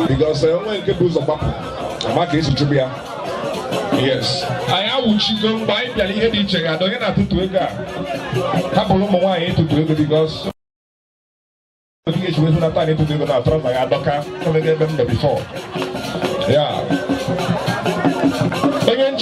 Because when you do some market to be yes, I am chicken by the head each other. I don't have to do it. Couple of more to do it because I think we not time to do it. I trust my advocate from the before. Yeah. Again,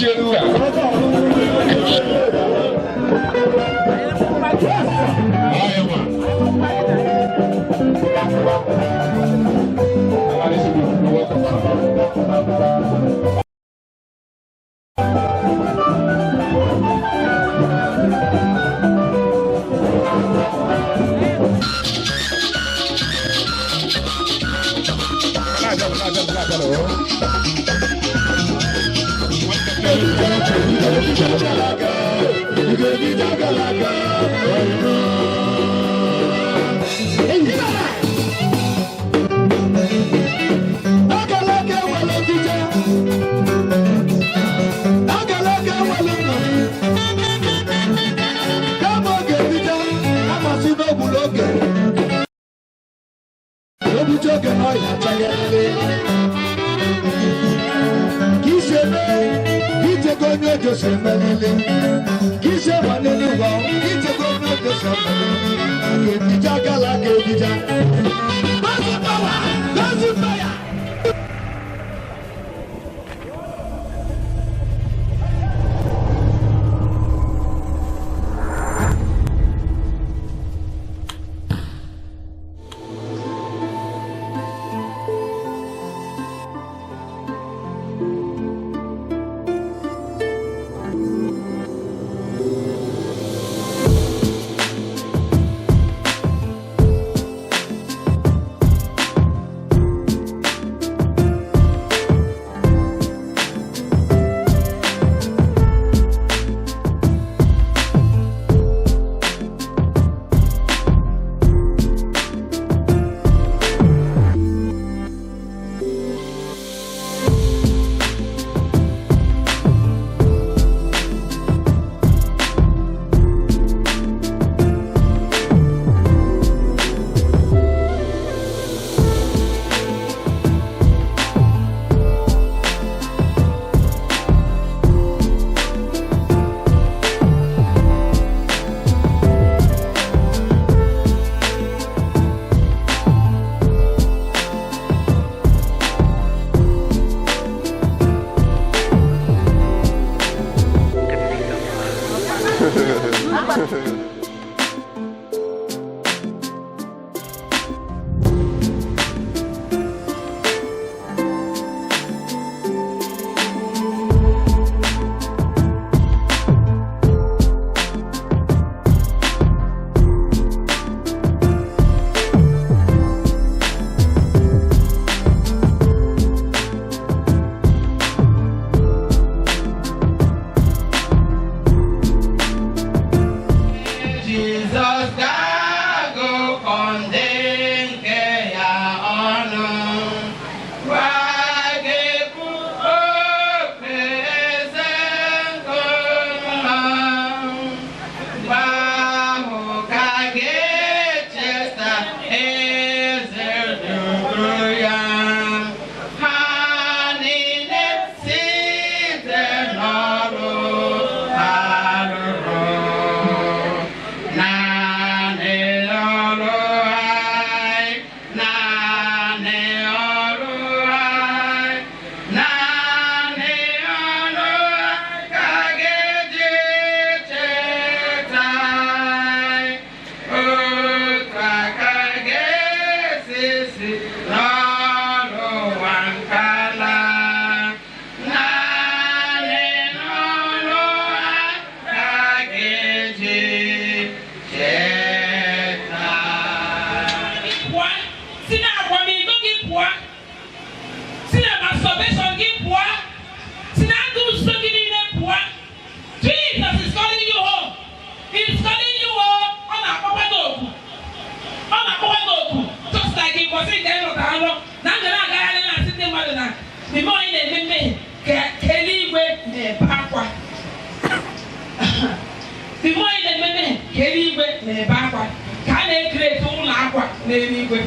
na-ebe akwa ka a na-ekreti ụlọ akwa n'eluigwe.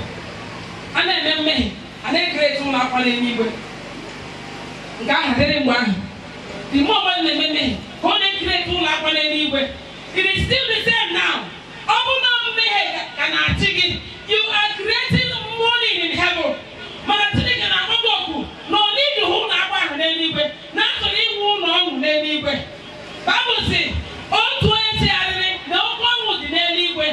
A na-eme mmehie a na-ekreti ụlọ akwa n'eluigwe. Nke ahụ dịrị mgbe ahụ the more mmadụ na-eme mmehie ka ọ na-ekreti ụlọ akwa n'eluigwe. It is still the same now. Ọ bụ na mmehie ka na-achị gị, you are creating money in heaven. Mana Chineke na-agba gị okwu na ọ n'ihi ụlọ akwa ahụ n'eluigwe na achọrọ iwu ụlọ ọṅụ n'eluigwe. Bible sị otu onye chegharịrị na okwu ọṅụ dị n'eluigwe.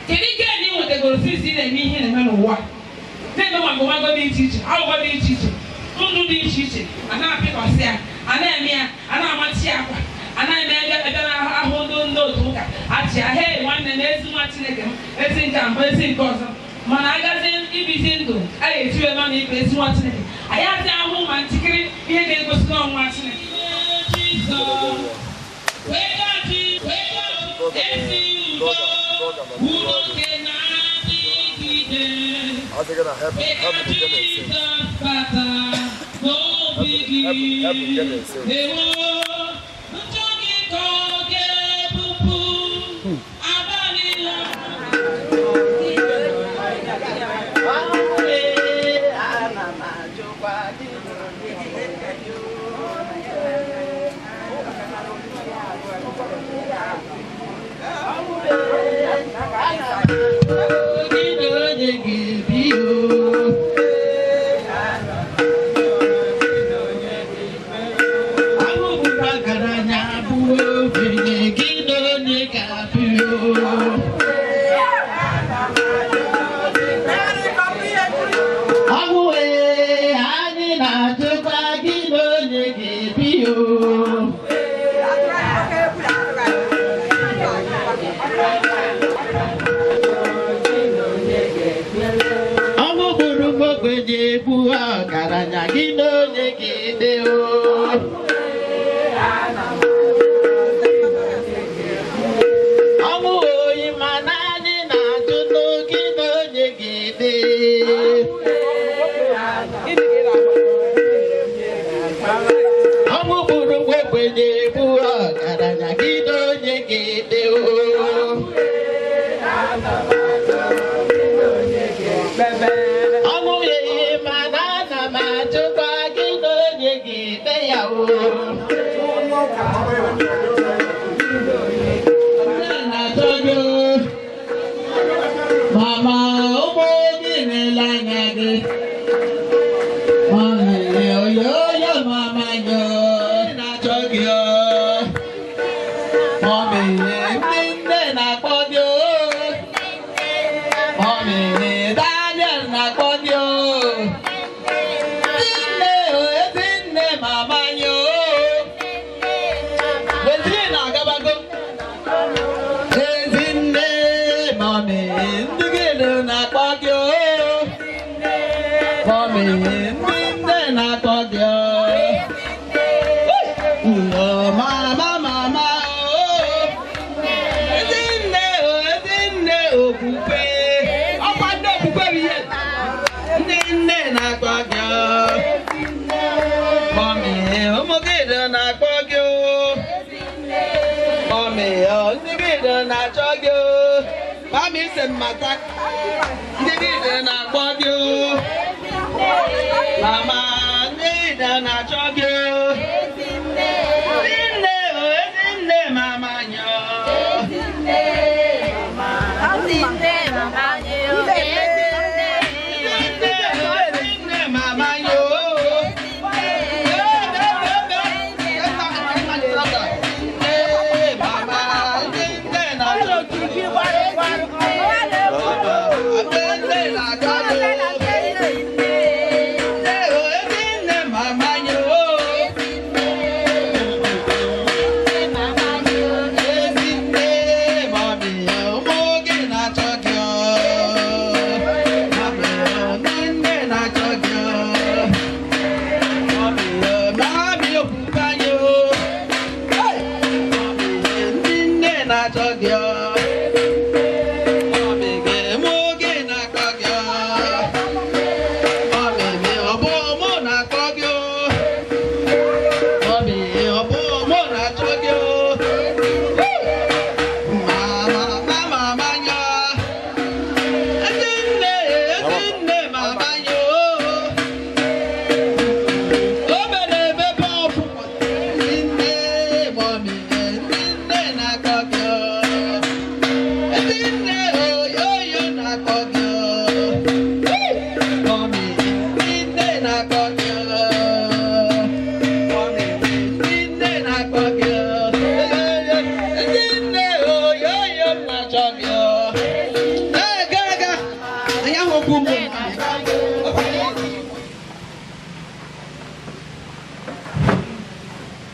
Kedu ike na ị nwetagoro sisi na-eme ihe na-eme n'ụwa na-eme magụmago dị iche iche aghụghọ dị iche iche ndụ dị iche iche a na-apịkọsị ya a na-eme ya a na-amachi akwa a na-eme ebe na-ahụ ndị otu ụka achị ya hei nwanne na ezi nwa Chineke m ezi nke mbụ ezi nke ọzọ mana agazi ibizi ndụ a ga-etiwe nọ n'ikpe ezi nwa Chineke anyị adị ahụ ma nchikiri ihe ga-egosi n'ọnwa Chineke. How's it gonna happen? Heaven is gonna sing. Heaven gonna sing.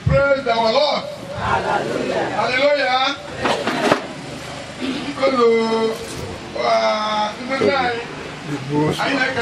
Praise our Lord. Hallelujah. Hello. I like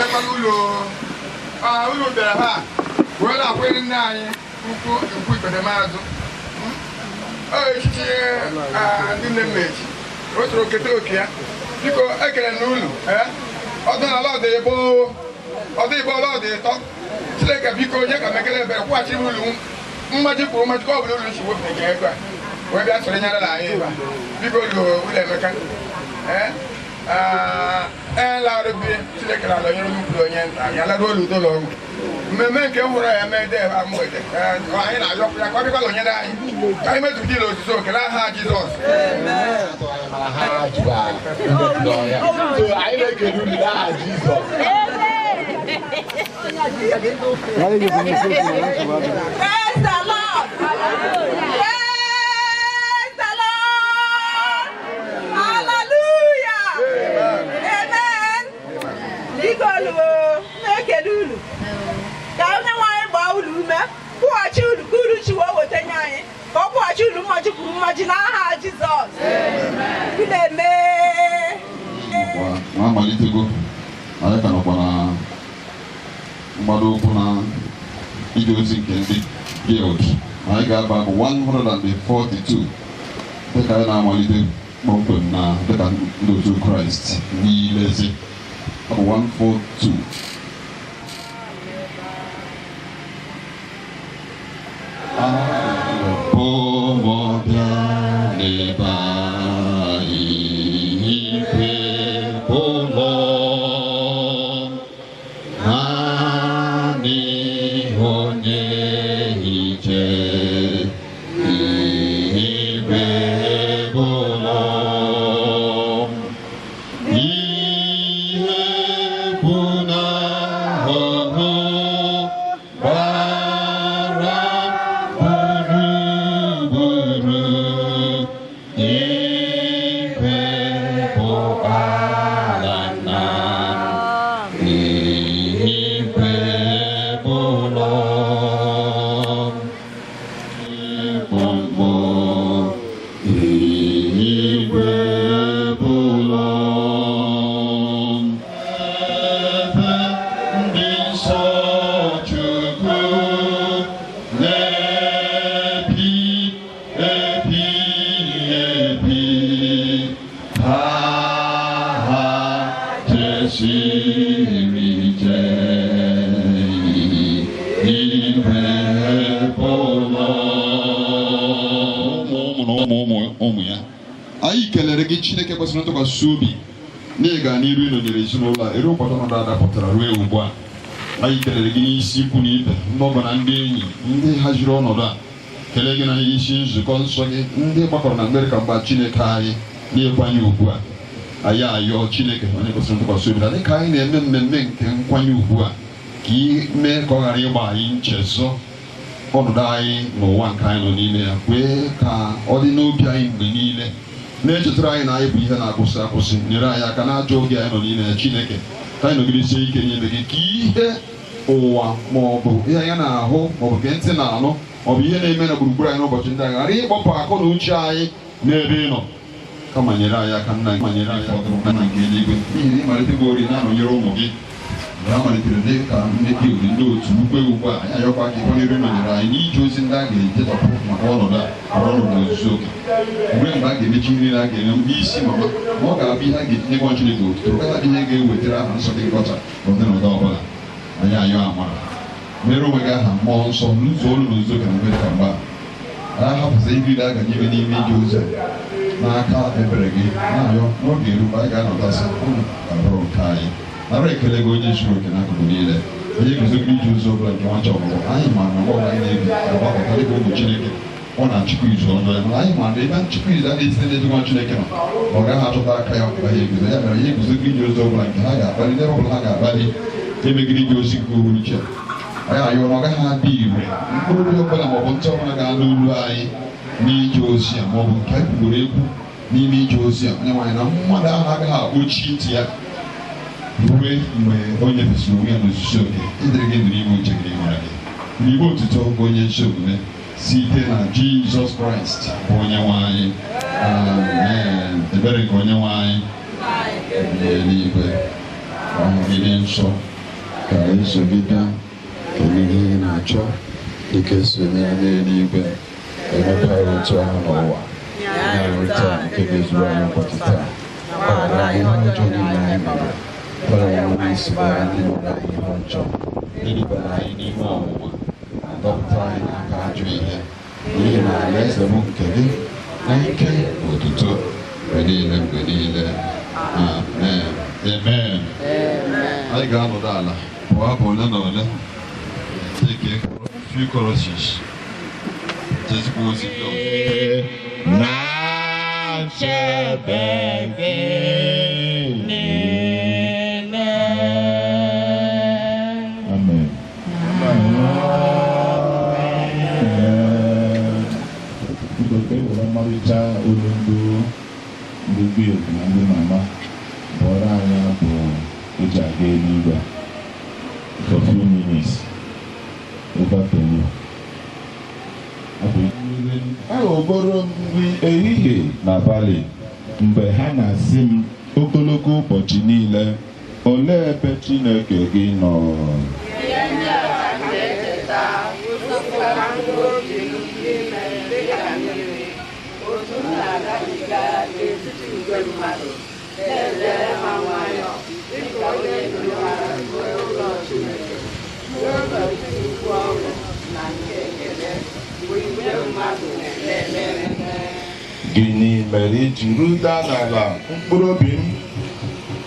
I got about 142. The kind of money open now, the can go to Christ. We lazy. 142. Chineke kwesịrị ntụkwasị obi n'ịga n'iru ịnọnyere ezinụlọ a ere ụkwado nọdụ ada pụtara ruo ugbu a anyị kelere gị n'isi ikwu na ibe ndị ọgọ na ndị enyi ndị haziri ọnọdụ a kelee gị na isi nzukọ nsọ gị ndị gbakọrọ na Amerịka mgba Chineke anyị na-ekwanye ugbu a anyị ayọ Chineke onye kwesịrị ntụkwasị obi dị ka anyị na-eme mmemme nke nkwanye ugbu a ka ime ka ọ ghara ịgba anyị nchezọ ọnọdụ anyị n'ụwa nke anyị nọ n'ime ya kwee ka ọ dị n'obi anyị mgbe niile na-echetara anyị na anyị bụ ihe na-akwụsị akwụsị nyere anyị aka n'ajọ oge anyị nọ n'ime ya Chineke ka anyị nọgidesie ike n'ime gị ka ihe ụwa maọbụ ihe anyị na-ahụ maọbụ nke ntị na-anụ maọbụ ihe na-eme na gburugburu anyị n'ụbọchị ndị anyị ghara ịkpọpụ akọ na uche anyị n'ebe ị nọ kama nyere anyị aka nna nyere anyị aka na nke eluigwe n'ihi na ịmalite bụ ori na-anọnyere ụmụ gị mgbe ha malitere dị ka mmebi ori ndị otu ukwe ugbu a anyị ayọkwa gị kwanyere nọnyere anyị n'ije ozi ndị a ga-ejetọpụ maka ọnọdụ ọnọdụ ozuzu oke mgbe a ga-emechi nri na a ga-enye ndị isi mama ma ọ ga-abụ ihe a ga-etinye nwa Chineke otuto ọ gaghị ihe ga-ewetara aha nsọ gị nkọcha ọdịnọdụ ọbụla anyị ayọ amara mere onwe gị aha mmụọ nsọ n'ụzọ olu na ozuzo ka mgbe ka mgba a hapụta ibi a ga nyebe n'ime ije ozi n'aka ebere gị na-ayọ n'oge eru anyị ga-anọtasị ụnụ ga-abụrụ nke anyị nara ekele gị onye zuru oke n'akụkụ niile onye guzogide ije ozi ọbụla nke nwacha ọgwụgwọ anyị ma na ọgbọgọ anyị na-ebi agbakọta dịka ụmụ Chineke ọ na-achịkwa izu ọzọ ya mana anyị ma na ebe nchịkwa izu a na-esite n'ezi nwa Chineke nọ ọ gaghị achọta aka ya ọkpa ya eguzo ya mere ihe guzogide ije ozi ọbụla nke ha ga-akpali n'ebe ọbụla ha ga-akpali emegide ije ozi nke uhu uche anyị ayọ na ọ gaghị adị ire mkpụrụ obi ọbụla maọbụ ntị ọbụla ga-anụ olu anyị n'ije ozi a maọbụ nke anyị kwugoro ekwu n'ime ije ozi a onye nwaanyị na mmadụ ahụ agaghị akpọchi ntị ya ruo mgbe onye fesiri onwe ya n'ozuzu oke ịdịrị gị ndụ n'ime uche gị nwere gị n'igbe otuto bụ onye ezi omume site na Jizọs Kraịst bụ onye nwe anyị. Amen. Ebere nke onye nwe anyị n'eluigwe ọhụgide nsọ ka esogide kedu ihe ị na-achọ dịka esonye n'eluigwe emekwara otu ahụ n'ụwa na-enweta nke ga-ezuru anyị ụbọchị taa. Gbaghara anyị ihe ọjọọ niile anyị mere, kwere anyị isi bara ndị mere anyị ihe ọjọọ, edubara anyị n'ime ọnwụnwa, ma dọpụta anyị n'aka ajọ ihe, n'ihi na alaeze bụ nke gị na ike otuto mgbe niile mgbe niile. Amen. Amen. Anyị ga-anọdụ ala pụọ abụ ole na ole dịka few choruses jezikwa ozi ndị ọzọ. Na nchebe gị niile. Amen. Mgbe were mmalite olu ndị gbiog na ndị mama bụọrọ anyị abụ eji aga eluigwe for few minutes over to you. Aghọgboro nri ehihie na abalị mgbe ha na-asị m ogologo ụbọchị niile, olee ebe Chineke gị nọ? Gịnị mere iji ruda n'ala mkpụrụ obi m?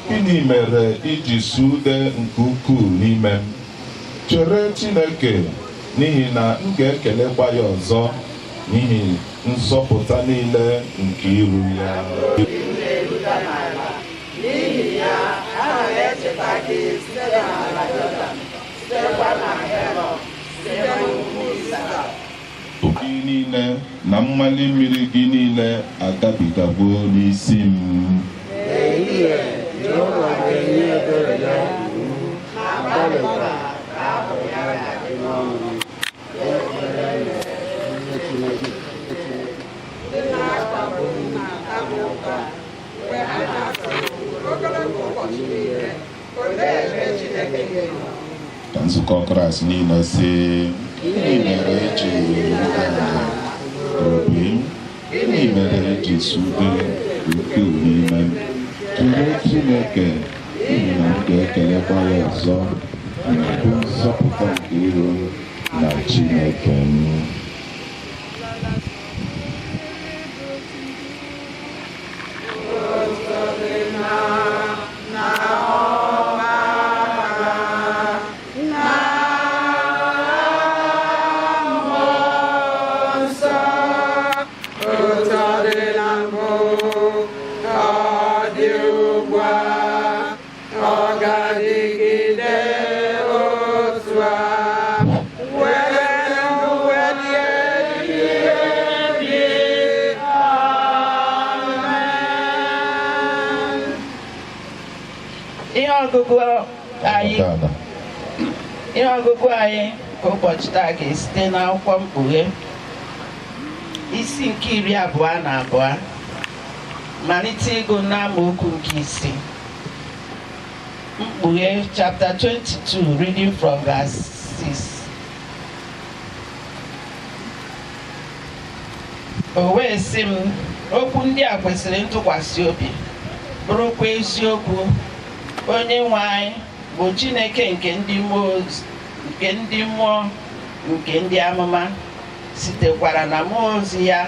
Gịnị mere iji sude nke ukwuu n'ime m? Chere Chineke, n'ihi na m ga-ekelekwa ya ọzọ n'ihi nsọpụta niile nke iru ya. N'ihi ya, ana m echeta gị site n'ala Jọdan, sitekwa na Herọn, site n'ugwu Izrel. Obi niile na mmali mmiri gị niile agabigagwo n'isi m. Ehihie, Jehova ga-enye ebere ya iwu, na-agbalịkwa ka ahụ ya ga-adị n'ọnụ. Ndị na-akpagbu m na-akpagbu ụka, mgbe ha na-asị ogologo ụbọchị niile, olee ebe Chineke gị nọ? Ka nzukọ Kraịst niile sị, gịnị mere eji ruda n'ala obi m? Gịnị mere eji sude ukwuu n'ime m? Chere Chineke, n'ihi na m ga-ekelekwa ya ọzọ bụ nzọpụta nke iru na Chineke m. Ihe ọgụgụ anyị ka ụbọchị taa ga-esite n'akwụkwọ Mkpughe isi nke 22 malite ịgụ n'amaokwu nke 6. Mkpughe chapter 22 reading from verse 6. O wee sị m, okwu ndị a kwesịrị ntụkwasị obi, bụrụkwa eziokwu. Onye nwe anyị bụ Chineke nke ndị mmụọ nke ndị amụma, sitekwara na mmụọ ozi ya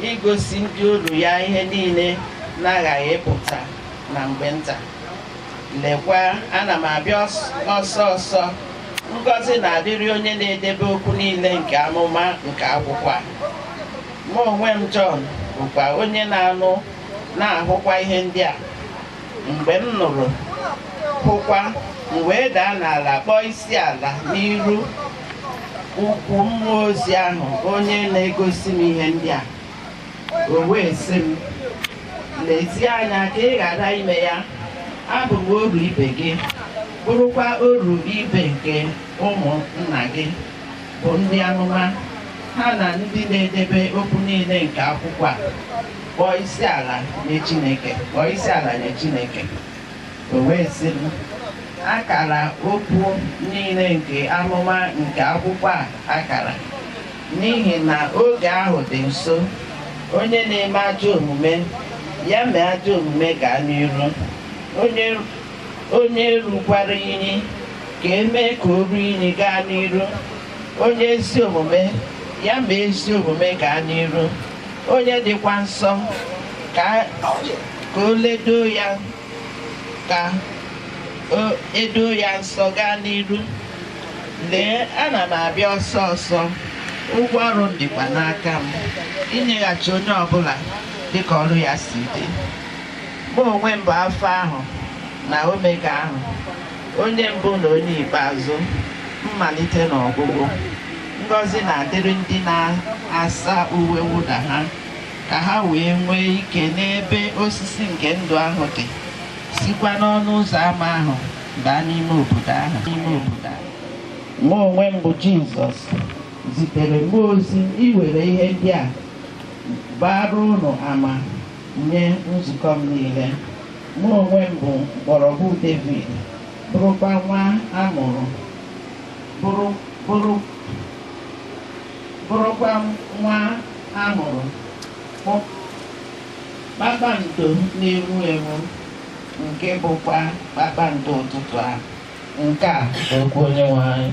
igosi ndị olu ya ihe niile na-aghaghị ịpụta na mgbe nta. Lekwa, ana m abịa ọsọ ọsọ. Ngọzi na-adịrị onye na-edebe okwu niile nke amụma nke akwụkwọ a. Mụ onwe m Jọn bụkwa onye na-anụ na-ahụkwa ihe ndị a. Mgbe m nụrụ hụkwa, m wee daa n'ala kpọọ isi ala n'iru ukwu mmụọ ozi ahụ onye na-egosi m ihe ndị a. O wee sị m, lezie anya ka ị ghara ime ya. Abụ m oru ibe gị, bụrụkwa oru ibe nke ụmụnna gị, bụ ndị amụma ha na ndị na-edebe okwu niile nke akwụkwọ a kpọọ isi ala nye Chineke. O wee sị m, akara okwu niile nke amụma nke akwụkwọ a akara, n'ihi na oge ahụ dị nso. Onye na-eme ajọ omume ya mee ajọ omume gaa n'iru. Onye rukwara inyi ka emee ka o ruo inyi gaa n'iru. Onye ezi omume ya mee ezi omume gaa n'iru. Onye dịkwa nsọ ka o ledo ya, ka o edo ya nsọ gaa n'iru. Lee, ana m abịa ọsọ ọsọ, ụgwọ ọrụ m dịkwa n'aka m, inyeghachi onye ọbụla dịka ọrụ ya si dị. Mụ onwe m bụ Alfa ahụ na Omega ahụ, onye mbụ na onye ikpeazụ, mmalite na ọgwụgwụ. Ngọzi na-adịrị ndị na-asa uwe mwụda ha, ka ha wee nwee ike n'ebe osisi nke ndụ ahụ dị, sikwa n'ọnụ ụzọ ámá ahụ baa n'ime obodo ahụ. Mụ onwe m bụ Jizọs zitere mmụọ ozi iwere ihe ndị a bara unu ama nye nzukọ m niile. Mụ onwe m bụ mgbọrọgwụ David, bụrụkwa nwa amụrụ kpakpando na-enwu enwu, nke bụkwa kpakpando ụtụtụ a. Nke a bụ okwu Onyenwe anyị.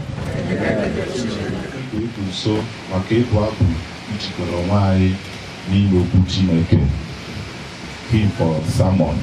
Ịdị nso maka ịbụ abụ ijikọrọ onwe anyị n'ime okwu Chineke. Hymn for sermon.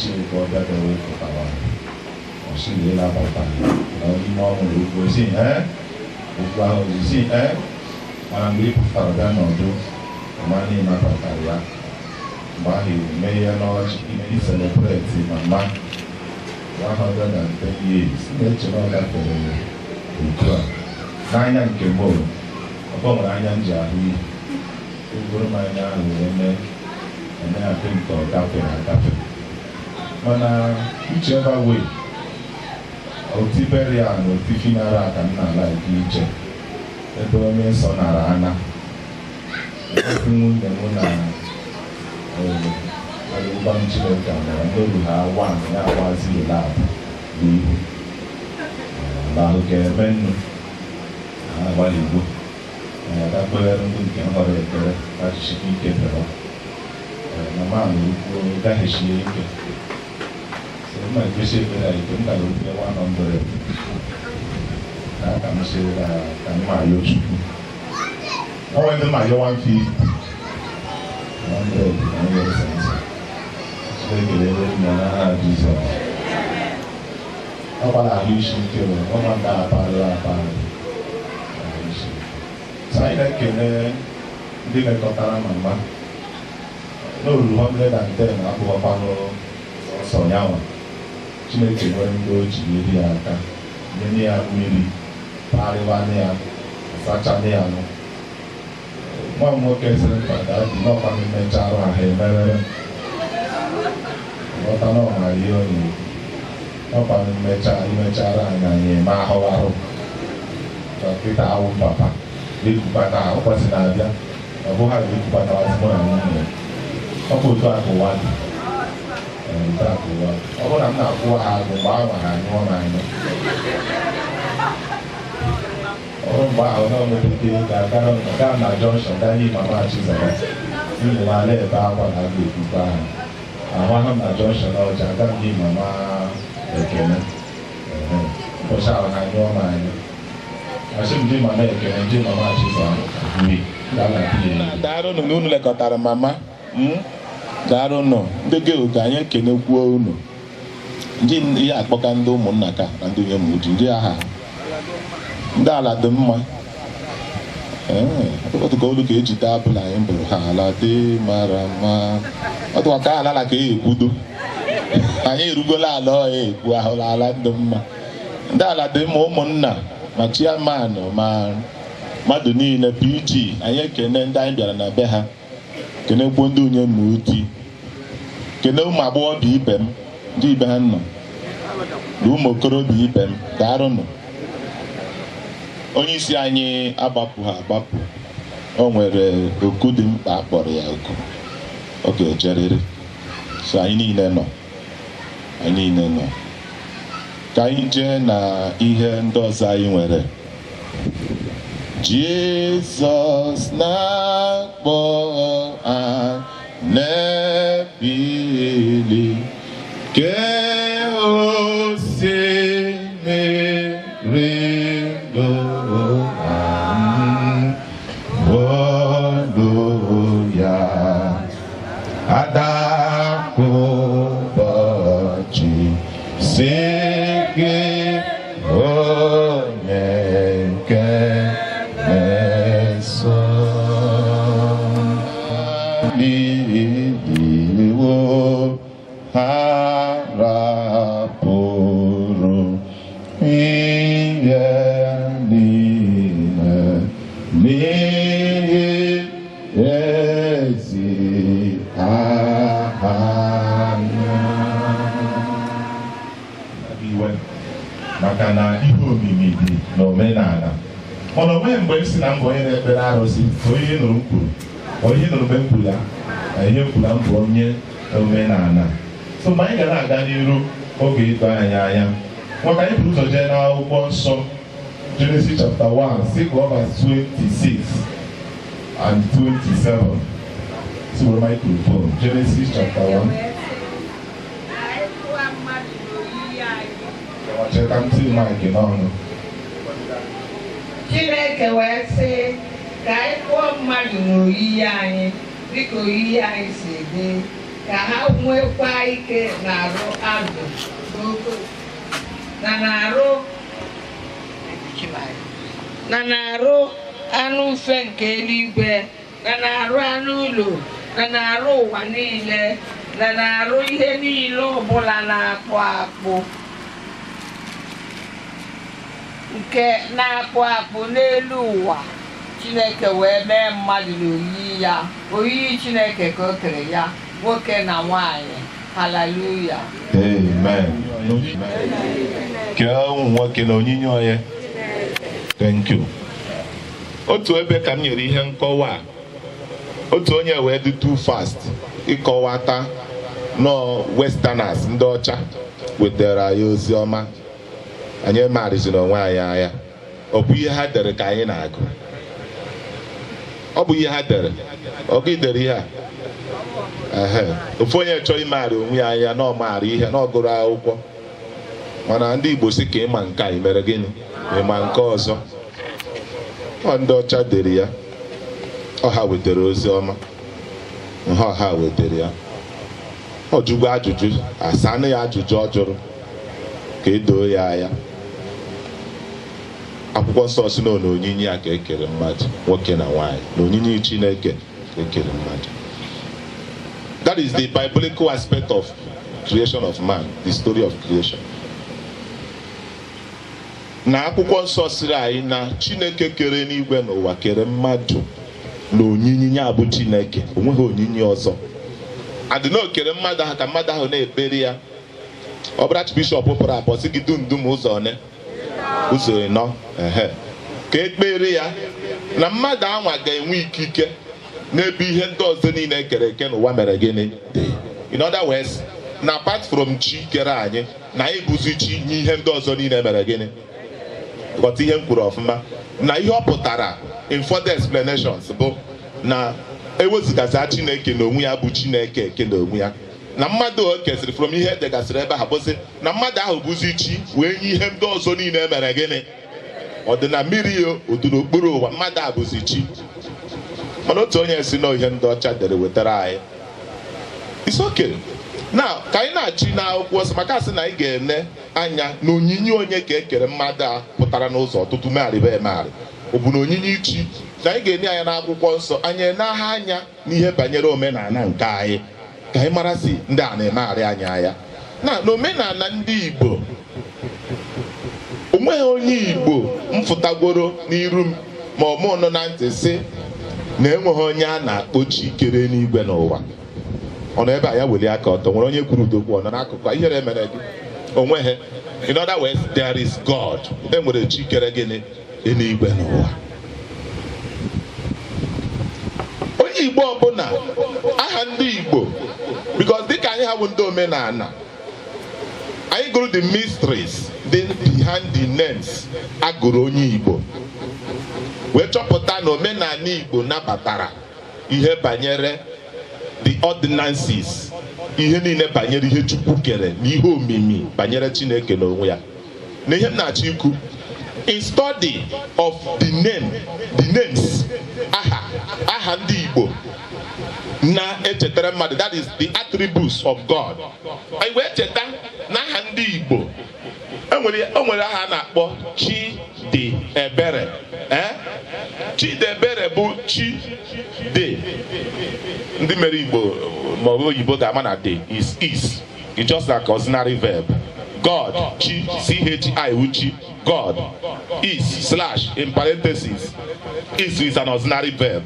Chineke ọbịa ga-ewepụtawa ọsịna ịlabata na n'ime ọhụrụ okwu ezi okwu ahụ ozizi mana mgbe ị pụtara bịa n'ọdụ ma na ịnabatara ya, mgbe ahụ eme ihe n'ọchị ime celebrate mama 110 years na-eche na ọ gafere otu a n'anya nke m. Ọ nwere anya m ji ahụ ihe ogoro m anya ahụ wee mee ya dị nke ọ gafere agafe. Mana whichever way, oti burial na oti funeral ka m na-ala ike iche ebe onye nsọ nara ana nwunye m na alụgba m Chineke mara n'olu ha wan ya agbaziri lab n'ihu na ahụ ga-eme nnu ha agbaligbo agakpeghere ndị nke nhọrọ ekpere achịchịkwa ike bịara na maanụ ukwu gaghịchie ike. Ma invece per il tempo da ultimo anno andare a misera a maio o in the maio 150 100 senza sai che le na Jesus o para riusci che o manda a parlare sai che ne di me toccare mamma no lo hombre da te na po parlo sognavo. Chineke nwere ndị o ji eri ya aka nye ya mmiri parịwanị ya sachanị ya nụ. Nwa m nwoke sịrị mkpata dị n'ọkwa mmecha arụ ahụ emerere ghọta n'ọha ihe ọ na-ekwu ọkwa imechara anyị anyị eme ahụ arụ dọkịta awụ papa ekubata ụbọchị na-abịa ọ bụghị ekubata mụ na nwunye ọ bụ otu akụwa dị otu akụwa ọ bụrụ na m na-akwụwa ha agụ mgbe ahụ ha anyụọ m anya ọrụ mgbe ahụ na ọmepụta ga-aga na jọnshọn gaa n'ihi mama Chizara ụmụ nwaala ebe akwa na aga ekwukwe ahụ ahụ ahụ na jọnshọn ọja aga m n'ihi mama Ekene ụbọchị ahụ ha anyụọ m anya asị m ndị mama Ekene ndị mama Chizara daarụnụ na unu lekọtara mama daarụnụ ndị geo ka anyị ekenekwuo unu ndị ihe akpọka ndị ụmụnna ka na ndị onye mụji ndị agha ndị ala dị mma ọtụkọ olu ka eji taa abụla anyị bụrụ ha ala dị mara mma ọtụkọ ka ala ka ekwudo anyị erugola ala ọya ekwu ahụla ala dị mma ndị ala dị mma ụmụnna ma chiaman ma mmadụ niile PG anyị ekene ndị anyị bịara na be ha kenekwuo ndị onye ma oti kene ụmụ agbọghọbịa ibe m ndị ibe ha nọ na ụmụ okorobịa ibe m daarụnụ onye isi anyị agbapụ ha agbapụ o nwere oku dị mkpa akpọrọ ya oku ọ ga-ejerịrị so anyị niile nọ ka anyị jee na ihe ndị ọzọ anyị nwere Jizọs na-akpọ n'ebili ke osimiri ndụ olu ya adakụ ụbọchị si gị onye nke n'iwo ha rapụrụ ihe niile n'ihi ezi aha iwe maka na ihe omimi dị n'omenala mana onwe mgbe m si na mbụ onye na-ekpere arụsị onye nụrụ m kwuru onye nụrụ mgbe m kwuru ya na ihe kwuru m bụ onye omenala so mgbe anyị ga na-aga n'iru oge ịtọ anyị anya maka anyị buru ụzọ jee n'akwụkwọ nsọ Genesis chapter 1 si gụọ verse 26 and 27 si were microphone Genesis chapter 1 cheta ntị maịkị n'ọnụ Chineke wee sị ka anyị kpụọ mmadụ n'oyiyi anyị dịka oyiyi anyị si dị ka ha nwekwa ike na-arụ azụ na na-arụ anụ ufe nke eluigwe na na-arụ anụ ụlọ na na-arụ ụwa niile na na-arụ ihe niile ọbụla na-akpụ akpụ nke na-akpụ akpụ n'elu ụwa. Chineke wee mee mmadụ n'oyiyi ya, oyiyi Chineke ka o kere ya, nwoke na nwanyị. Haleluya. Amen. Kee ụmụ nwoke na onyinye onye. Thank you. Otu ebe ka m nyere ihe nkọwa otu onye wee dị too fast ịkọwata nọ westerners ndị ọcha wetara anyị ozi ọma anyị marịzi n'onwe anyị anya ọ bụ ihe ha dere ka anyị na-agụ ọ bụ ihe ha dere ọ gị dere ihe a ofu onye chọọ ịmarị onwe ya anya na ọ maara ihe na ọ gụrụ akwụkwọ mana ndị Igbo si ka ịma nke a mere gịnị ịma nke ọzọ ọ ndị ọcha dere ya ọha wetara ozi ọma nha ọha wetara ya ọ jụgo ajụjụ asanụ ya ajụjụ ọ jụrụ ka edoo ya anya akwụkwọ nsọ si na onyinye ya ka ekere mmadụ nwoke na nwanyị na onyinye Chineke ka ekere mmadụ. That is the biblical aspect of creation of man, the story of creation. Na akwụkwọ nsọ siri anyị na Chineke kere n'igwe n'ụwa kere mmadụ na onyinye ya bụ Chineke, onweghị onyinye ọzọ. Adị na okere mmadụ ahụ ka mmadụ ahụ na-ekpere ya. Ọ bụrụ Archbishop pụrụ apọ sị gị dum ụzọ one ụzọ ịnọ ka ekpere ya na mmadụ anwa ga-enwe ikike n'ebe ihe ndị ọzọ niile ekere eke n'ụwa mere gịnị dị. In other words, na apart from chi kere anyị na anyị bụzi chi nye ihe ndị ọzọ niile mere gịnị. Ghọta ihe m kwuru ọfụma na ihe ọ pụtara in further explanations bụ na ewezụgaza Chineke na onwe ya bụ Chineke eke na onwe ya, na mmadụ o kesịrị from ihe degasịrị ebe ha bụzi na mmadụ ahụ bụzi chi wee nye ihe ndị ọzọ niile mere gịnị. Ọ dị na mmiri ya, ọ dị n'okpuru ụwa, mmadụ abụzi chi. Mana otu onye si na ihe ndị ọcha dere wetara anyị. It's okay. Now ka anyị na-achị n'akwụkwọ nsọ maka asị na anyị ga-ene anya na onyinye onye ka ekere mmadụ a pụtara n'ụzọ ọtụtụ megharịba emegharị. Ọ bụ na onyinye ichi na anyị ga-enye anya n'akwụkwọ nsọ anyị na-aha anya n'ihe banyere omenala nke anyị ka anyị mara si ndị a na-emegharị anya ya. Na omenala ndị Igbo, onweghị onye Igbo mfụtagoro n'iru m ma ọ mụ nọ na ntị si na enweghị onye a na-akpọ chi kere n'igwe n'ụwa. Ọ nọ ebe a ya welie aka ọtọ, nwere onye kwuru udokwu ọ nọ n'akụkụ ihere mere gị onweghị. In other words, there is God. Enwere chi kere gịnị eluigwe n'ụwa. Onye Igbo ọbụla aha ndị Igbo, because dịka anyị ha bụ ndị omenala, anyị gụrụ the mysteries dị behind the names agụrụ onye Igbo wee chọpụta na omenala Igbo nabatara ihe banyere the ordinances, ihe niile banyere ihe Chukwu kere na ihe omimi banyere Chineke n'onwe ya. Na ihe m na-achọ ikwu, in study of the names aha ndị Igbo na-echetara mmadụ, that is the attributes of God. Anyị wee cheta na aha ndị Igbo o nwere aha na-akpọ Chidebere. Chidebere bụ chi de. Ndị mere Igbo ma ọ bụ oyibo ga-ama na de is. It's just like auxiliary verb. God, chi, chi, uchi. God is / in parentheses. Is an auxiliary verb.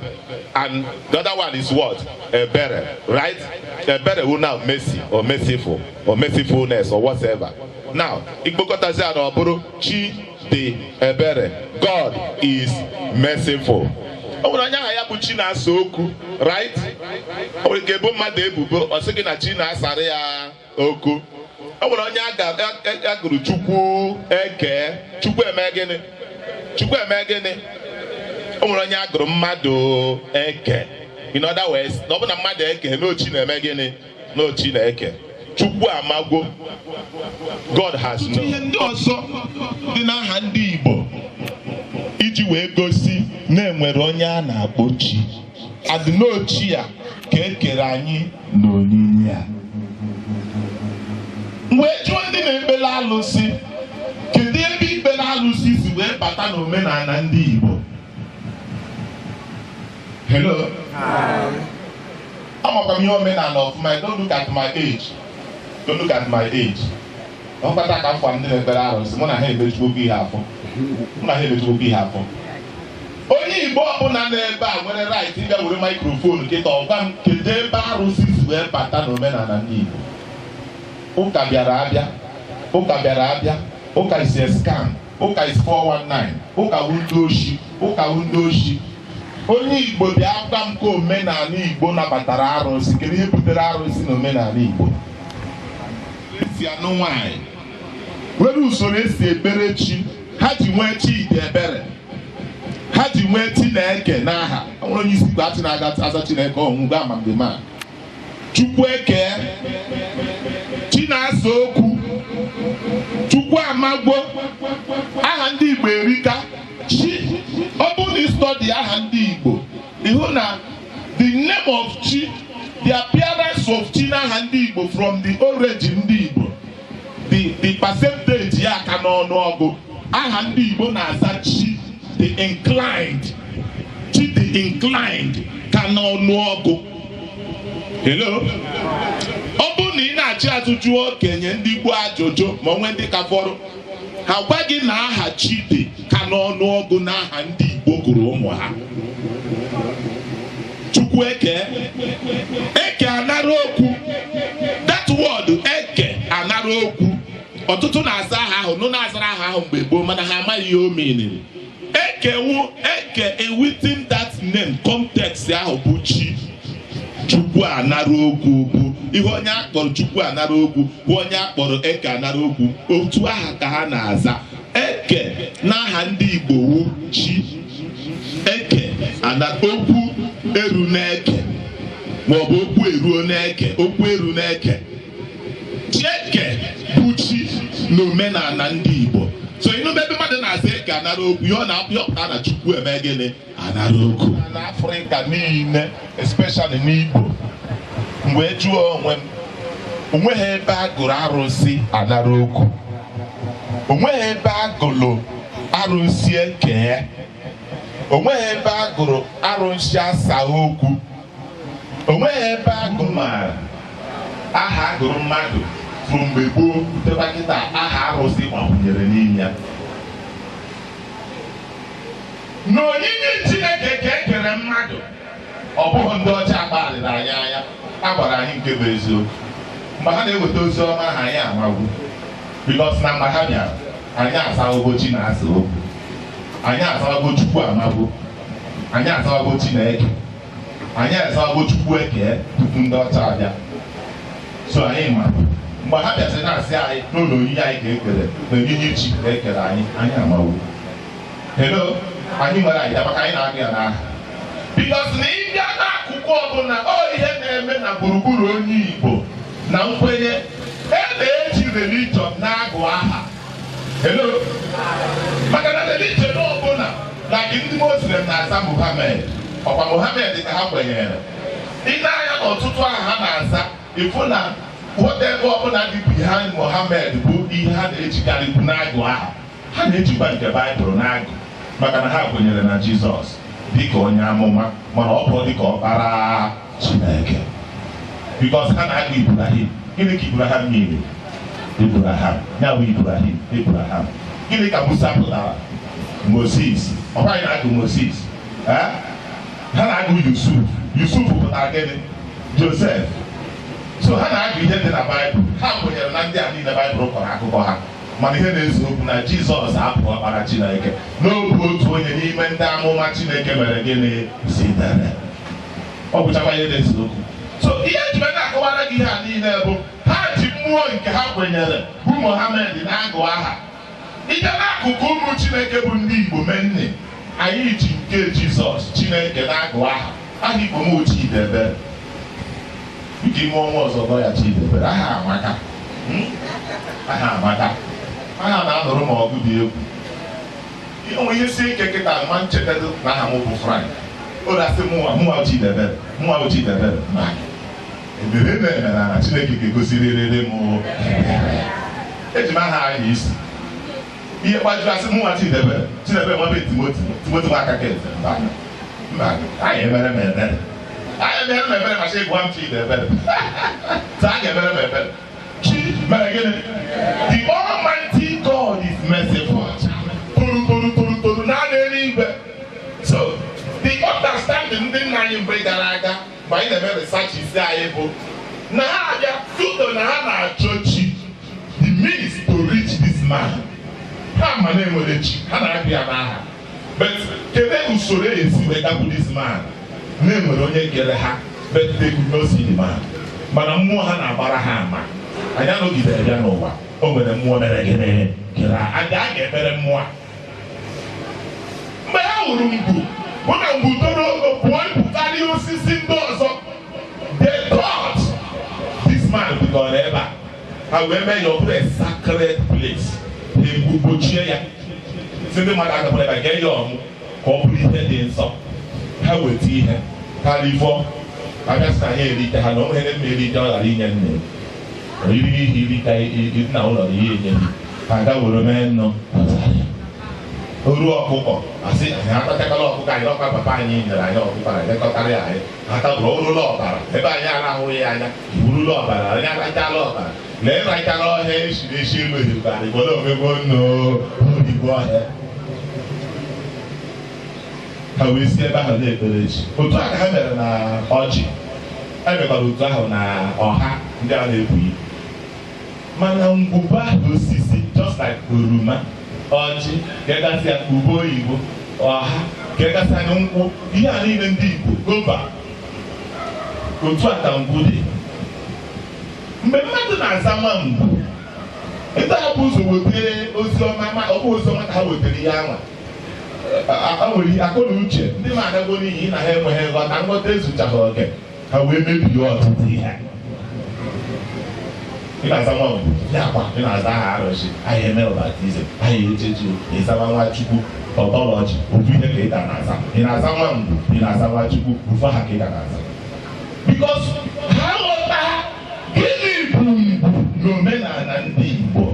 And the other one is what? Ebere, right? Ebere will now mercy or merciful or mercifulness or whatever. Now, Igbokotazi and Oburu, chi de ebere. God is merciful. O nwere onye aha ya bụ chi na-asa okwu, right? O nwere ike ebo mmadụ ebubo ọ sị gị na chi na-asara ya okwu. O nwere onye a gụrụ Chukwu eke. Chukwu eme gịnị? Chukwu eme gịnị? O nwere onye a gụrụ mmadụ eke. In other words, na ọ bụ na mmadụ eke n'ochi na-eme gịnị? N'ochi na-eke. Chukwu amagwo. God has known. Ihe ndị ọzọ dị n'aha ndị Igbo iji wee gosi na-enwere onye a na-akpọ chi. Adịnochi ya ka ekere anyị n'onyinye ya. Mgbe jụọ ndị na-ekpere alụsị, kedu ebe ikpere alụsị si wee bata n'omenala ndị Igbo? Hello? Amakwa m ihe omenala ọfụma. Don't look at my age. Don't look at my age. Ọ kpata ka afọ ndị na-ekpere alụsị, mụ na ha emejugo ihe afọ. Onye Igbo ọbụla n'ebe a nwere right ịga were microphone kịta ọgwa m kedu ebe arụsị si wee bata n'omenala ndị Igbo. Ụka bịara abịa, ụka is a scam, ụka is 419, ụka ndị oshi. Onye Igbo bịa gwa m ka omenala Igbo nabatara arụsị. Kedu ihe butere arụsị n'omenala Igbo? Esi anụ nwanyị nwere usoro esi ekpere chi. Ha ji nwee Chidebere, ha ji nwee Chineke n'aha. O nwere onye isi Igbo achị na-aga aza Chineke ọnwụgo amamdema. Chukwu eke, chi na-asa okwu, Chukwu amagwo. Aha ndị Igbo erika. Chi, ọ bụ na study aha ndị Igbo, ịhụ na the name of chi, the appearance of chi n'aha ndị Igbo from the origin ndị Igbo, the percentage ya ka n'ọnụọgụ. Aha ndị Igbo na-aza chi the inclined ka n'ọnụọgụ. Hello? Ọ bụ na ị na-achị ajụjụ okenye ndị Igbo ajụjụ ma onwe ndị ka fọrọ, ha gwa gị na aha chi dị ka n'ọnụọgụ n'aha ndị Igbo gụrụ ụmụ ha. Chukwu eke anara okwu. That word eke anara okwu. Ọtụtụ na-aza aha ahụ, nụ na-azara aha ahụ mgbe gboo mana ha amaghị ihe o menere. eke within that name context ahụ bụ chi. Chukwu anara okwu bụ ihe onye akpọrọ Chukwu anara okwu bụ onye akpọrọ eke anara okwu. Otu aha ka ha na-aza. Eke n'aha ndị Igbo wu chi. Eke ana okwu eru n'eke maọbụ okwu eruo n'eke, okwu eru n'eke. Eke bụ chi n'omenala ndị Igbo. So ebe mmadụ na-aza eke anara okwu, ihe ọ na-apụta na Chukwu eme gịnị anara okwu. Na Afrịka niile, especially n'Igbo, mgbe jụọ onwe m, onweghị ebe a gụrụ arụsị anara okwu, onweghị ebe a gụrụ arụsị eke, onweghị ebe a gụrụ arụsị asa okwu, onweghị ebe a gụrụ aha agụrụ mmadụ from mgbe gboo teba kịta aha arụsị gbakwunyere n'ime ya. N'onyinye Chineke ka e kere mmadụ, ọ bụghị ndị ọcha akparịrị anyị anya, a gwara anyị nke bụ eziokwu. Mgbe ha na-eweta ozi ọma ha anyị amagwu, because na mgbe ha bịara anyị asawago chi na-asa okwu, anyị asawago Chukwu amagwu, anyị asawago Chineke, anyị asawago Chukwu eke tupu ndị ọcha abịa. So anyị ma mgbe ha bịasịrị na-asị anyị n'ụlọ onyinye anyị ka ekere na onyinye chi ka ekere anyị amagwu. Hello, anyị nwere anyị maka anyị na-agụ ya n'aha. Because na ịbịa n'akụkụ ọbụla ihe na-eme na gburugburu onye Igbo na nkwenye na-eji religion na-agụ aha. Hello, maka na religion ọbụla na ndị Muslim na-aza Muhammad, ọkwa Muhammad ka ha kwenyere. Ị na-anya n'ọtụtụ aha ha na-aza, ịfụ na whatever ọbụla dị behind Muhammad bụ ihe ha na-ejikarị bụ na-agụ aha. Ha na-ejikwa nke Baịbụl na-agụ maka na ha kwenyere na Jizọs dịka onye amụma, mana ọ bụ dịka ọkpara Chineke. Because ha na-agụ Ibrahim. Gịnị ka Ibrahim nyere? Abraham. Ya bụ Abraham. Gịnị ka Musa pụtara? Moses. Ọ bụghị na-agụ Moses. Ha na-agụ Yusuf pụtara gịnị? Joseph. So ha na-agụ ihe dị na Baịbụl. Ha kwenyere na ndị a niile Baịbụl kọrọ akụkọ ha. Mana ihe na-ezo okwu na Jizọs abụ ọkpara Chineke, n'oge otu onye n'ime ndị amụma Chineke mere gịnị zitere. Ọ bụchakwa ihe na-ezo okwu. So ihe ejibe na-akọwara gị ihe a niile bụ ha ji mmụọ nke ha kwenyere bụ Mohammed na-agụ aha. Ije n'akụkụ ụmụ Chineke bụ ndị Igbo mee nne, anyị ji nke Jizọs Chineke na-agụ aha. Aha Igbo m Chidebere. Ike ime ọnwa ọzọ gọ ya Chidebere. Aha amaka. Aha amaka. Aha na-anụrụ ma ọgụ dị egwu. Onwe ihe si ike kịta nwa ncheta na aha m bụ Frank. O rasị mụnwa Chidebere na ebere na-eme na Chineke ga-egosirịrị m eji m aha anyị isi. Ihe gbajuru asị mụnwa Chidebere nwabe Timoti bụ aka ka eze. Mba, anyị emere m ebere. Anyị emere m ebere macha ịgwa m Chidebere. Taa a ga-emere m ebere. Chi mere gịnị? The Almighty God is merciful. Toru na n'eluigwe. So the understanding ndị nna anyị mgbe gara aga mgbe anyị na-eme research isi anyị bụ na ha abịa tuto na ha na-achọ chi, the means to reach this man. Ha ma na-enwere chi, ha na-abịa ya n'aha. But kedu usoro esi wetapụ this man? Na-enwere onye kere ha, but they could not see the man. Mana mmụọ ha na-agbara ha ama. Anyị anọgidere bịa n'ụwa, o nwere mmụọ mere gịnị kere a ga-ekpere mmụọ. Mgbe ha hụrụ mgbu bụ na mgbu toro pụọ ịpụtarị osisi ndị ọzọ, they thought this man bidoro ebe a, ha wee mee ya ọ bụrụ a sacred place. Ha egbochie ya si ndị mmadụ agakwara ebe gee ya ọmụ ka ọ bụrụ ihe dị nsọ. Ha weta ihe ha rifọ, abịa sị na ha erite ha na o nwere mma erite ọ ghara inye nne oriri ihe irite na ụlọ ihe enye ha aga were mee nnọọ oru ọkụkọ asị anyị atachakwala ọkụkọ anyị ọkwa papa anyị nyere anyị ọkụkọ anyị lekọtara ya anyị atabụrụ orula ọbara ebe anyị arahụghị ya anya burula ọbara anyị arachala ọbara lee rachara ọhịa eshiri eshi elu ehibara igbodo omegbo n'oyibo ọhịa. Ha wee si ebe ahụ na-ekpere chi. Otu aka ha mere na ọjị, emekwara otu ahụ na ọha ndị a na-ebu ibu. Mana ngwụba osisi just like oroma, ọjị, gagasị ya ube oyibo ọha ka egasị anyị nkwụ ihe a niile ndị Igbo gova otu a ka ngwu dị. Mgbe mmadụ na-aza nwamgbu ịta hapụ ụzọ wetere oziọma ọ bụ oziọma ka ha wetara ihe anwa nwere akọ na uche ndị na-adago n'ihi na ha enweghị nghọta nghọta ezuchaghị oke ha wee mebie ọtụtụ ihe. Ị na-aza nwamgbu ya kwa ị na-aza aha arụsị anyị eme baptizim anyị echechi ịzaba Nwachukwu ọtọlọji ofu ihe ka ị ga na-aza. Ị na-aza nwamgbu ị na-aza Nwachukwu ofu aha ka ị ga na-aza. Because ha ghọta gịnị bụ ngwu n'omenala ndị Igbo.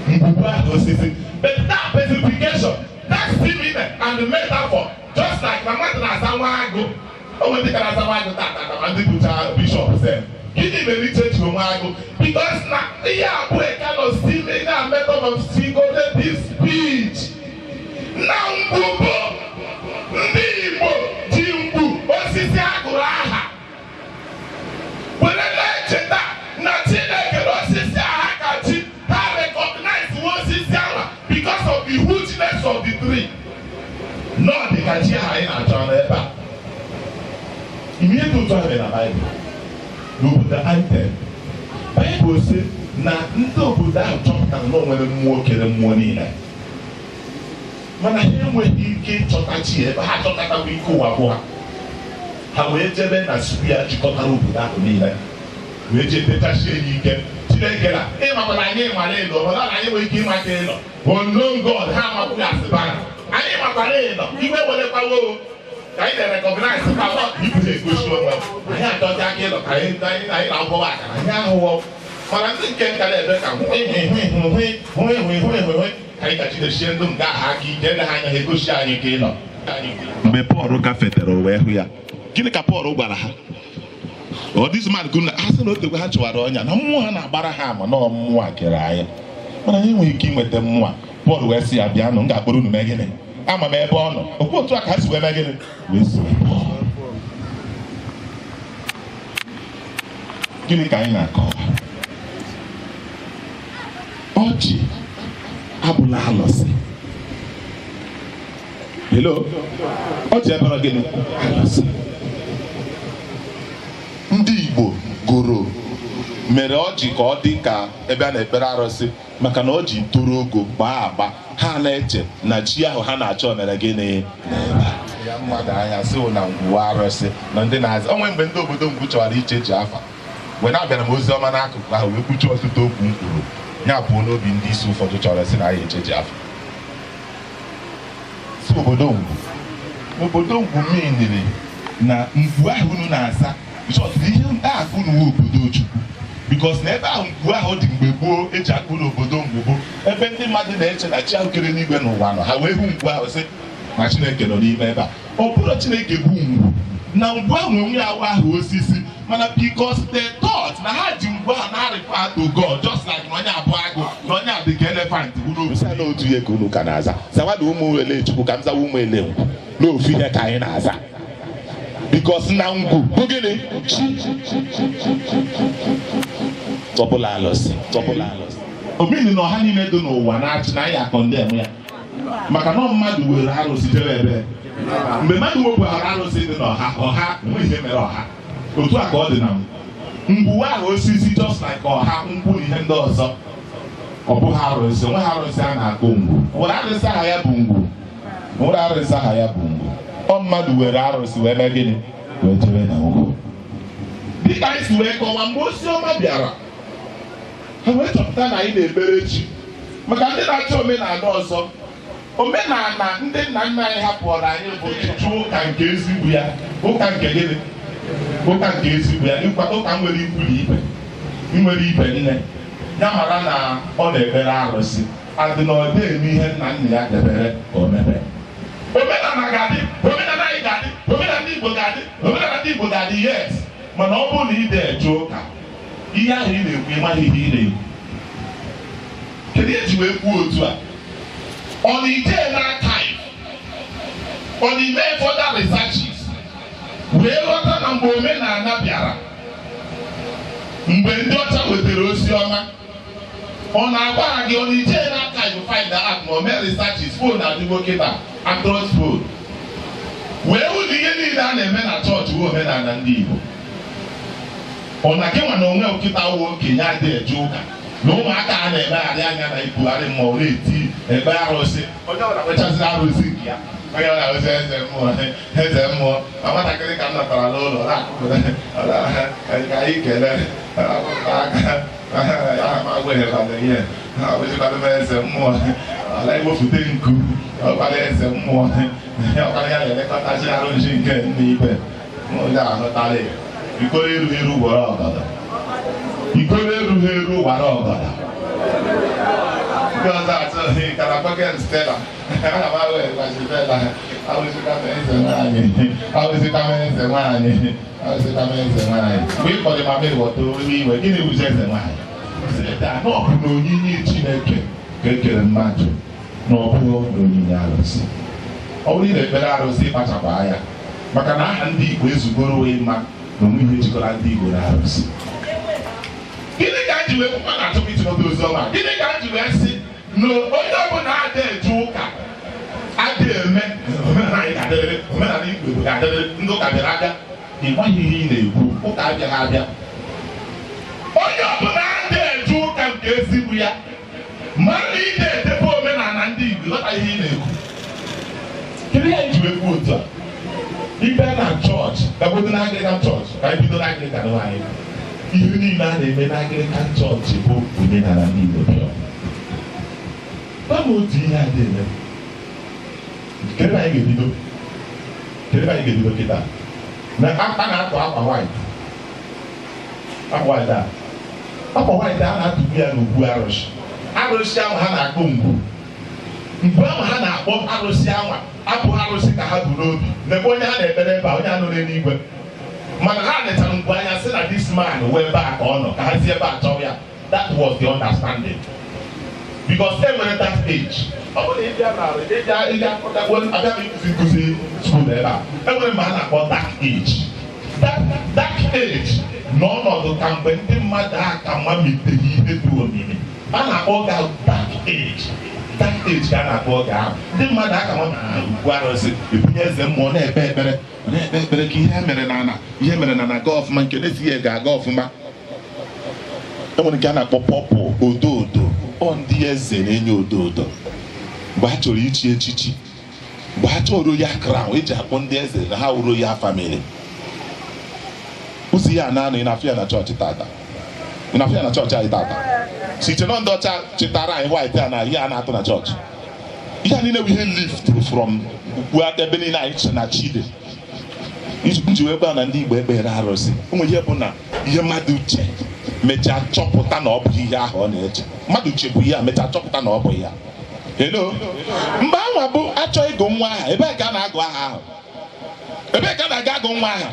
Ngwugwu ahụ osisi but that personification that sentiment and the metaphor just like na mmadụ na-aza nwa agụ o nwere ndị ka na-aza nwa agụ tata ma ndị bụcha bishọp sef. Gịnị mere iche ji onwe agụ? Because na ihe abụọ kind of stealing na method of figurative speech. Na ngwugwu ndị Igbo ji ngwu osisi agụrụ aha were na-echeta na Chineke na osisi aha ka chi ha recognize osisi aha because of the hugeness of the tree. Nọ dị ka chi aha anyị na-achọ n'ebe a. Ihe dị otu ahụ na Baịbụl n'obodo Antem. Baịbụl sị na ndị obodo ahụ chọpụtara na o nwere mmụọ kere mmụọ niile mana ha enweghị ike ịchọta chi ebe ha chọtatakwa ike ụwa bụ ha. Ha wee jebe na Suria jikọtara obodo ahụ niile wee jee techashie ya ike. Chineke na ịmakwara anyị nwara ịlọ mana anyị nwere ike ịmata ịlọ unknown God ha amakwụghị asịbara anyị makwara ịlọ iwe werekwawo ka anyị na-recognize ka ibu na-egosi onwe anyị achọta aka ịlọ ka anyị na-agwọwa akara anyị ahụhụ mana ndị nke nka na-ebe ka hụ ka anyị gachidechie ndụ nke aha aka ike ele ha anya ha egosi anyị ka ịlọ. Mgbe Pọl gafetere wee hụ ya, gịnị ka Pọl gwara ha? This man kwuru na ha sị na otegwe ha chụwara ọnya na mmụọ ha na-agbara ha ama na mmụọ a kere anyị mana anyị enweghị ike inweta mmụọ a. Pọl wee sị ya bịanụ m ga-akpọrọ unu mee gịnị ama m ebe ọ nọ. Okwu otu a ka ha si wee mee gịnị wee so gịnị ka anyị na-akọwa? Ọchị abụla alụsị. Hello, ọchị ebere gịnị alụsị. Ndị Igbo goro mere ọjị ka ọ dị ka ebe a na-ekpere arụsị maka na ọjị toro ogo gbaa agba ha na-eche na chi ahụ ha na-achọ mere gịnị ya mmadụ anya sị na ngwu arụsị na ndị na-azị. Onwe mgbe ndị obodo ngwu chọwara iche ji afa wee na-abịara m ozi ọma n'akụkụ ahụ wee kwuchie ọtụtụ okwu m kwuru ya pụọ n'obi ndị isi ụfọdụ chọrọ sị na ya eche ji afa si obodo ngwu miniri na ngwu ahụ unu na-asa ihe akụ n'uwe obodo Chukwu because na ebe ahụ ngwu ahụ dị mgbe gboo eji akụ n'obodo mgbe gboo ebe ndị mmadụ na-eche na chi ahụ kere n'igwe n'ụwa nọ ha wee hụ ngwu ahụ sị na Chineke nọ n'ime ebe a. Ọ bụrụ Chineke bụ ngwu na ngwu ahụ onwe ya ahụ osisi mana because they thought na ha ji ngwu ahụ na-refer to God just like na onye abụọ agụ na onye adị ka elephant na otu ihe ka unu ka na-aza zawa na ụmụ ele Chukwu ka m zawa ụmụ ele ngwu n'ofu ihe ka anyị na-aza because na ngwu bụ gịnị tọpụla alụsị. Omeni na ọha niile dị n'ụwa na-achị na anyị akọndem ya maka na mmadụ were arụsị jere ebe mgbe mmadụ wepụghara arụsị dị n'ọha nwe ihe mere ọha otu a ka ọ dị na ngwu ahụ osisi just like ọha nkwụ na ihe ndị ọzọ. Ọ bụghị arụsị nwe arụsị a na-akpọ ngwu nwere arụsị aha ya bụ ngwu nwere arụsị aha ya bụ ngwu. Ọ mmadụ were arụsị wee mee gịnị wee jere na ngwu. Dịka anyị si wee kọwa mgbe ozi ọma bịara ha wee chọpụta na anyị na-ekpere chi maka ndị na-achọ omenala ọzọ. Omenala ndị nna nna anyị hapụrụ anyị bụ ọchịchị ụka nke ezigbo ya ụka nke gịnị ụka nke ezigbo ya ịkwata ụka nwere ikwu na ibe nwere ibe nne ya mara na ọ na-ekpere arụsị adị na ọ na-eme ihe nna nna ya debere omebe. Omenala ga-adị omenala anyị ga-adị omenala Igbo ga-adị omenala ndị Igbo ga-adị yes mana ọ bụrụ na ị na-eje ụka ihe ahụ ị na-ekwu ịmaghị ihe ị na-ekwu. Kedu eji wee kwuo otu a? Ọ na-ije n'archive ọ na-eme further researches wee ghọta na mgbe omenala bịara mgbe ndị ọcha wetara ozi ọma ọ na-agwa gị ọ na-ije n'archive find out ma o mee researches phone adịgo kịta across road wee ụdị ihe niile a na-eme na chọọchị bụ omenala ndị Igbo. Ọ na gị nwa na onwe nkịta wụ okenye adịghị eje ụka na ụmụaka a na-emegharị anya na ibugharị mmụọ na-eti ebe arụsị onye ọbụla nwechaziri arụsị nke ya onye ọbụla nwezi eze mmụọ na nwatakịrị ka m natara n'ụlọ ka anyị kelee eze mmụọ ala iwefute nku ọkpara eze mmụọ ọkpara ya na-elekọtachi arụsị nke nne ibe onye ahụtara ikoro erughị eru gwara ọgọdọ ikoro erughị eru gwara ọgọdọ ndị ọzọ atụghị kara bọket stela ana m ahụ egbachitela awụzikama eze nwaanyị awụzikama eze nwaanyị awụzikama eze nwaanyị mgbe ị kpọrọ mama ịghọta olu iwe gịnị bụzi eze nwaanyị seta na ọ bụ na onyinye Chineke ka ekere mmadụ na ọ bụghị na onyinye arụsị. Ọ bụrụ ị na-ekpere arụsị ịkpachapụ anya maka na aha ndị Igbo ezugoro wee mma na onwe ihe jikọrọ ndị Igbo na arụsị. Gịnị ka a ji wee kwụkwa na achọpụ ịtụnọta ozi ọma? Gịnị ka a ji wee sị na onye ọbụla ada eje ụka ada eme omenala anyị ga-adịrịrị omenala Igbo ga-adịrịrị ndị ụka bịara abịa ị maghị ihe ị na-ekwu ụka abịaghị abịa. Onye ọbụla ada eje ụka nke ezigbo ya ma na ị na-edebe omenala ndị Igbo ịghọta ihe ị na-ekwu. Kedu ihe anyị ji wee kwuo otu a? Ibe na chọọchị gagodo na Anglican chọọchị ka anyị bido na Anglican anyị ihe niile a na-eme na Anglican chọọchị bụ omenala ndị Igbo bịa. Kama otu ihe a na-eme kedụ anyị ga-ebido kịta na a na-atụ akwa white a na-atụbu ya n'ugwu arụsị ahụ ha na-akpọ ngwu ahụ ha na-akpọ arụsị anwa abụghị arụsị ka ha bụ n'obi n'ebe onye ha na-ekpere ebe a onye anọ n'eluigwe mana ha netara ngwu anya sị na this man wee ebe a ka ọ nọ ka ha si ebe a chọọ ya. That was the understanding because e nwere that age. Ọ bụrụ na ịbịa n'ala ịga akpọtakwo abịa nkụzi skuul ebe a enwere mgbe a na-akpọ dark age. Dark age n'ọnọdụ ka mgbe ndị mmadụ aka mamiteghị ihe dị omimi a na-akpọ ga dark age. Dark age ka a na-akpọ oge ahụ ndị mmadụ aka ma ugwu arụsị ebunye eze mmụọ na-ekpe ekpere ka ihe mere na na-aga ọfụma nke na-esighị ga-aga ọfụma. Enwere nke a na-akpọ pọpụ odo ọ ndị eze na-enye odo mgbe ha chọrọ ichi echichi mgbe ha chọrọ ya crown eji akpọ ndị eze na ha wụrụ ya family. Ụzọ ya na-anọ ị na-afịa na chọọchị tata ị na-afịa na chọọchị anyị tata site na ndị ọcha chetara anyị white a na ihe a na-atụ na chọọchị ihe a niile bụ ihe lift from ugwu ebe niile anyị che na chide nji wee gwa na ndị Igbo ekpere arụsị ụmụ ihe bụ na ihe mmadụ uche mechaa chọpụta na ọ bụ ihe ahụ ọ na-eche mmadụ chebụ ihe a mechaa chọpụta na ọ bụ ya. Hello mgbe anwa bụ achọ ịgụ nwa aha ebee ka a na-agụ aha ahụ ebee ka a na-aga agụ nwa aha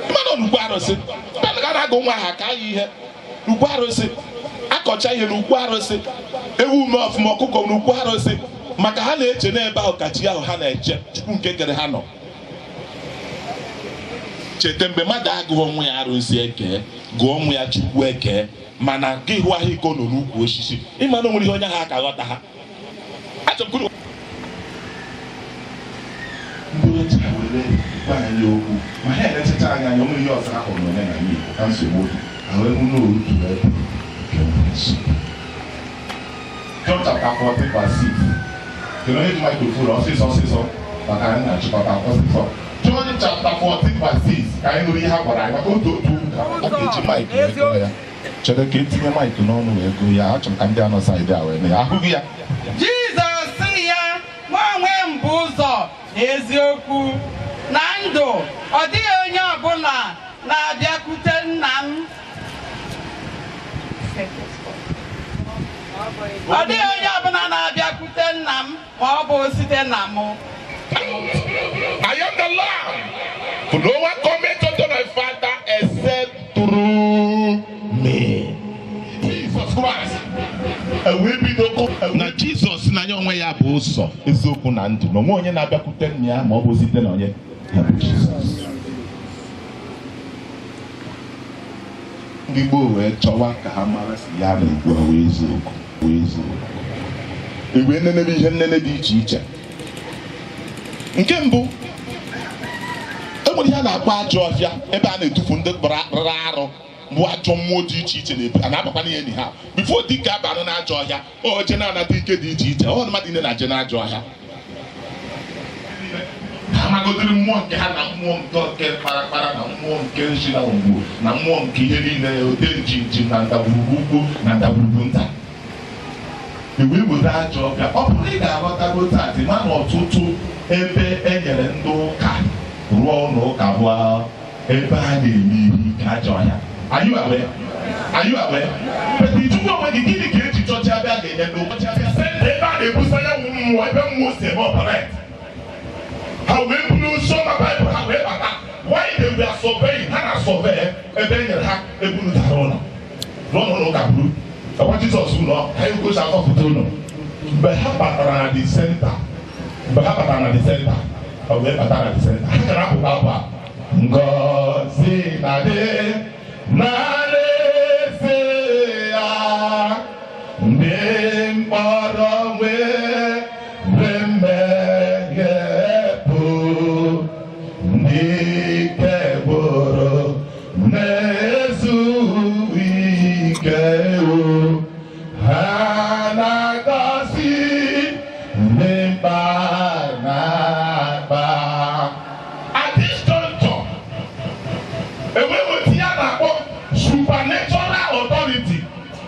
mmadụ n'ugwu arụsị ebe ka a na-agụ nwa aha ka anyị ihe n'ugwu arụsị akọcha ihe n'ugwu arụsị ewu ume ọfụma ọkụkọ n'ugwu arụsị maka ha na-eche n'ebe ahụ ka chi ahụ ha na-eche Chukwu nke kere ha nọ. Cheta mgbe mmadụ agụghị onwe ya arụsị eke gụọ onwe ya Chukwu eke mana gị hụ ahụ iko nọ n'ukwu osisi ịma na onwere ihe onye ha aka ghọta ha. Ndị oche were gwa anyị okwu ma ha erechacha anya anya onwere ihe ọzọ ahụ n'omenala Igbo ka nsogbu ahụ ebu n'orutu ebe John chapter 14 verse 6. Kedu onye ji microphone ọsịsọ maka anyị na-achịkọta ọsịsọ. John chapter 14 verse 6 ka anyị nụrụ ihe ha gwara anyị maka otu a ga-eji maịkị wee gụọ ya. Chere ka etinye maịkị n'ọnụ wee gụọ ya. Achọrọ ka ndị anọ saịdị a wee nụ ya ahụghị ya. Jizọs sị ya mụ onwe m bụ ụzọ na eziokwu na ndụ ọ dịghị onye ọbụla na-abịakwute nna m ọ dịghị onye ọbụla na-abịakwute nna m ma ọ bụ site na mụ. I am the Lord. For no one cometh unto my Father except through me. Jesus Christ. Na Jesus na ya onwe ya bụ ụzọ eziokwu na ndụ na onwe onye na-abịakwute nna ya ma ọ bụ site na onye ya bụ Jesus. Ndị Igbo wee chọwa ka ha mara si ya na-ekwu wee eziokwu. Ewee nenebe ihe nnene dị iche iche nke mbụ enwere ihe a na-akpọ ajọ ọfịa ebe a na-etufu ndị rara arụ bụ ajọ mmụọ dị iche iche na-ebu a na-abakwa n'ihe ni ha bifo dike abanụ na ajọ ọhịa oje na-anata ike dị iche iche ọ mmadụ niile na-aje na ajọ ọhịa ha magodiri mmụọ nke ha na mmụọ nke kparakpara na mmụọ nke nshi na ugwu na mmụọ nke ihe niile ode njinji na ndagwurugwu ugwu na ndagwurugwu nta iwu iwere ajọ ọbịa ọ bụrụ ị ga-aghọtago taa dị mana ọtụtụ ebe e nyere ndị ụka rụọ ụlọ ụka bụ ebe a na-eme ihe ike ajọ ọhịa. Are you aware? Are you aware? But the two of them gịnị ka eji chọcha abịa ga-enye ndị ụbọchị abịa ebe a na-ebusa ya mmụọ ebe mmụọ si eme ọperet ha wee buru nsọ na Baịbụl ha wee bata why they were surveying ha na survey ebe e nyere ha ebunutara ụlọ n'ụlọ ụka buru ọkwa Jizọs ụlọ ha egosi akọpụta ụlọ mgbe ha batara na the center ha wee bata na the center ha gara apụta abụ a ngọzi na-adị n'alaeze ya ndị mkpọrọ nwere mmehie bụ ndị kebụrụ na-ezu ike ha na-agọzi ndị mkpa na-akpa. At this juncture, supernatural authority.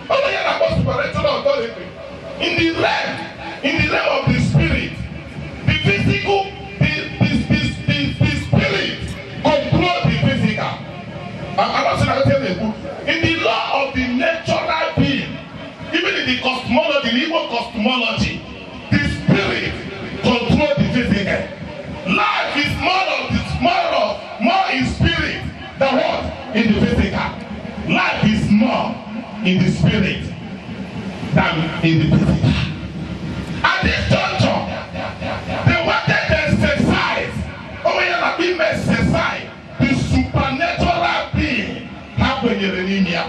Only here about supernatural authority. In the realm of the spirit, the physical, the spirit control the physical. I'm not saying I tell you. In the law of the natural being, even in the cosmology, the Igbo cosmology, the spirit control the physical. Life is more in spirit than what? In the physical. Life is more in the spirit than in the physical. At this juncture, they wanted to exercise. Oh, we have been exercise the supernatural being happening in India.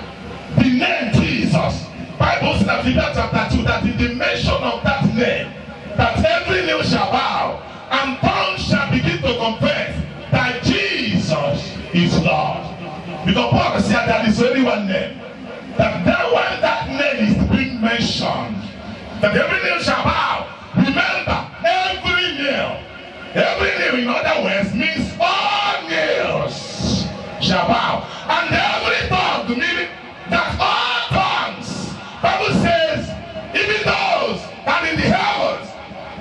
The name Jesus. Bible says in Ephesians chapter 2 that in the mention of that name, that every knee shall bow and tongue shall begin to confess that Jesus is Lord. Because Paul said that is only one name. That when that name is being mentioned, that every knee shall bow. Remember, every knee, in other words, means all knees shall bow. And every tongue, meaning that all tongues, Bible says, even those that in the heavens,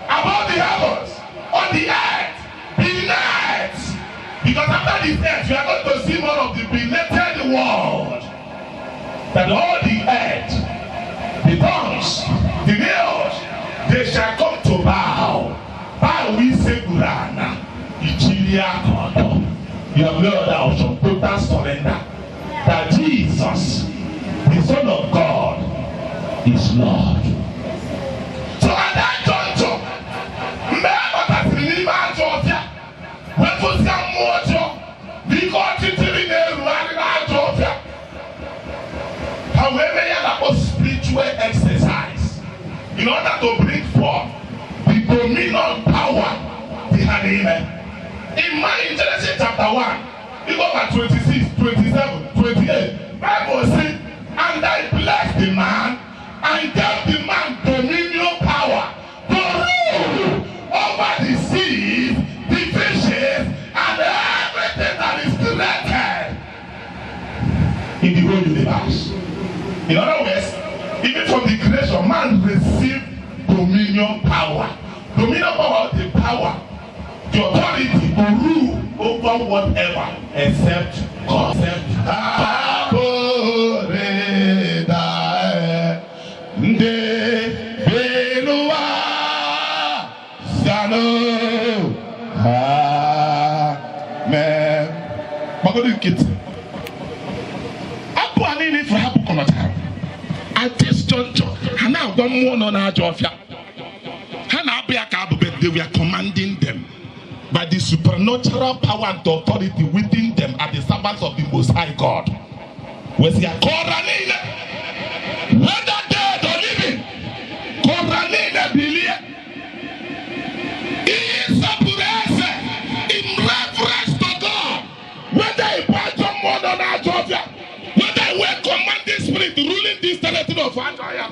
above the heavens, on the earth, beneath. Because after this earth, you are going to see more of the belated world. That all the earth, the tongues, the nails, they shall come to bow. Bow we say Gurana, Ichilia Kodo. You have learned out of total surrender. That Jesus, the Son of God, is Lord. So at that juncture, remember that in the image of when we see more because it's in the Jovia. However, you have spiritual exercise in order to bring forth the dominion power behind him. In Genesis chapter 1, you go back 26, 27, 28. Bible says, and I blessed the man and gave the man dominion power to rule over the seas, the fishes, and everything that is created in the whole universe. In other words, even from the creation, man received dominion power. Dominion power, the power, the authority to rule over whatever except God. At this juncture, they were commanding them by the supernatural power and authority within them as the servants of the Most High God. Was their Koranine, whether dead or living, Koranine believe. Is a of Andrea.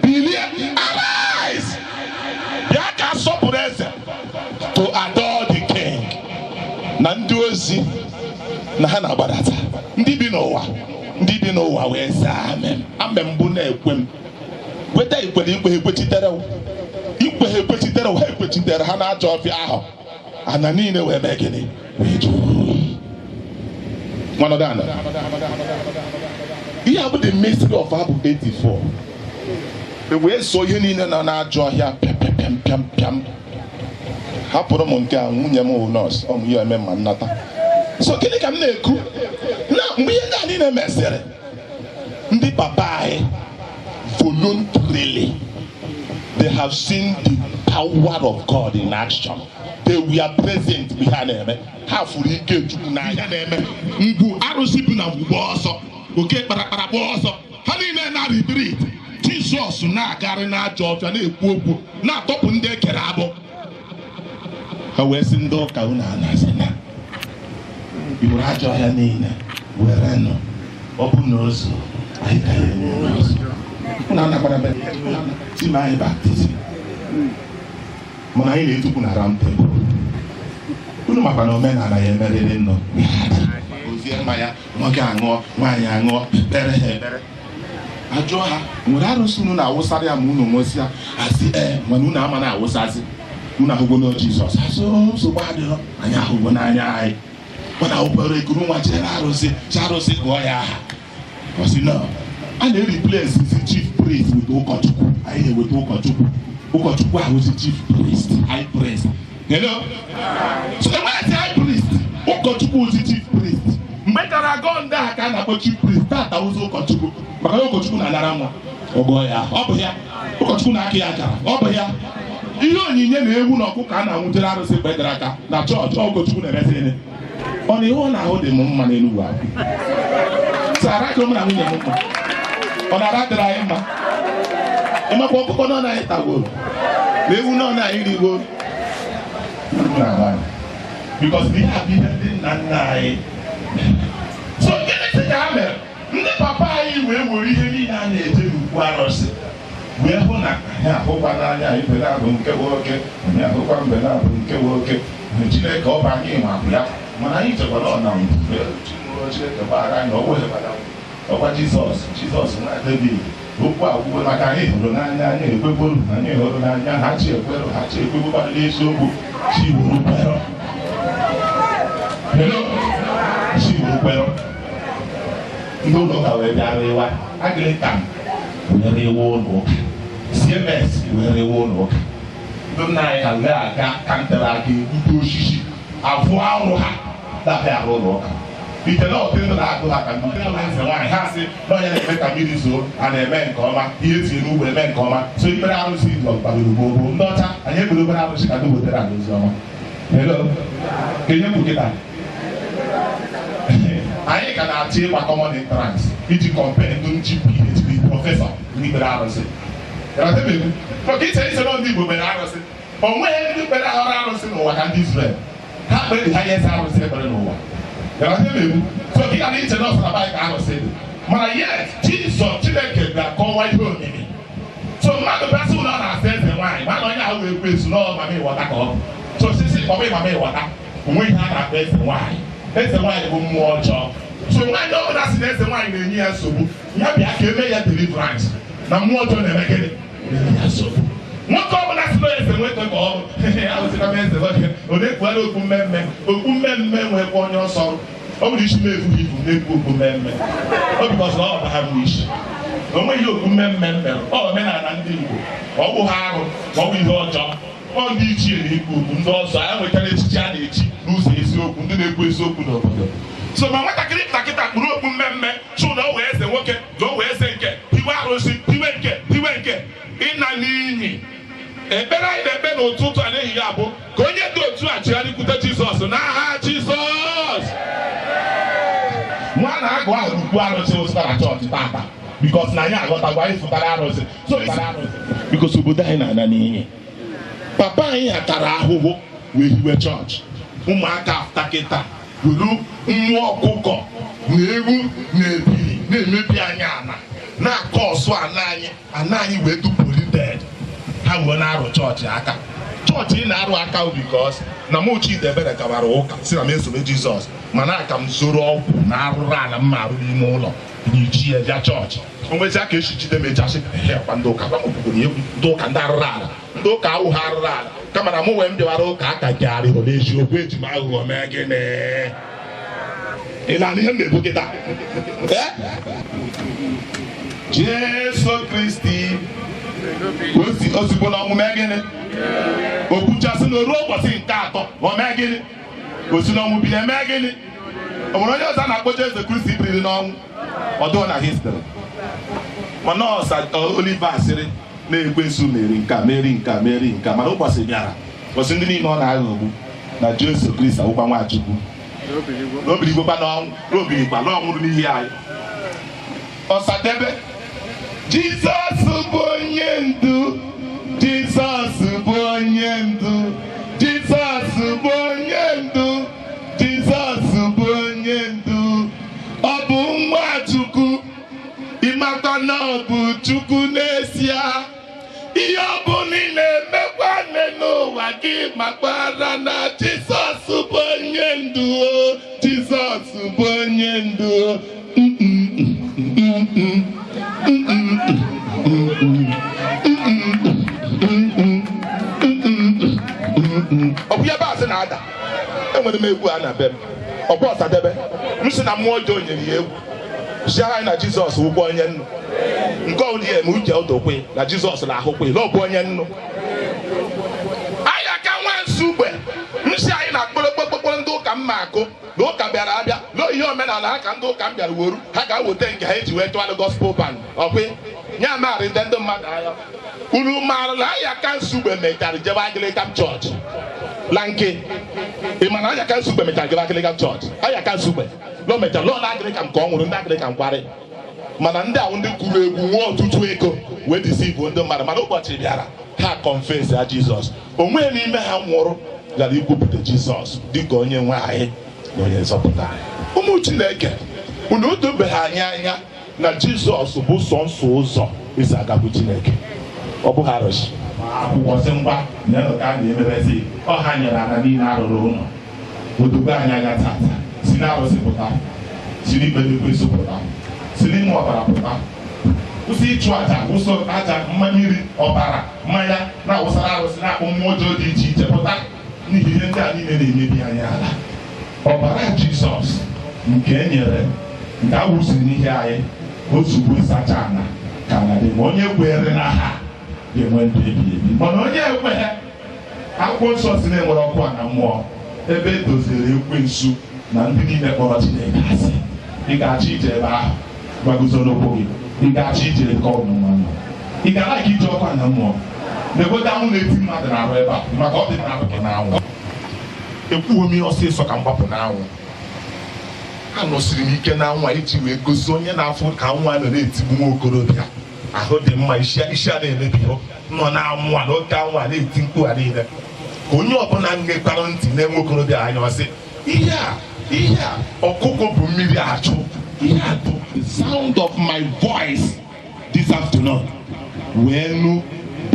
Bilie, arise! Yaka sopureze to adore the king. Nandozi na hana badata. Ndi bi n'ụwa wee saa amen. Amen bụ na-ekwem. Weta ikwere ekwechitere ekwechitere ha na-ajọ ọfịa ahụ. Ana niile wee mee gịnị? Wee jụụ. Manodana. Ihe a bụ the mystery of Abụ 84. E wee so ihe niile nọ na-ajọ ọhịa pịam. Hapụrụ m nke a nwunye m wụ nọọsụ, ọ mụ ihe eme ma nnata. So gịnị ka m na-ekwu? Na mgbe ihe ndị a niile mesịrị, ndị papa anyị voluntarily, they have seen the power of God in action. They were present mgbe ha na-eme. Ha fụrụ ike Chukwu n'anya na-eme. Ngwu arụsị bi na mgbe ọsọ, oke kparakpara gba ọsọ, ha niile na retreat. Jizọs na-agarị n'ajọ ọfịa na-ekwu okwu, na-atọpụ ndị ekere agbụ. Ha wee sị ndị ụka unu anasị na iwere ajọ ọhịa niile were nọ, ọ bụ na ozu anyị ka ya enye n'ozu. Unu anakwara be tim anyị baptizim, mana anyị na-etukwu na round table. Unu makwa na omenala ya emerịrị nnọọ. Ozie mmanya, nwoke aṅụọ, nwaanyị aṅụọ, kpere ha ekpere. Ajụọ ha, nwere arụsị unu na-awụsara ya ma unu nwụsịa? Asị mana unu ama na-awụsasị. Unu ahụgo na Jizọs. Asị nsogbu adịrọ, anyị ahụgo n'anya anyị. Mana ụkpere ekuru nwa chere arụsị gụọ ya aha. Ọ sị no, a na-replace the chief priest with ụkọchukwu. Anyị na-eweta ụkọchukwu. Ụkọchukwu ahụ is chief priest, high priest. You know? So enweghị high priest, ụkọchukwu is chief priest. Mgbe gara aga ndị a ka a na-akpọ chief priest, tata ụzọ ụkọchukwu. Maka na ụkọchukwu na-anara nwa. Ọgọ ya, ọ bụ ya. Ụkọchukwu na-akị ya akara, ọ bụ ya. Ihe onyinye na ewu na ọkụkọ a na-anwụjere arụsị mgbe gara aga na chọọchị, ụkọchukwu na-emezi ihe. Ọ na ihe ọ na-ahụ dị m mma n'elu ahụ. Sara ka m na nwunye m mma. Ọ na-ara dịrị anyị mma. Ịmakwa ọkụkọ nọ na anyị tagoro. Na ewu nọ na anyị rigoro. Because we have been nna anyị. So gịnị ka ha mere? Ndị papa anyị wee were ihe niile a na-eje n'ukwu arụsị wee hụ na anyị ahụkwa n'anya ibe na-abụ nke nwoke, anyị ahụkwa mbe na-abụ nke nwoke. Chineke ọ bụ anyị nwa bụ ya, mana anyị chekwara ọ na mgbe Chineke gbara anyị ọkwa Jizọs nwa David. Okwu agwụgwọ maka anyị hụrụ n'anya, anyị ekweboro, anyị hụrụ n'anya, ha chi ekwero, ha chi ekwebụkwara n'eziokwu, chi wuru kwero. Chi wuru kwero. Ndị ụlọ ụka wee bịara ịwa, Anglican were iwu ụlọ ụka, CMS were iwu ụlọ ụka. Ndị nna anyị ka wee aga ka ntere aka ebute osisi, abụọ ọrụ ha dabịa arụ ụlọ ụka. Ite na ọtụtụ ndị na-agụ ha ka ndị na-eze nwaanyị ha sị na onye na-eme ka mmiri zoo a na-eme nke ọma, ihe si n'ugbo eme nke ọma. So ikpere arụsị dị ọgbara gboo ndị ọcha, anyị ekpere obere arụsị ka ndị wetara anyị ozi ọma. Kenye m nkịta anyị ka na-achọ ịgba common entrance iji compare ndị PhD prọfesọ n'ikpere arụsị. Maka iche iche na ndị Igbo mere arụsị, o nweghị ndị kpere ọrụ arụsị n'ụwa ka ndị Israel. Ha kpere ha ihe eze arụsị ekpere n'ụwa. So ị ga na-eche na ọsara baị ka arụsị dị, mana yet Jizọs Chineke ga-akọwa ihe omimi. So mmadụ bịasị ụlọ na-asa eze nwaanyị, mana onye ahụ wee kwesu n'ọmama ịghọta ka ọ bụ. So sisi ọbụ ịmama ịghọta, onwe ihe a na-akpọ eze nwaanyị. Eze nwaanyị bụ mmụọ ọjọọ. So nwaanyị ọbụla si na eze nwaanyị na-enye ya nsogbu, ya bịa ka eme ya deliverance na mmụọ ọjọọ na-eme gịnị? Na-enye ya nsogbu. Nwoke ọbụla si na eze nwoke ka ọ bụ arụsịka m eze nwoke, ọ na-ekwuara okwu mmemme, okwu mmemme nwekwa onye ọsọ. Ọ bụrụ isi na-efughị ibu na-ekwu okwu mmemme. Ọ bụkọsị na ọ bụ ha bụ isi. O nweghị okwu mmemme mere, ọ omenala ndị Igbo, ọ bụ ha arụ, ọ bụ ihe ọjọọ. Ọ ndị ichie na-ekwu okwu, ndị ọzọ ya nwetara echichi a na-echi n'ụzọ eziokwu, ndị na-ekwu eziokwu n'obodo. So ma nwatakịrị ntakịta kpụrụ okwu mmemme chụ na o wee eze nwoke na o wee eze nke iwe arụsị iwe nke ịna n'iyi. Ekpere anyị na-ekpe n'ụtụtụ a n'ehihie abụ ka onye dị otu a chigharịkwute Jizọs n'aha Jizọs. Nwa na-agụ ahụ ukwu arụsị ụzụtara chọọchị tata bikos na anyị aghọtagwa anyị fụtara arụsị. So bikos obodo anyị na-ana n'iyi. Papa anyị hatara ahụhụ wee hiwe chọọchị. Ụmụaka aftakịta were mmụọ ọkụkọ na ewu na ebili na-emebi anya ana na kọsụ ana anyị wee du polluted ha wee na-arụ chọọchị aka chọọchị ị na-arụ aka because na m Chidebere gabara ụka si na m esobe Jizọs mana aka m zoro ọgwụ na arụrụ ala mma arụ n'ime ụlọ n'ichi ya bịa chọọchị o nwezi aka esi jide mechasị kwa ndị ụka gbamụkwụrụ egwu ndị ụka ndị arụrụ ala ndị ụka awụghị arụrụ ala kama na mụ wee m bịawara ụka aka gịarịhụ n'eziokwu eji m aghụghọ mee gịnị ị na-anụ ihe m na-ebu kịta Jesu Kristi ozugbo na ọnwụ mee gịnị o buchasị na ruo ụbọchị nke atọ o mee gịnị o si n'ọnwụ bilie mee gịnị o nwere onye ọzọ a na-akpọ Jesu Kristi biriri n'ọnwụ ọ dụọ na histrị mana ọsa Oliva sịrị na Ekwensu meri nka mana ụbọchị bịara ụbọchị ndị niile ọ na-aghọgbu na Jesu Kristi awụkwa Nwachukwu n'obirigokwa n'ọnwụ n'obirikwa n'ọnwụrụ n'ihi anyị Ọsadebe Jizọs bụ onye ndu Jizọs bụ onye ndu Jizọs bụ onye ndu Jizọs bụ onye ndu ọ bụ Nwachukwu ịmakwa na ọ bụ Chukwu n'ezie ihe ọ bụ niile emekwa n'ụwa gị makwara na Jizọs bụ onye ndu Jizọs bụ onye ndu ọ bụ ya baasị na-ada enwere m egwu a na be m ọ bụ Ọsadebe m sị na mmụọ ọjọọ nyere ya egwu si anyị na Jizọs ụgwọ onye nnu nke ọbụla ya eme uche ụdokwe na Jizọs na-ahụkwe na ọ bụ onye nnu anyị aka nwansu ugbe m si anyị na kpọrọkpọkpọrọ ndị ụka mma akụ na ụka bịara abịa na ihe omenala ha ka ndị ụka m bịara woru ha ga-eweta nke ha eji wee tụgharị gospel band ọkwe nye amarị ndị mmadụ anya unu maara na anyị aka nsugbe mechara jebe Anglican chọọchị la nke ị ma na anyị aka nsugbe mechara jebe Anglican chọọchị anyị aka nsugbe lọ mechara lọọ na Anglican ka ọ nwụrụ ndị Anglican kwarị mana ndị ahụ ndị kwuru egwu nwee ọtụtụ ego wee deceive ndị mmadụ mana ụbọchị bịara ha confess ya Jizọs onwe n'ime ha nwụrụ gara ikwupụta Jizọs dịka onye nwe anyị na onye nzọpụta ụmụ Chineke unu odobeghị anyị anya na Jizọs bụ sọnsọ ụzọ esi agabụ Chineke ọ bụghị arụsị akwụkwọ sị ngwa na ka a na-emebezi ọha nyere aka niile arụrụ ụlọ odobe anyị anya tata si na arụsị pụta si n'ikpe Ekwensu pụta si n'ime ọbara pụta kwụsị ịchụ aja kwụsị aja mmiri ọbara mmanya na-awụsara arụsị na-akpụ mmụọ ọjọọ dị iche iche pụta n'ihi ihe ndị a niile na-emebi anyị ala ọbara Jizọs nke e nyere nke a wụsiri n'ihe anyị ozugbo ịsacha ana ka na dị ma onye kwere na ha ga-enwe ndụ ebighị ebi mana onye ekweghị akwụkwọ nsọ si na-enwere ọkụ a na mmụọ ebe e doziri Ekwensu na ndị niile kpọrọ Chineke asị ị ga-achọ ije ebe ahụ gbaguzo n'ụkwụ gị ị ga-achọ ije nke ọnụnwa ị ga-ala ka ije ọkụ a na mmụọ na-egote anwụ na-eti mmadụ na-arụ ebe a maka ọ dị na abụghị n'anwụ ekwuo m ihe ọsịsọ ka m gbapụ n'anwụ anọsiri m ike na nwa iji wee gosi onye na-afụ ka nwa nọ na-etigbu nwa okorobịa ahụ dị mma isi a na-emebi nọ na anwụnwa na oke anwụnwa na-eti mkpu a niile ka onye ọbụla ngekwara ntị na-enwe okorobịa anya ọsị ihe a ọkụkọ bụ mmiri achụ ihe a bụ the sound of my voice this afternoon wee nụ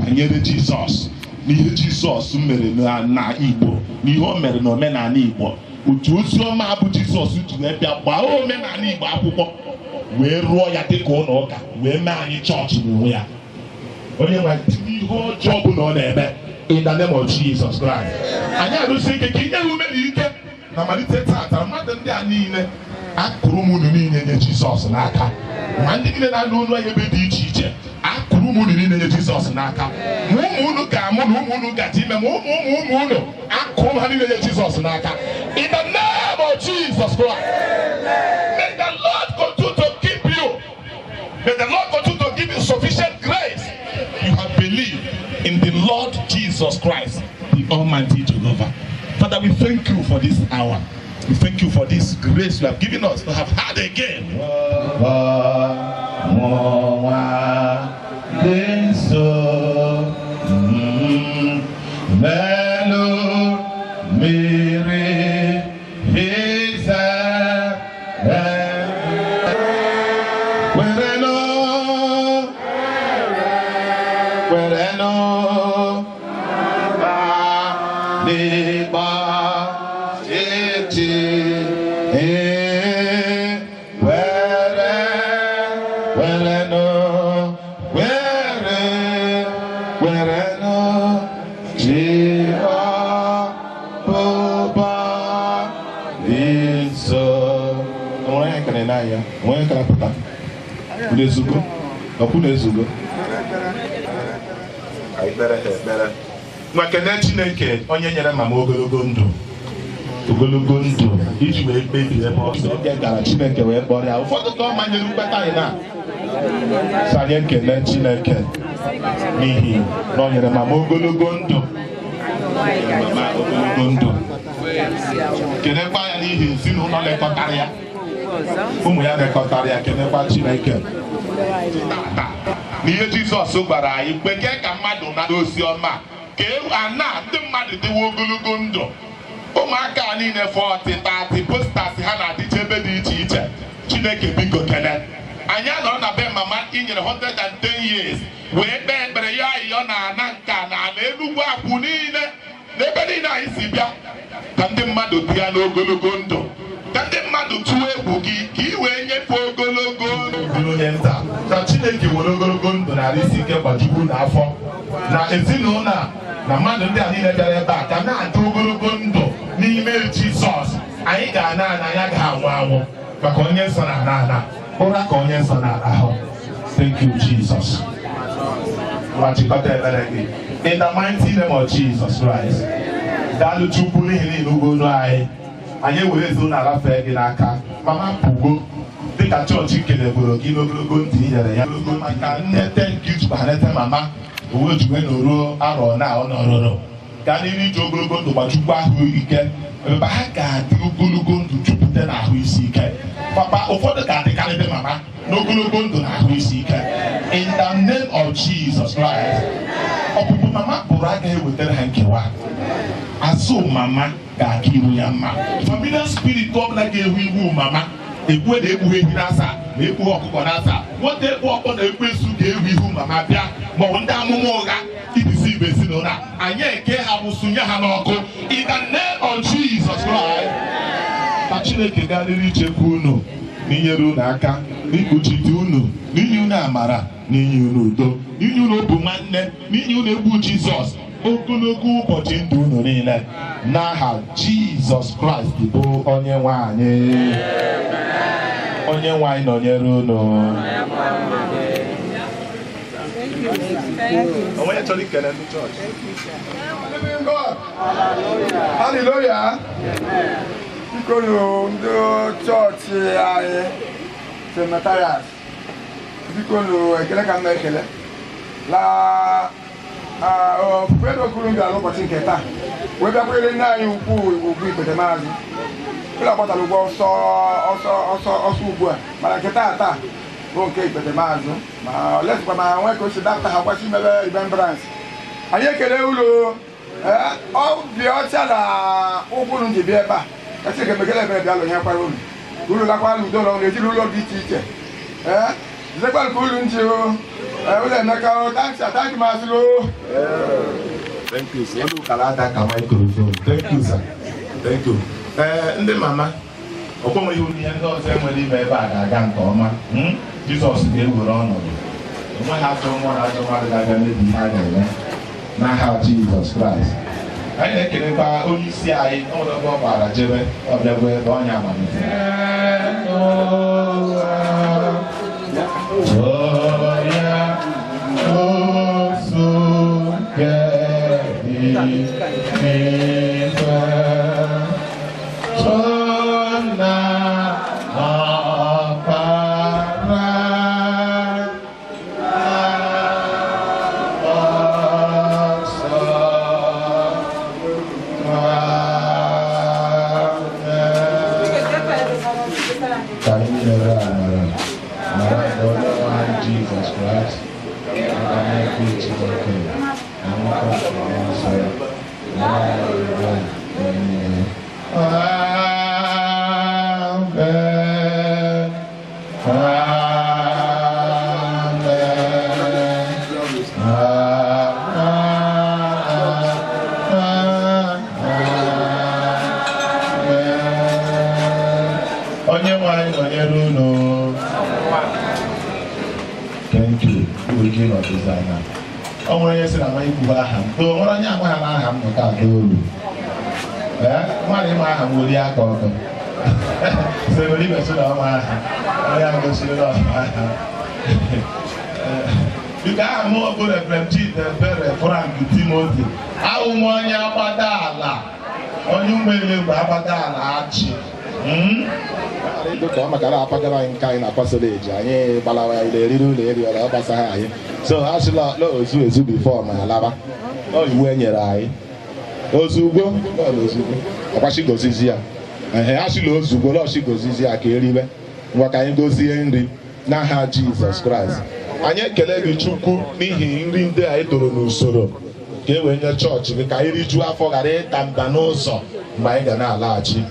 banyere Jizọs n'ihe Jizọs mere na Igbo n'ihe o mere na omenala Igbo otu ozi ọma bụ Jizọs ji wee bịa gbaa omenala Igbo akwụkwọ wee rụọ ya dịka ụlọ ụka wee mee anyị chọọchị n'onwe ya onye nwe ihe ọjọọ bụ na ọ na-eme in the name of Jesus Christ anyị arụsi ike ka inye ha ume na ike na malite tata mmadụ ndị a niile akụrụ m unu niile nye Jizọs n'aka ma ndị niile na-anụ olu anyị ebe dị iche iche akụrụ m unu niile nye Jizọs n'aka ma ụmụ unu ga-amụ na ụmụ unu gaji ime ma ụmụ unu akụrụ ha niile nye Jizọs n'aka in the name of Jesus Christ. May the Lord continue to keep you. May the Lord continue to give you sufficient grace. You have believed in the Lord Jesus Christ, the Almighty Jehovah. Father, we thank you for this hour. We thank you for this grace you have given us to have had again. n'ịgba eti onye ka apụta n'ezugo ọkwụ n'ezugo nwa kene Chineke onye nyere mama ogologo ndụ iji wee kpebie ebe ọzọ oge gara Chineke wee kpọrọ ya ụfọdụ ka ọ manyere mkpeta anyị na anyị ekele Chineke n'ihi na o nyere mama ogologo ndụ kenekwa ya n'ihi ezinụlọ lekọtara ya ụmụ ya lekọtara ya kenekwa Chineke n'ihe Jizọs gwara anyị kweke ka mmadụ nara ozi ọma ka ana ndị mmadụ dịwa ogologo ndụ ụmụaka niile 40-30 postas ha na-adịcha ebe dị iche iche Chineke biko kele anyị nọrọ na be mama inyere 110 years wee kpee ekpere ya ayịyọ na ana nka na ala Enugwu akwụ niile n'ebe niile anyị si bịa ka ndị mmadụ dị ya n'ogologo ndụ ka ndị mmadụ tụọ egwu gị ka ị wee nyefe ogologo onye nta ka Chineke were ogologo ndụ narị isi ike gbajikwu n'afọ na ezinụlọ na mmadụ ndị a niile bịara ebe a ka na-adị ogologo ndụ n'ime Jizọs anyị ga-ana ya ga-anwụ anwụ maka onye nsọ na ana ụra ka onye nsọ na ahụ. Thank you Jesus. Nwachikọta ekpere gị in the mighty name of Jesus Christ. Daalụ Chukwu n'ihi niile ugolu anyị ewere ezinụlọ alafee gị n'aka mama pụgo dịka chọọchị keleboro gị n'ogologo ntị i nyere ya maka nnete nke ijikwa ha nete mama owejuwe n'oruo arọ na ọ nọrụrụ ka n'iri iji ogologo ndụ gbachukwu ahụ ike ebe ha ga-adị ogologo ndụ jupụta na ahụ isi ike papa ụfọdụ ga-adịkarịbe mama n'ogologo ndụ na ahụ isi ike in the name of Jesus Christ. Ọpụpụ mama pụrụ agaghị ewetara ha nkewa azụ mama ga-aka iru ya mma familiar spirit ọbụla ga-ehu iwu mama ekwe na-ekpughe ehi n'asa ma ekpughe ọkụkọ n'asa nwata ekpu ọkpọ na ekwensu ga-ehu ihu mama bịa maọbụ ndị amụma ụgha ibisi ibe ezinụlọ anyị eke ha bụ sụnye ha n'ọkụ in the name of Jesus Christ. Ka Chineke ga-adịrị ichekwa unu n'inyere unu aka n'ikpuchite unu n'inye unu amara n'inye unu udo n'inye unu obu nwanne n'inye unu egwu Jizọs ogologo ụbọchị ndụ unu niile n'aha Jizọs Kraịst bụ onye nwe anyị. Onye nwe anyị nọnyere unu. onye chọrọ ikele ndị chọọchị Hallelujah. Biko ndị chọọchị anyị Cemeterias biko ekele ka m na-ekele la ofufe okuru bịara n'ụbọchị nke taa wee bịakwere nne anyị ukwu ugwu Ikpete Maazị ụlọ agbatara ụgwọ ọsọ ugbu a mana nke taa bụ nke Ikpete Maazị ma olesikwa ma nwee ka o si dapụta ha gbasi mebe remembrance anyị ekele ụlọ obi ọcha na ụkwụrụ nji bịa ebe a kasị ka emekele ebere bịa lụnye kwara ulu lakwara udo ụlọ na-ejiri ụlọ dị iche iche zekwara ka ulu nji ụlọ Emeka thank you Maazị Thank you sir. Elu kalata ka microphone. Thank you sir. Thank you. Ndị mama ọkpọnwe ihe ihe ndị ọzọ enwere ime ebe a ga-aga nke ọma Jizọs ga-ewere ọnọdụ enweghị ajọ nwa na ajọ mmadụ ga-aga mebi ihe a ga-eme n'aha Jizọs Kraịst. Anyị na-ekelekwa onye isi anyị n'ụlọ ebe ọ gbara jebe ọbịagwa ebe ọnya amamitere Jesus Christ, Igbo nwere ike ịnọdụzi anya ọ nwere onye sị na ama ikwu aha m too nwere onye amaghị m aha m nọta ada olu mmadụ ịma aha m weli aka ọkụ so were imeso na ọma aha onye ahụ gosiri na ọma aha biko aha m bụ Reverend Chidebere Frank Timothy ahụ m onye agbada ala onye ụmụele bụ agbada ala achị dịka ọ maka na apagara anyị nke anyị na-akwasoro eji anyị gbalawa ya ile eriri ụlọ eri ọla ọ gbasaghị anyị so ha sịla ozu ezu bifo ma alaba iwu e nyere anyị ozugbo ọkwachi gozizi ya ha sịla ozugbo lọchi gozizi ya ka eribe ngwa ka anyị gozie nri n'aha Jizọs Kraịst. Anyị ekele gị Chukwu n'ihi nri ndị anyị toro n'usoro ka e wee nye chọọchị gị ka anyị rijuo afọ ghara ịda mba n'ụzọ mgbe anyị ga na-alaghachi.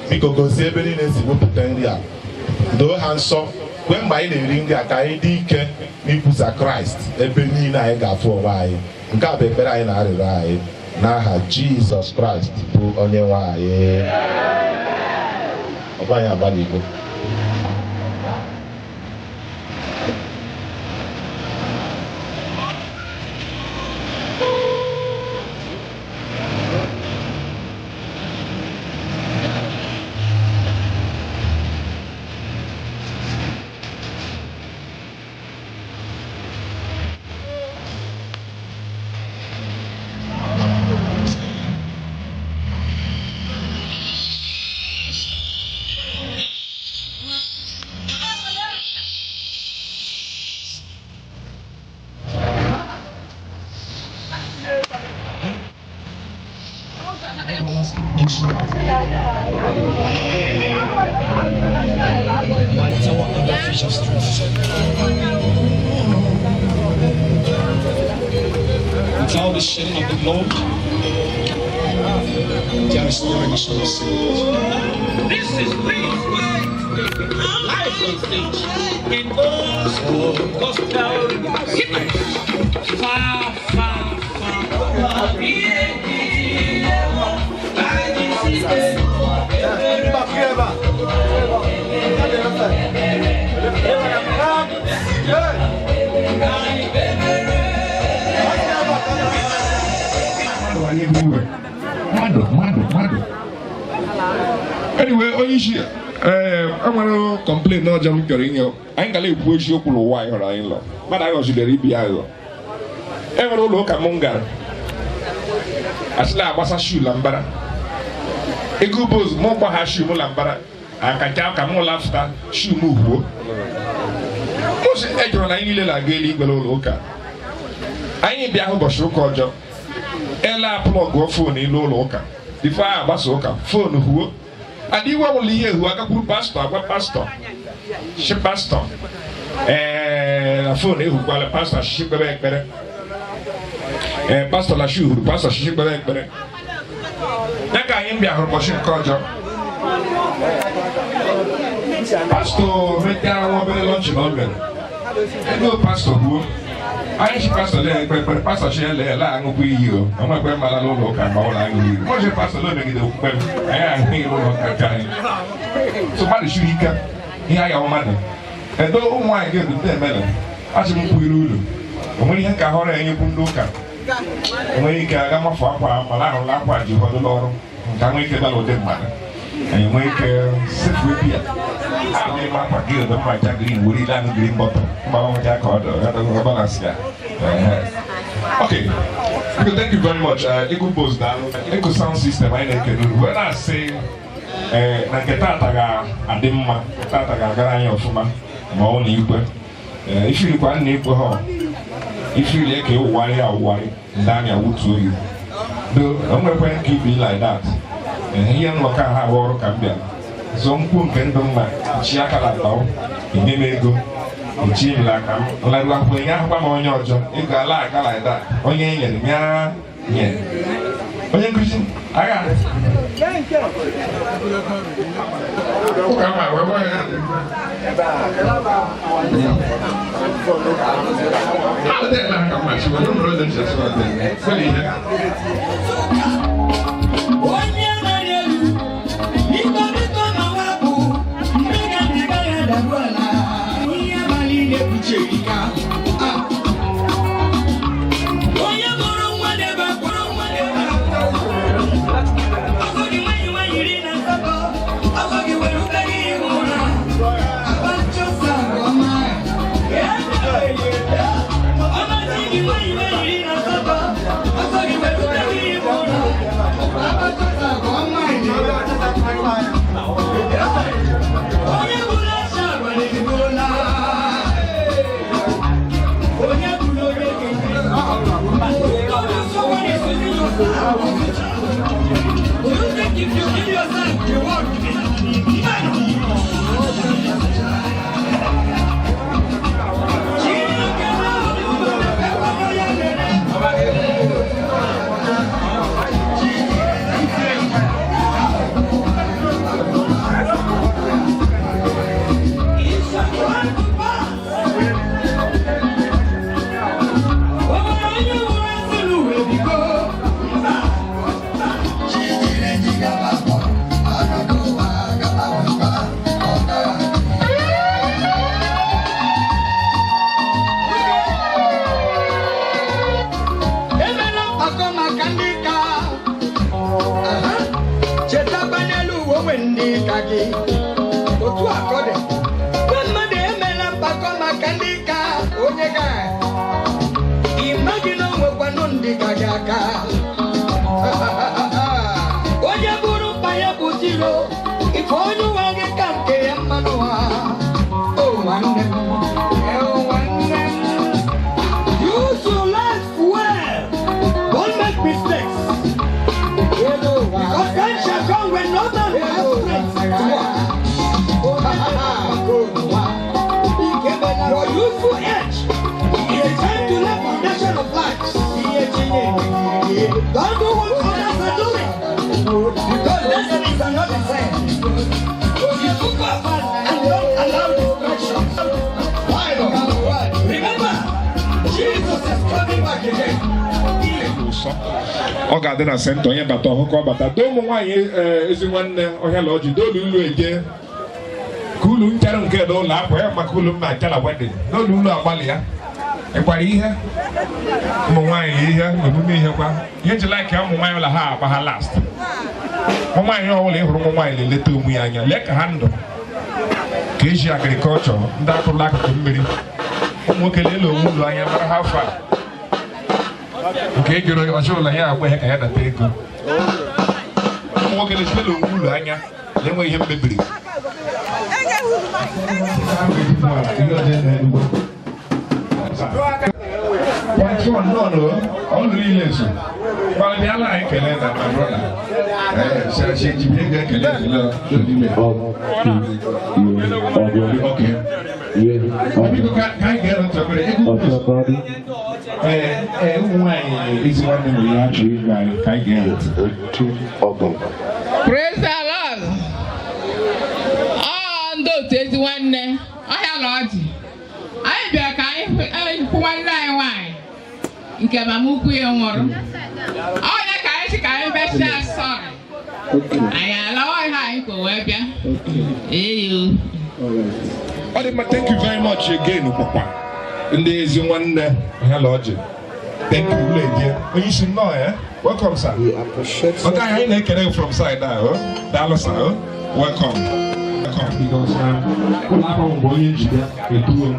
Biko gozie ebe niile esi wepụta nri a doo ha nsọ kwe mgbe anyị na-eri nri a ka anyị dị ike n'ikwusa Kraịst ebe niile anyị ga-afụ onwe anyị. Nke a bụ ekpere anyị na arịrịọ anyị n'aha Jizọs Kraịst bụ onye nwe anyị. Ọ bụ anyị agbalịgo. Without the shedding of the blood, there is no remission of sins. This is life on stage in old gospel hymns. Far, far, far. Anyway, onye isi enwere complain na ọjọọ m chọrọ inye anyị gara ekwu eziokwu n'ụwa anyị hụrụ anyị lọ mmadụ anyị ọzụdere ibi ya ghọ enwere ụlọ ụka m gara asịla agbasa shuu la mbara ego boz mụ gba ha shuu m la mbara akacha ka mụ lafụta shuu m ugbuo mụsị ejọrọ na anyị niile na-aga eluigwe n'ụlọ ụka anyị bịa hụ ụbọchị ụka ọjọọ ele plọgụọ fon ilu ụlọ ụka bifo a agbasa ụka fon huo adịghị ọbụla ihe ehu agakwuru pastọ agwa pastọ shi pastọ na fon ehukwala pastọ shishi kpere ekpere pastọ na shi huru pastọ shishi kpere ekpere ya ka anyị bịa hụrụ ụbọchị nke ọjọọ pastọ metara nwa obere lọnchị na o mere ego pastọ huo anyị shi pastọ lee ekpere pastọ shi ele ele aṅụkwa iyi o ọnwa ekpere mara n'ụlọ ụka ma ụlọ aṅụ iyi mọchi pastọ lee megide okwukwe m anyị ahụ ihe ụlọ ụka nke anyị so mmadụ shiri ike ihe anya mmadụ edo ụmụ nwaanyị ga-ebu ndị emere achị m kwuru ụlọ o nwere ihe nka họrọ enyekwu ndị ụka o nwere ike aga mafụ akwa mana ahụla akwa ji ụfọdụ n'ọrụ nke nwee ike dala ụdị mmadụ anyị nwee ike sefu ebi ya ahụghị m akwa gị ụdị mma ja grin were ile anụ grin bọtọ mgbanweja ka ọ dị balans ya. Okay, thank you very much. Ego Boss daalụ. Ego sound system anyị na-ekele unu wee na-asị na nke taata ga-adị mma taata ga-agara anyị ọfụma ma ọ na ikwe ifirikwa nna ikwe ha ifiri eke ụwarị awụwarị ndị anya wutuo ya o nwekwe nke ibi like that ihe nnọka ha bụ ọrụ ka m bịa zọ mkpu nke ndụ mma chi aka na ataụ enye m ego echi m aka m nlaru akwụkwọ enye ahụkwa m onye ọjọọ ego ala aka like that onye e nyere mịa nye onye nkụzi agha ụka ma wee gwa ya how did that come much when you know them just what they fully here Chega, ọ ga-adị na senta onye bata ọhụkọ bata do ụmụ nwaanyị ezi nwanne ọhịa la ọjị dolu ụlọ eje ka ụlọ nchara nke na ụlọ akwa ya maka ụlọ mma achara wedin n'ụlọ ụlọ agbalị ya ịkwara ihe ụmụ nwaanyị ihe emume ihe kwa ihe ji laik ya ụmụ nwaanyị ụlọ ha agba ha last ụmụ nwaanyị ọbụla ịhụrụ ụmụ nwaanyị na-eleta onwe ya anya lee ka ha ndụ ka eji agrikọlchọ ndị atụrụ akụkụ mmiri ụmụ nwoke na-ele onwe ụlọ anya mara ha afọ nke ejiri ọchọ ụlọ ya agba ya ka ya data ego ụmụ nwoke na-esitela onwe ụlọ anya na-enwe ihe mmebiri ọnụ niile so gbalịala anyị kelee na ma brọda ejibie ga-ekele ụmụ nwaanyị ezi nwanne nwere ya achọ ịga anyị ka anyị ga-ewe. Praise the Lord. Ndị otu ezi nwanne ọhịa na ọjị anyị bịara ka anyị hụ nwanne anyị nwaanyị nke mama ukwu ya nwụrụ ọnya ka anyị si ka anyị bịachia sọrị anyị alawa ihe anyị ka wee bịa eyo. Ọ dị mma, thank you very much again papa ndị ezi nwanne ọhịa na ọjị. Thank you lady. Onye isi nnọọ ya welcome sir. Ọ ka anyị na-ekele from side ahụ daalụ sir. Welcome. Because ụlọ akwụkwọ mgbe onye njide eduo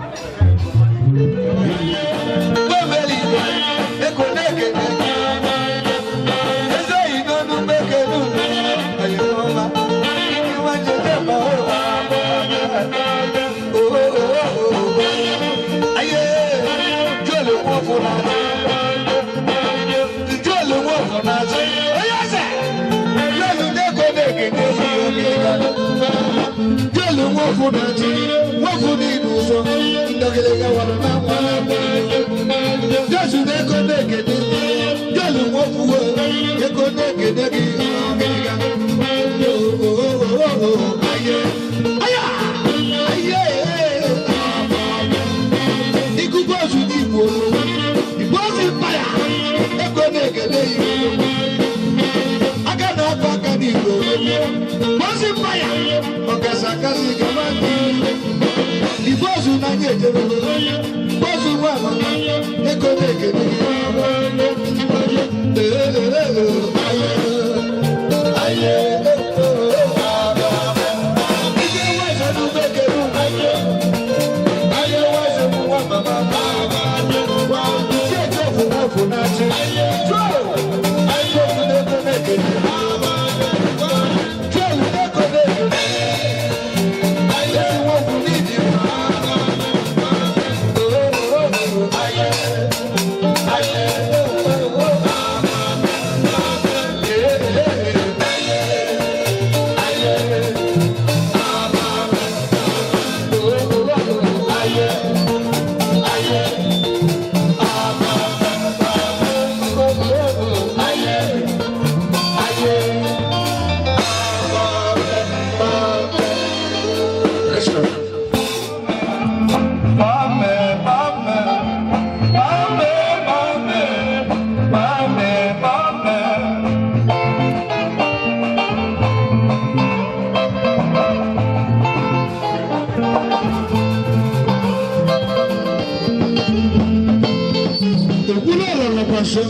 nso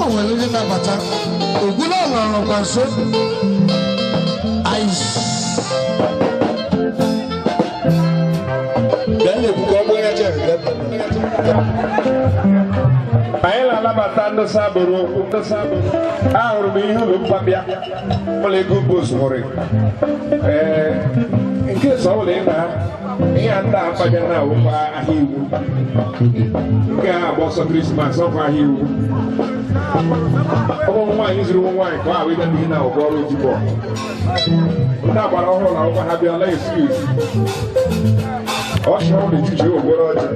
o nwere ndị na-abata ogwula ọlọrọkwa nso ice anyị na-anabata ndị sabụrụ ahụrụ m ihe ụlọ mgbabịa ụlọ ego bos hụrụ nke so ụlọ ịna ihe ndị akpabịa na awụkwa ahịa iwu nke ha agba ọsọ krismas ọkwa ahịa iwu ọgwụ nwaanyị zuru nwaanyị ka ọ ahụ ịga n'ihi na ọgwụ ọrụ ojibọ ndị agbara ọhụrụ na ọgwa ha bịala excuse ọ chọrọ n'etiti ogboro ọjị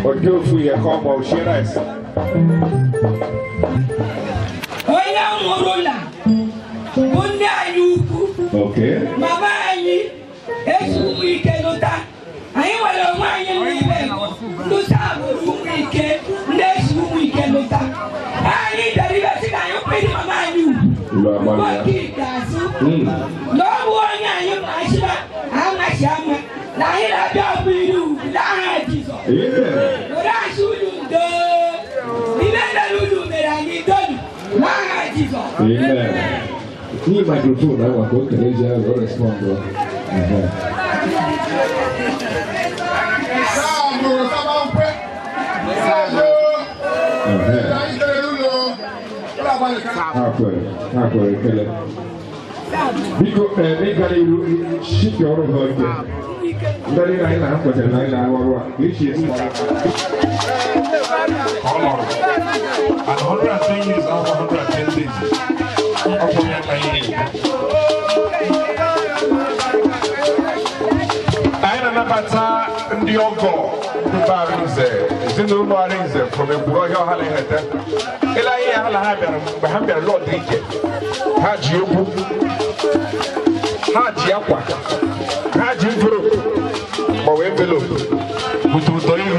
ọdị ofu ihe ka ọ ma ochie rice onye mụrụ ụlọ bụ ndị anyị ukwu mama anyị ezu ụmụ ike lụta anyị nwere onwe anyị n'ime lụta bụrụ ụmụ ike ndị ezu ụmụ ike lụta anyị deribesi na anyị kpiri mama anyị ugwu oke ikpeazụ na ọ bụ onye anyị machira amachi ama na anyị na-abịa ọbụ iri ugwu n'aha Jizọs were asị unu ndo ibe mere unu mere anyị donu n'aha Jizọs. Ni microphone ahụ ka o kele ji ahụ o respond ha kwere ekele biko ịgara iru shipị ọrụ ha ike ndị anyị na ha kwetere na anyị na-arụ ọrụ a ka echi esi and 110 years out of 110 days. Anyị na-anabata ndị ọgọ ndị Arinze, ezinụlọ Arinze from Ekwuru Ọhịa ọha na-ehete. Ile anyị ya ha bịara mgbe ha bịara lọd ike. Ha ji egwu, ha ji akwa, ha ji mvụrụ ma wee envelope butu ụtọ ihu.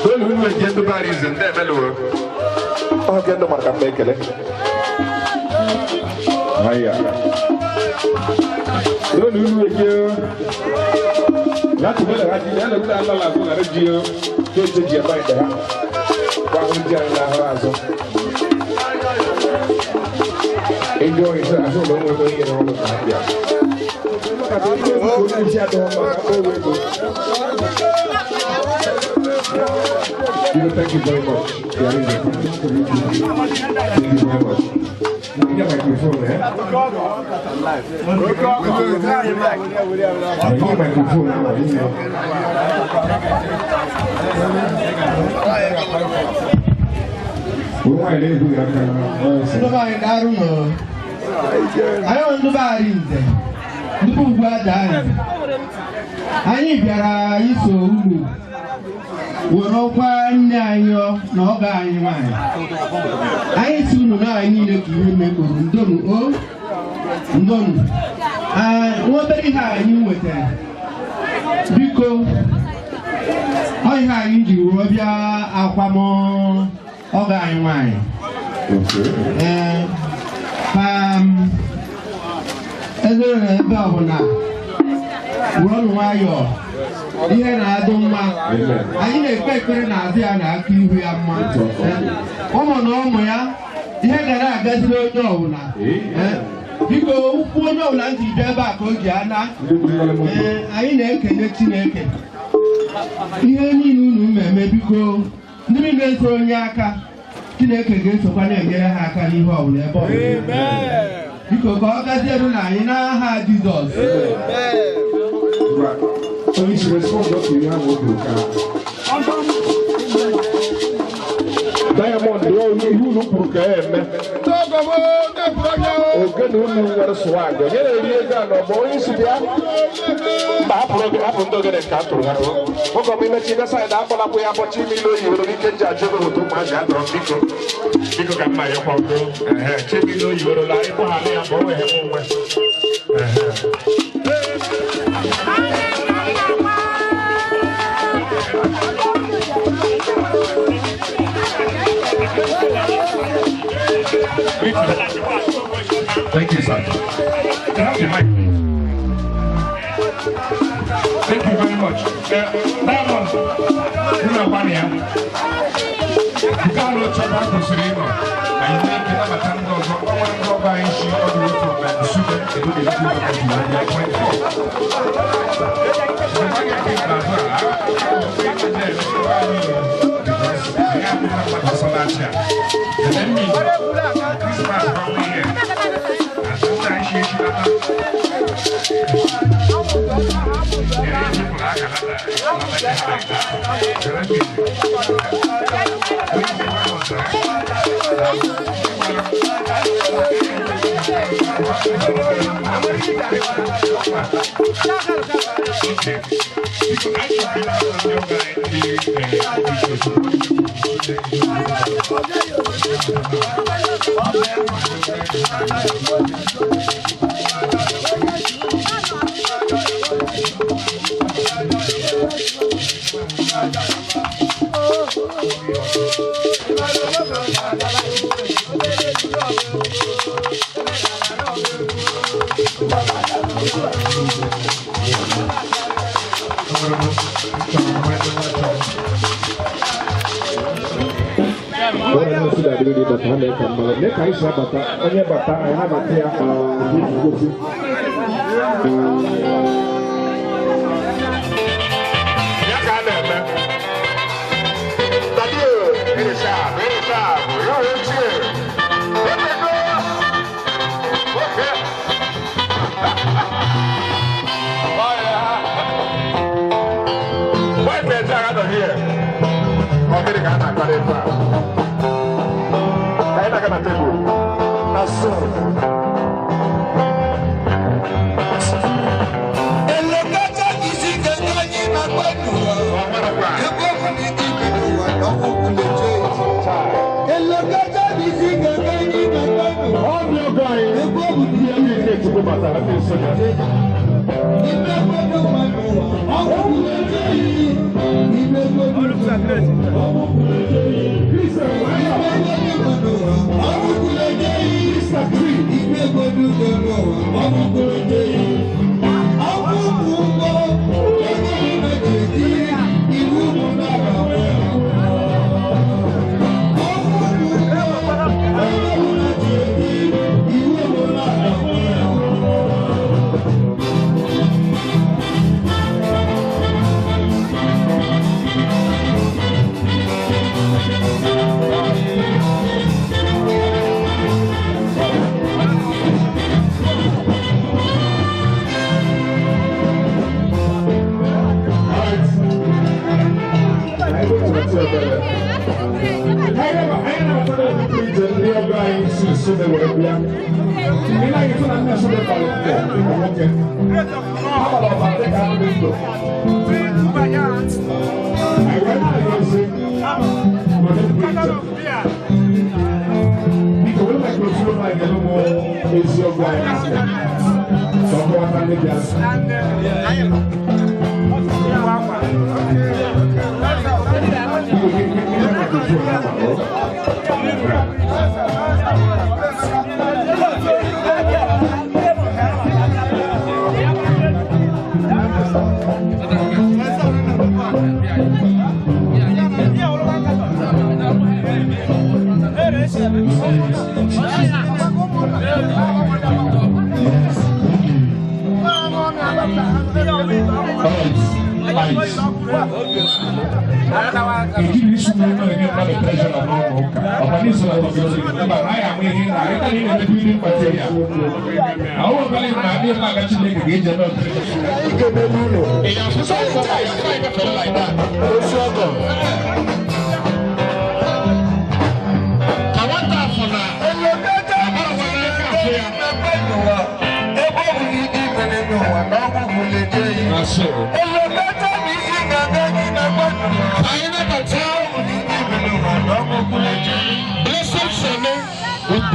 N'olu unu eji ndị Arinze ndị emelụrụ. Ọ ga-endụ maka mma ekele. Haya. N'olu unu eji láti bẹ́ẹ̀ ha jíjẹ́ ẹ̀lẹ́ wíwá lọ́la fún àrẹ jí o tó ṣe jí ẹ̀bá ìdẹ̀ ha wà fún jí àrẹ láhọ́ àzọ. Ẹjọ́ ìṣe àṣọ lọ́wọ́ ẹgbẹ́ yẹn ni wọ́n lọ kàá bíà. Ó ní iṣẹ́ àtọ́ ọmọ àkọ́kọ́ ìwé ẹ̀kọ́. Thank you very much. Thank you very much. You get microphone, eh? I get microphone now. Anyị bịara iso unu were ọkwa nne anyị na ọga anyị nwanyị. Anyị si unu na anyị niile ka ihe mekpụrụ ndonu o ndonu nwobere ihe anyị nwetara biko ọ ihe anyị ji wụọ bịa akwam ọga anyị nwanyị ezere ebe ọbụla wụrụ nwayọọ ihe na-adụ mma anyị na-ekpe ekpere n'azụ ya na aka ihu ya mma ụmụ na ụmụ ya ihe ga na-agaziri onye ọbụla biko ụkwụ onye ọbụla ntị bịa ebe a ka o ji ana anyị na-ekele Chineke ihe niile unu mmemme biko ndị niile so onye aka Chineke ga-esokwa na-enyere ha aka n'ihe ọbụla ebe ọbụla biko ka ọ gaziere na anyị n'aha Jizọs. Only to respond to you have what you can. Diamond, you look for them. Talk about the program. Oh, good, you were swag. You know, boys, happen to get a cat to her. What can we let you decide? Apple up with Apple TV, you will be judged over too much and don't because I'm my uncle. Chippy, you will lie for having a boy. Thank you, sir. Thank you very much. much. Diamond, you know what I am. Carlo Chabaco Sereno. I think you have a candle of one by she all the way from the sugar to the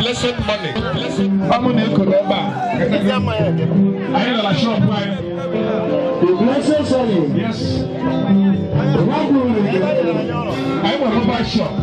Blessed money. Blessed money. Yes. I want to buy shop.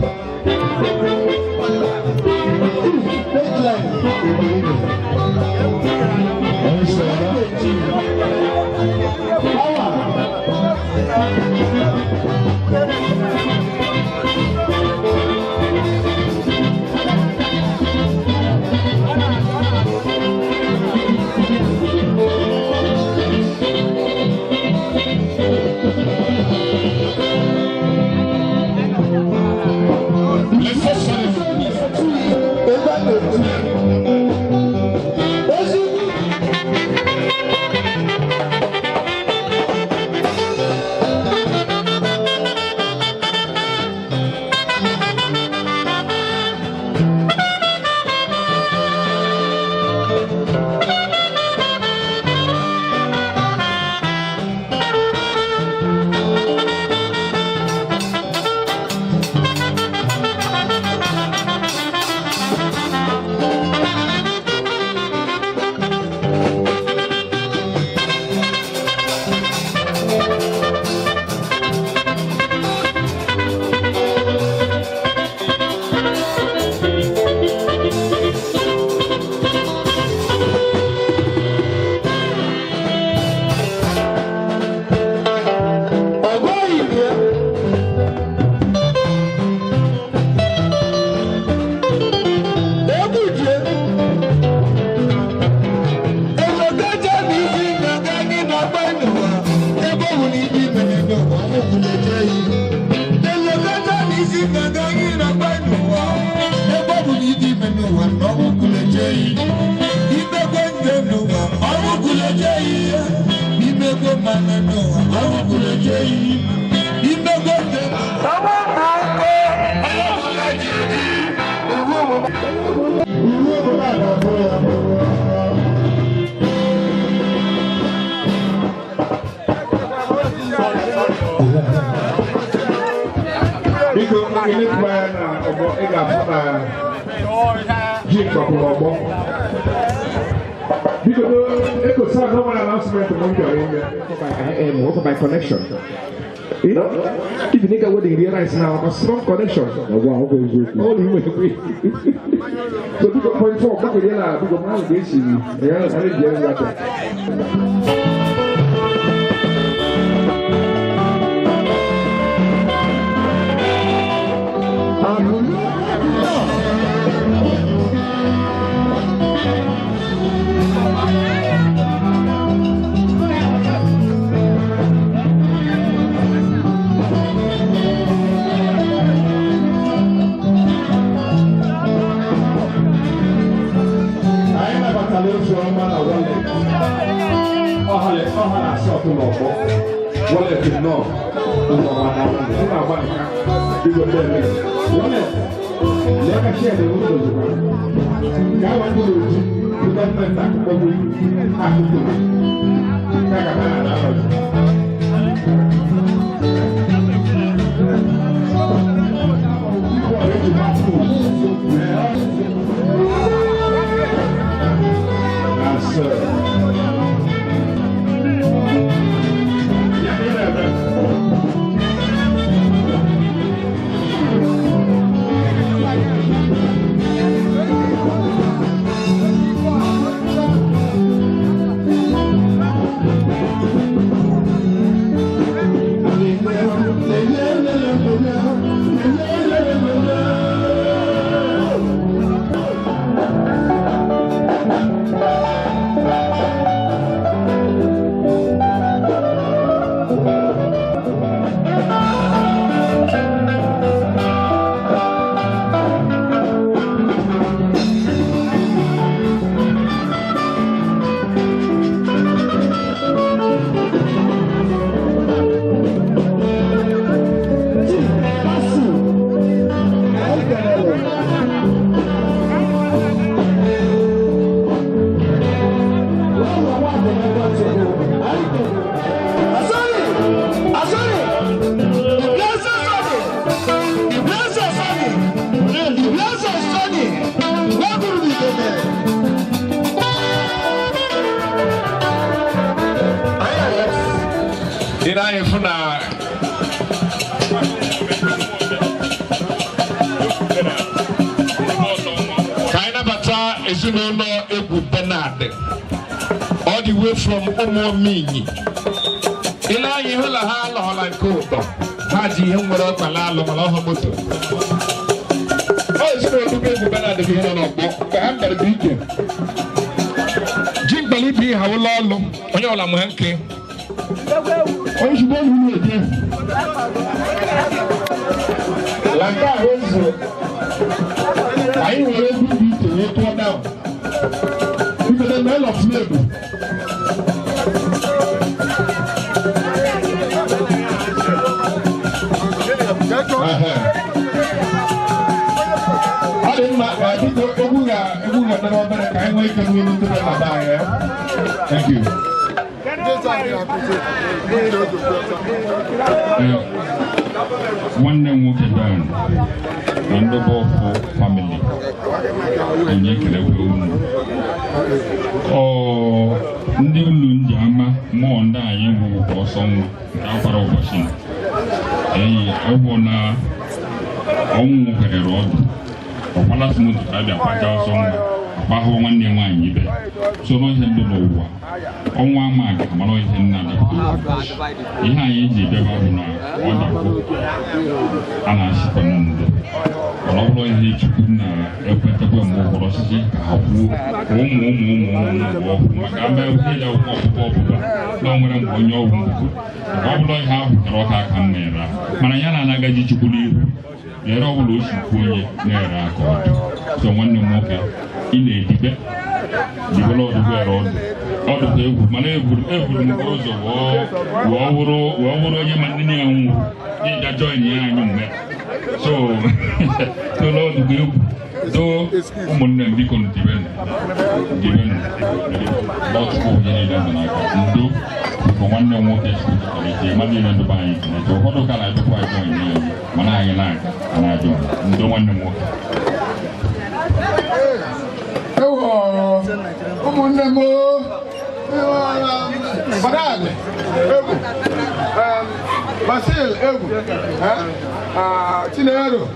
by connection. You know, if you think of what they realize now, a strong connection. Oh, wow, okay. All the way. So, people point for, but we are people now, basically, they are getting that. All the way from Omomini. ile anyị hụ na ha alọghọla nke ụtọ ha ji ihe nwere ọkpa na-alụ mana ọhụ moto ọ ezigbo okpukpe egwu Bernard bụ ihe nọ n'ọgbọ mgbe ha mere bụ ike ji mkpali ibe ihe ụlọ ọlụ onye ọla mụ ha nke ozugbo olu na-eje la nke ahụ zuru anyị nwere egwu dị iche wee tụọ down because the men of slavery I didn't I think thank you. One name will be done. Wonderful family. And you can oh, Ndulu Jama, more than I am for some Alpha Washington. I wanna own the road. Of last month, I have a patch song. Baho one day, one year. So, no, you know, on one mark, I'm always in another. Behind the Devona, wonderful. And I ship on all the chicken, a petable more velocity, how longer than your wound. Probably have Rota Camera. Manayana Nagaji Chukuli, the revolution, near our so one more. In a debate, the Lord of the road, out of the maneuver, every goes of war, Yamanian, that join young men. So, the Lord of the though, woman and beacon given lots of do for one more test, money and the buying. So, what can I do? I join Manai and I don't want no more. Ụmụnne m Bernard egwu Basil egwu Chinelo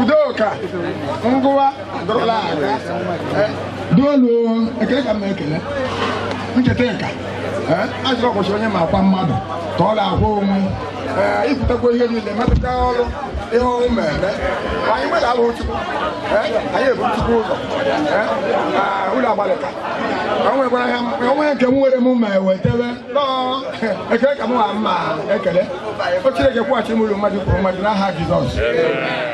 Udoka ngụwa dọrọla aka dolu ekele ka m ekele ncheta nka ajụrụ ọkọchị onye ma akwa mmadụ ka ọ na-akwa onwe ikwutekwa ihe niile metụta ọrụ ihe ọrụ mere anyị nwere alụ Chukwu anyị ebu Chukwu ụzọ ụlọ agbalịka onwe nke m nwere m ma ewetebe ekele ka m nwa mma ekele o Chineke kwụghachi m ụlọ mmadụ kwuru mmadụ n'aha Jizọs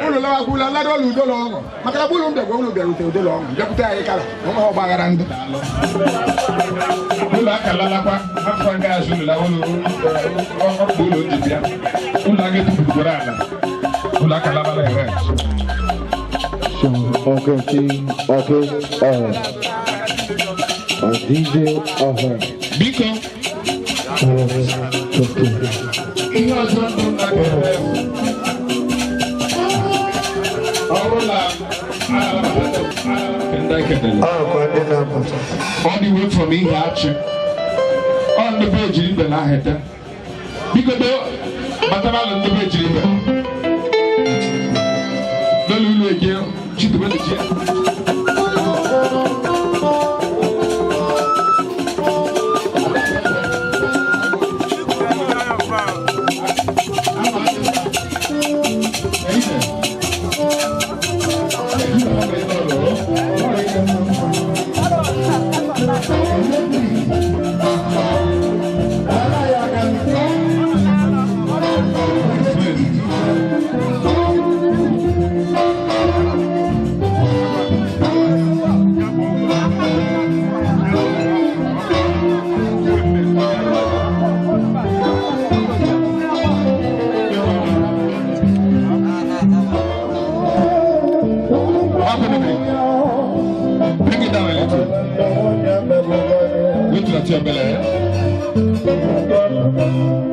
ụlọ lawakwula ladị ọlụ udo na ọṅụ maka na ụlọ mbịagwa ụlọ bịarute udo na ọṅụ bịakwute anyị kara onwe ha ọgbaghara ndụ ụlọ akalalakwa afọ ndị azụ ụlọ ọkpụ ụlọ dibịa ụlọ aga tụpụgoro ala ụlọ akalabala ere biko ihe ọzọ ndụ nna ga-eme ọrụ na all the way from Ihachi on the page in the Naheta. Because Batabal on the page in the Lulu again, Chitubel.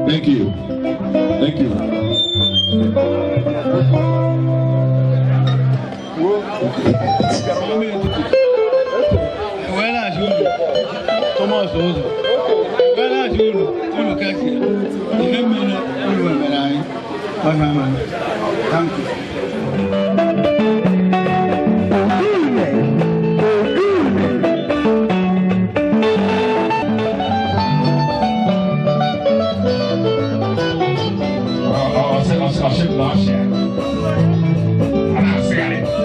Thank you. Thank you. Thank you. Russia. And I said it.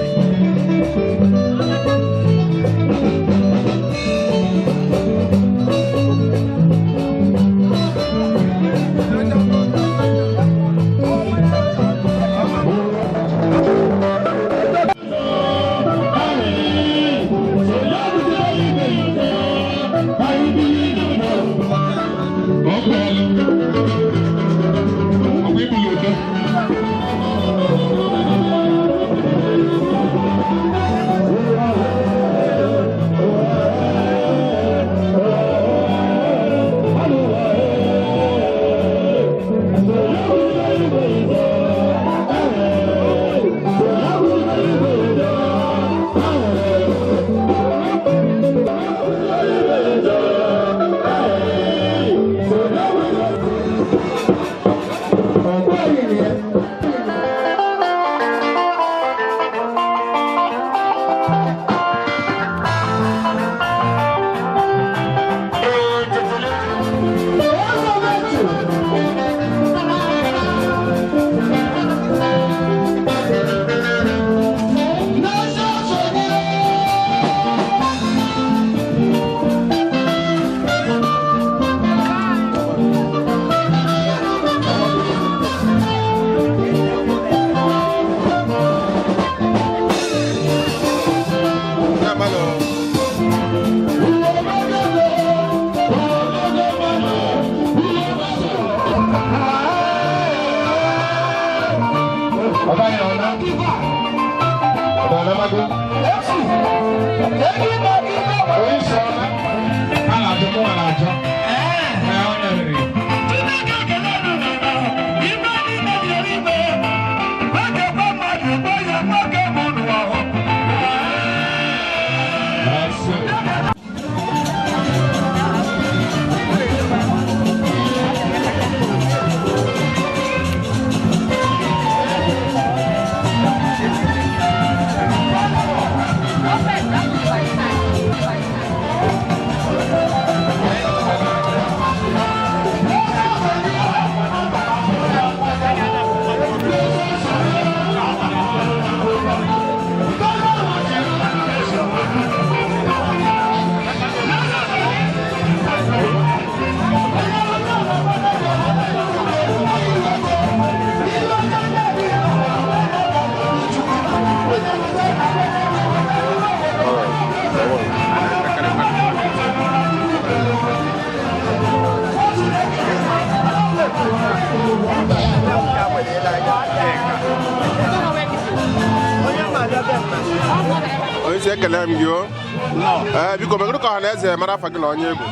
Biko megoro ka na eze mara afa gị na onye bụ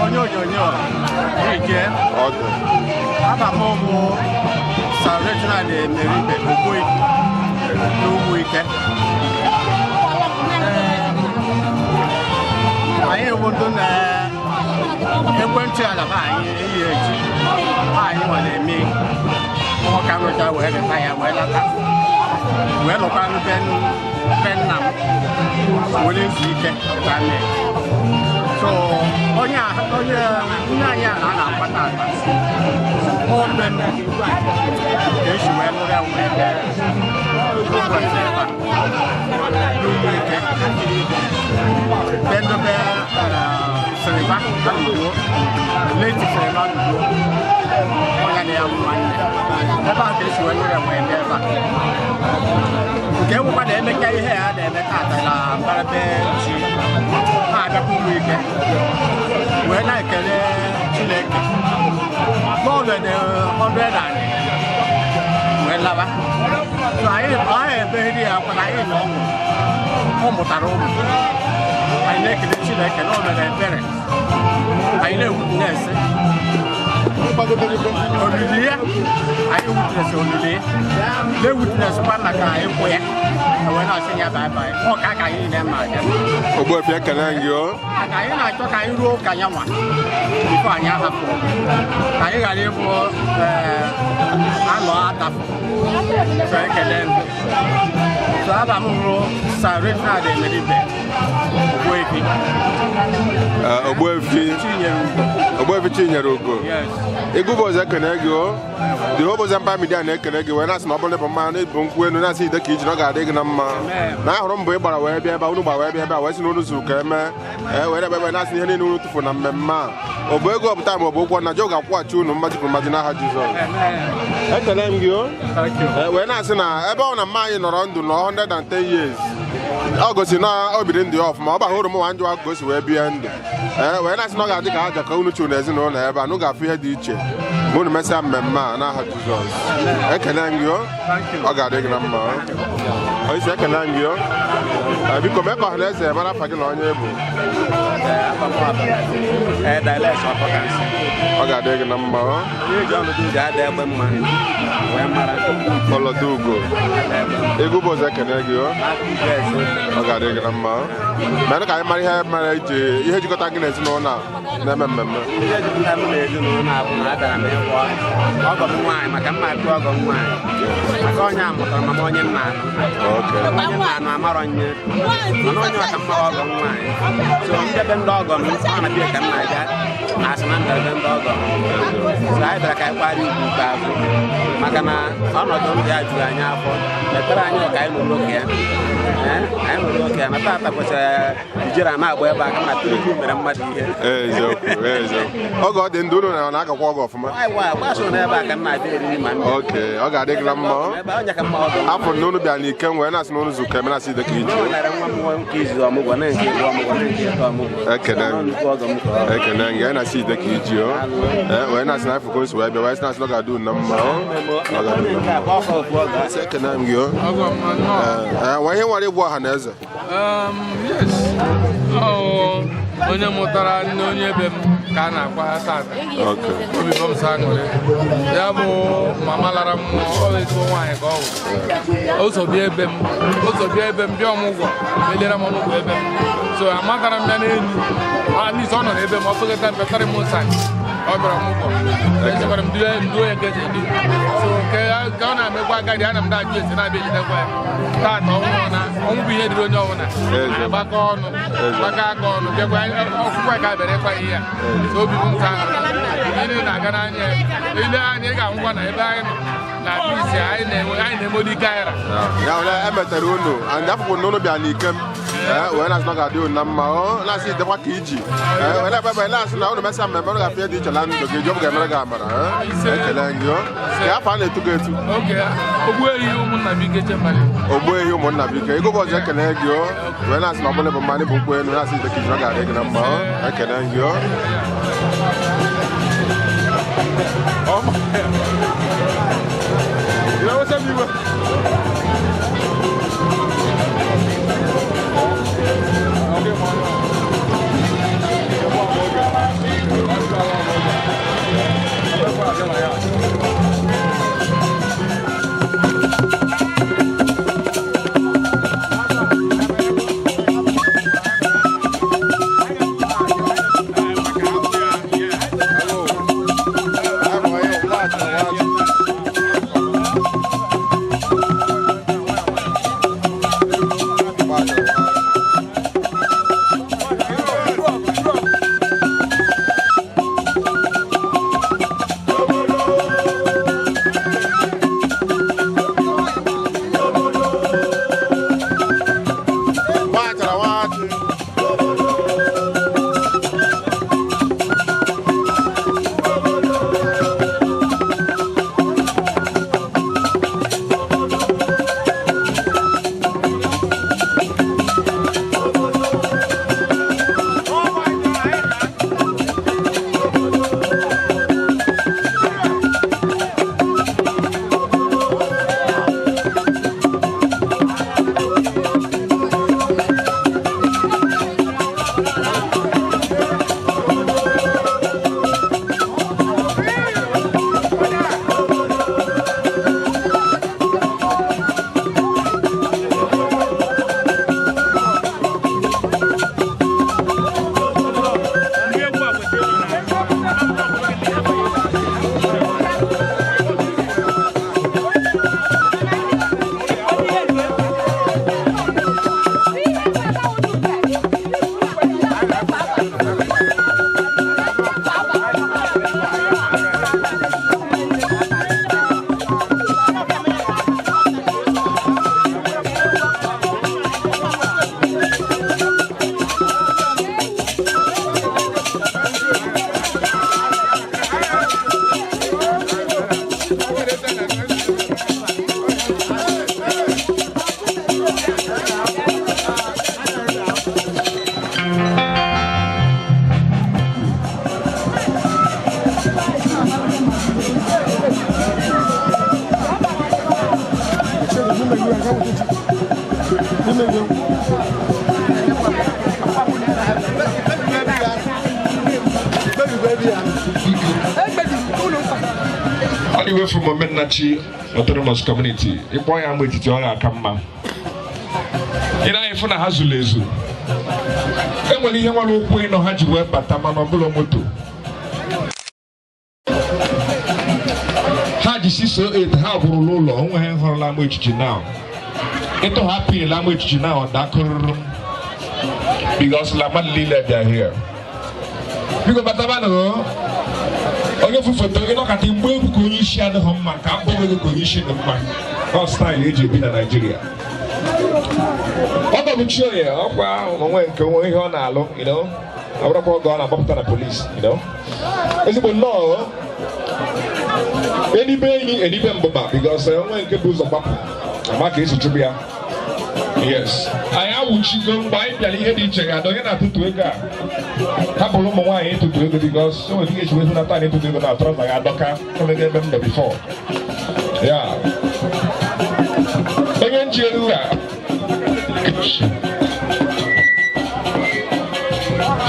onye onyonyo ike ọdụ aba m ụmụ Reginald Emeribe Ogbuefi n'ugwu ike anyị obodo na ekwentị ala anyị eyi eji anyị nwere eme ọka nụcha wee leta ya wee lata wee lụkwanụ be nna m were ezu ike so onye nne anyị a na-akpata akpa obe ga-esi wee lụrụ ya wee n'ugwu ike bendobe Sịrịba Adugo leti Sịrịba Adugo onye na ya nwanne ebe a ga-esi wee lụrụ ya wee ebe a nke nwekwa na-emeka ihe ya na-eme taata na mbara be chi ha abịakwa ụmụ ike wee na-ekele Chineke n'ụlọ na ọdụ anyị wee laba anyị ebeghịrị ya akwa na anyị na ọ mụtara ụmụ anyị na-ekele Chineke n'ụlọ na ebere anyị na-ewutinesi olili ya anyị wutinesi olili ya na-ewutinesikwa maka ịkwụ ya wee na-asị ya baịbaị ọ ka aka anyị na-eme aja Ogbuefi ekele gị o ka anyị na-achọ ka anyị ruo ụka ya nwa bifo anyị ahapụ ka anyị ghara ịbụ anọ atafụ so ekele so aba m hụrụ Sir Reginald Emeribe Ogbuefi Ogbuefi Chinyere Ugo Igubo's Ekenego, the Hobos Empire Media and Ekenego, when that's not only for man, when I see the kitchen, I got digging them. Now, I'm going to wear about West Nuzukema, whenever that's the only new for them. Obogo of time of one, a joke of what you know, much from Madina Hajizon. When I say, about a mile around 110 years. August now, obedient the off, my home and you goes where beyond. When I snug at the car, the Kaunuchun as in on ever, no got fear teacher. Moon Messa Mamma, and I had to go. I can hang you. I got a number. I second hang you. I become a car less than a fucking on your book. I got a number. You're going to do that, there, man. Follow do go. Igubo's Ekenego. I got a number. Man, I might have married you. You got against no now. Never remember. Oh God, then do now. I can walk off. Okay, I got a grandma. After no be can when as no to come and see the kitchen. I can see the kitchen. When I snap goes where the West not I do number. Second I'm you. Why you want to walk on as? Yes. Oh, onye mụtara nne onye ebe m ka a na-akwa tata. Obi bọm sa aṅụrị. Ya bụ mama lara mmụọ, ọ bụ ezigbo nwaanyị ka ọ bụ. O so bịa ebe m, bịa ọmụgwọ, melere m ọmụgwọ ebe m. So amatara m ya n'enyi. At least ọ nọ n'ebe m, ọ fụgata mpetara m ụsa. Ọ bịara ọmụgwọ. Echekwara m ndị onye nke dị. So ka ọ na-emekwa agadi, ana m na-ajụ esi na-abịa ejidekwa ya. Tata ọnwụ bụ ihe dịrị onye ọbụla. Agbakọ ọnụ, gbakọ aka ọnụ, bịakwa ọkụkọ ka berekwa ihe ya. So obi m nta ihe na-aga n'anya ile anya ị ga-ahụkwa na ebe anyị nọ na bisi anyị na-eme ike anyị ra. Ya were emetere unu and afọ n'ụlọ bịa n'ikem wee na-asị na ọ ga-adị unu na mma ọ na-asị dịkwa ka iji wee na-ekpebe na-asị na unu mesịa mmemme ọ ga-afịa dị iche na ndụ gị jọbụ ga-emere gị amara ekele gị ka afọ a na-etu gị etu Ogbuehi ụmụnnabike chemali Ogbuehi ụmụnnabike ego bụ ọzọ ekele gị wee na-asị na ọbụla bụ mmadụ bụ nkwụ elu na-asị dịka iji ọ ga-adị gị na mma ekele gị what's up, you? all the way from Omenachi Autonomous Community. Ikpo ya mwe titi ọga akamma. Ina ifu na hazulezu. Enwere ihe nwere okwu ịnọ ha ji wee bata mana ọbụla moto. Ha ji 608 ha bụrụ n'ụlọ onwe ha hụrụla ama echichi now. Ịtọ ha pinila ama echichi now dakụrụrụ. Because la man lile bịa here. Biko bataba no. Onye fu foto ịnọ kata mgbe egwu ka onye isi adịghị mma ka mkpụrụ ego ka onye isi dị mma. Ọ style eji ebi na Nigeria. Ọ bụ Chioye, ọkwa onwe nke onwe ihe ọ na-alụ, you know. Abụrụkwa ọgọ ọ na-agbapụta na police, you know. Ezigbo nnọọ enibe enyi enibe mbụba because onwe nke bụ ụzọ gbapụ ama ka esi chụbụ ya. Yes. Anyị awụchigo mgbe anyị bịara ihe dị iche ga-adọ onye na-atụtụ ego a hapụrụ ụmụ nwaanyị ịtụtụ ego because o nwere ike eji wee hụnata na ịtụtụ ego na-atọrọ na ya adọka emego ebe m nọ before. Ya onye nji elu a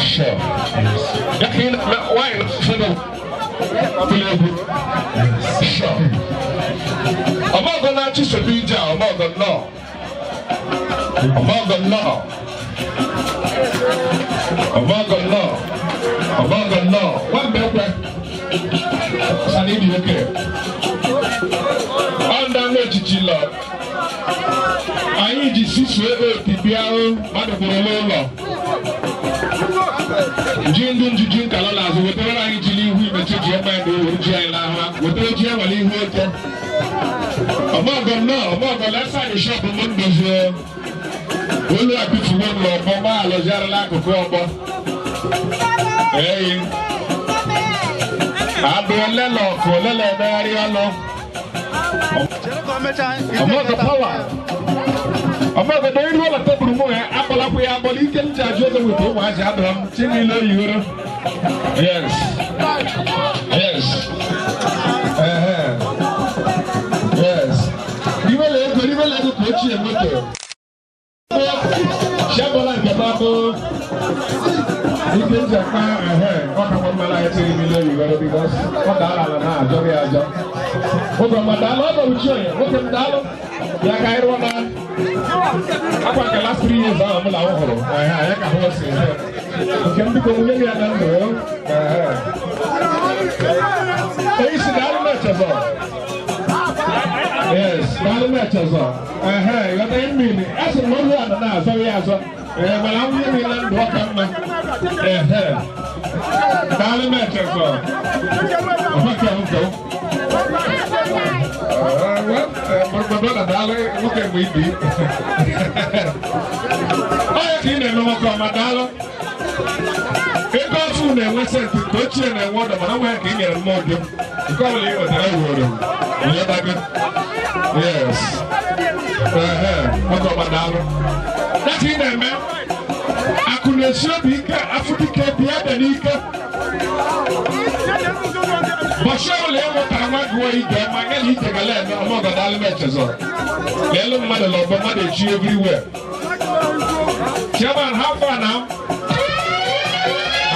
sure. Why sure. Ọmọgọ na-achị sobi ije a ọmọgọ nnọọ. Ọmọgọ nnọọ. Ọmọgọ nnọọ. Ọmọgọ nnọọ. Nwambe ekwe. Sani dị oke. Ọ ndị anụ echichi lọ. Anyị ji 608 bịa mmadụ bụrụ n'ụlọ. Ji ndụ njiji nkala n'azụ wetara anyị ji n'ihu imechi ji eme ndị owuru ji anyị n'ahụ wetara ji enwere ihu oke. Ọmọgọ nnọọ ọmọgọ lesa anyị shọpụ m ndozie olu akụfugo m n'ọgbọ ma alọziarala akụkụ ọgbọ. Eyi abụ ole na ọkụ ole na-emegharị ọnụ. Ọmọgọ pawa ọmọgọ na iru ụlọ tebụl mụ ya akpọlakwa ya agbọla ike m ji ajụ ego weta ụmụazị adọrọ m chi niile oyiwere. Yes. Yes. Yes. Ibele ego ka ochie moto. Shabala nke babụ ike nji akpa ọkakwa mmala ya tiri niile oyiwere because ọ daala ala na ajọrọ ya ajọ. Oge ọma daalụ ọ bụ uchi onye nwoke m daalụ ya ka anyị rụọ na akwa nke last 3 years ahụ mụla m hụrụ ya ka hụ si nke m biko nwunye ya na ndụ onye si daalụ na-echezọ. Yes, daalụ na-echezọ ghọta ihe mmiri a sị m na ohu a na-azọ ya azọ mana nwunye m na ndụ ọka mma daalụ na-echezọ ọgbakọ nke brother dale nwoke mgbe ibi onye ka ị na-eme nwoke ọma daalụ ego ọfụ na-enwe senti nke ochie na-enwe ọdọ mana nwe ka ị nyere mmụọ gị nke ọbụla ị wetara ewere onye dago. Yes. Nwoke ọma daalụ ya ka ị na-eme akụ na-esi obi ike afụ dike bịa dị n'ike. Bọ̀ṣẹ́ ò lè wọ tàwọn àgùwọ̀ ìjọ ọmọ akẹ́lẹ̀ ìjẹ̀gẹ̀lẹ̀ ẹ̀mí ọmọ ọ̀gọ̀dọ̀ alẹ́mẹ̀ẹ́tẹ̀zọ̀. Lẹ́lú mmadụ lọ́bọ̀ mmadụ echi everywhere. Chairman, how far now?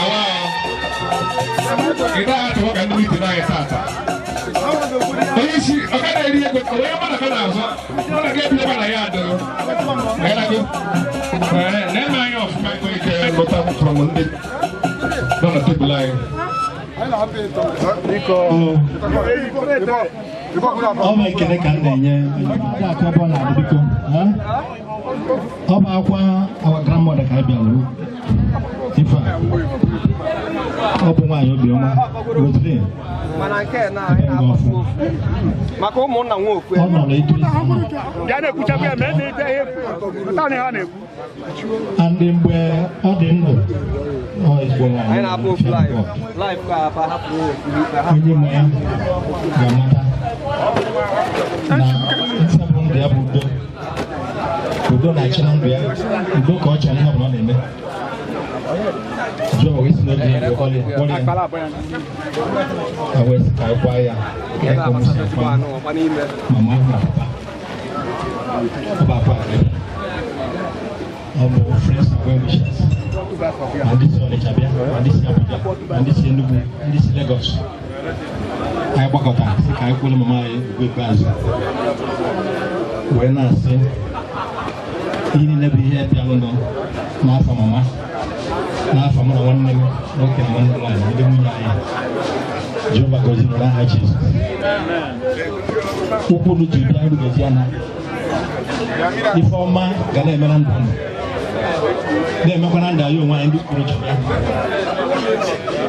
Awa. Ịda atụ ọka ndị ite na-anyị tata. Onye isi ọkada eri ego onye mmadụ ka na-azọ ọ na-aga ebi ebe na ya adịrị. Ayalago. Na-eme anyị ọfụma ego ike lọta from ndị nọ na tebụl anyị. Ọ bụ ekele ka m na-enye akụ ebe ọ na-adị biko ọ bụ akwa awa grandmother ka anyị bịara ife ọ bụ nwaanyị obiọma Roselyn maka ụmụnna nwa okwe ọ nọ n'etu ndị mgbe ọ dị ndụ anyị na-abụ live ka hapụ onye nwe ya ga-amata na nsogbu ndụ ya bụ udo na-achị na ndụ ya udo ka ọ chọrọ ihe ọbụla ọ na-eme jụọ isi n'oge ya kpọrọ ya ka wee sị ka anyị kwa ya ka m si akwa mama ahụ na papa ọ bụ akwa ọ bụ friends and well wishers ma ndị si Ọnịcha bịa ma ndị si Abuja ma ndị si Enugu ndị si Lagos anyị gbakọtara sị ka anyị kwere mama anyị ugwu ikpeazụ wee na-asị ihe niile bụ ihe bịalụnụ n'afọ mama n'afọ mụ na nwanne m nwoke na nwanne m nwaanyị ndị nwunye anyị Jehova gọziri n'aha Jizọs ụkwụ unu ji bịa nrugezi ya na ife ọma ga na-eme na ndụ unu na-emekwa na ndụ anyị onwe anyị ndị kpụrụ ji ya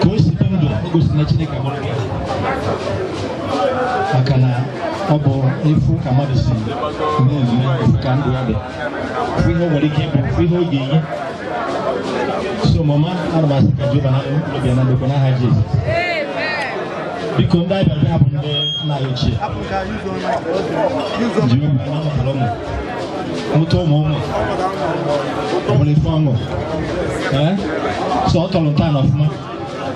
ka o si dị ndụ o gosi na Chineke mụrụ gị maka na ọ bụ efu ka mmadụ si na-eme efu ka ndụ ya dị efu ihe o nwere ike ịbụ efu ihe ọ ga-enye so mama ana m asị ka Jehova na mkpụrụ bịa na ndokwa n'aha Jizọs biko ndị abịa bịa bụ ndị nna anyị ochie Jehova na mụtara ụmụ mụta ụmụ ọ bụla ife ọṅụ so ọ tọrọ ntọala ọfụma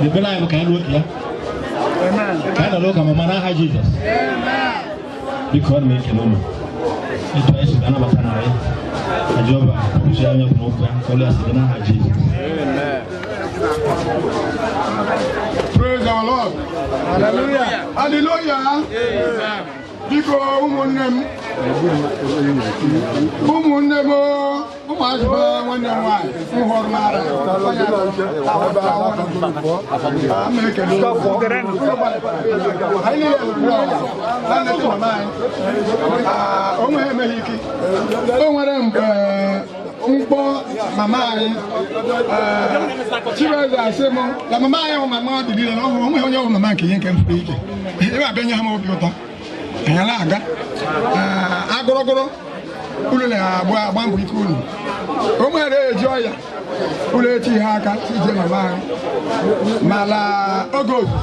ebere anyị bụ ka anyị n'oge ya ka anyị nọrọ ụka mama n'aha Jizọs biko ọ na m ekele ụmụ etu anyị si ga-anabata na anyị na Jehova kpuchie anya bụ n'okwu ya ka ọlụ ya si dị n'aha Jizọs. Praise our Lord. Hallelujah. Hallelujah. Biko ụmụnne m ụmụazị bụ nwanne m nwaanyị m hụrụ n'ara o nweghị emeghị ike o nwere mgbe mkpọ mama anyị Chibueze asị m na mama anyị hụ mama ọ dị niile na ọ hụrụ onweghị onye hụ mama nke ihe nke mfere ike ebe abịa nye ha m obi ụtọ anyị na-aga agụrụgụrụ unu na-agba mbọ ike unu o nwere eji ọya ụlọ echi ha aka ije mama anyị mana oge ozu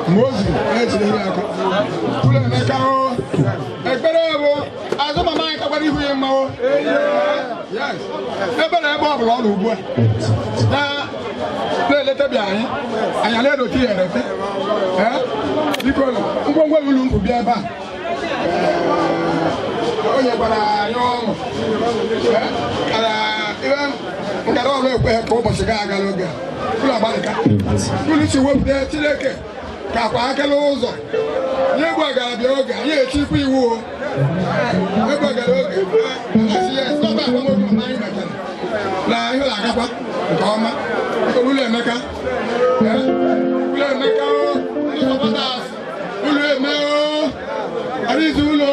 mgbe o zuru ejiri ihe aka ụlọ emeka o ekpere bụ azụ mama anyị kakwara ihu ya mma o ebe na ebe ọ bụla ọ nọ ugbu a na-eletabịa anyị anya na-edote ya erete biko ngwongwo ulu mkpu bịa ebe a o nyekwara anyị ọṅụ nkara ọrụ ekweghị ka ụbọchị ga-aga n'oge a ụlọ agbalịka unu si wepụta Chineke ka akwa akala ụzọ nye egwu agara bịa oge anyị echikwa iwu o egwu agara oge stọba akwamozu anyị mechara na ihe ụlọ agakwa nke ọma ụlọ Emeka ụlọ Emeka ndị sọpatas ụlọ eme o arizi ụlọ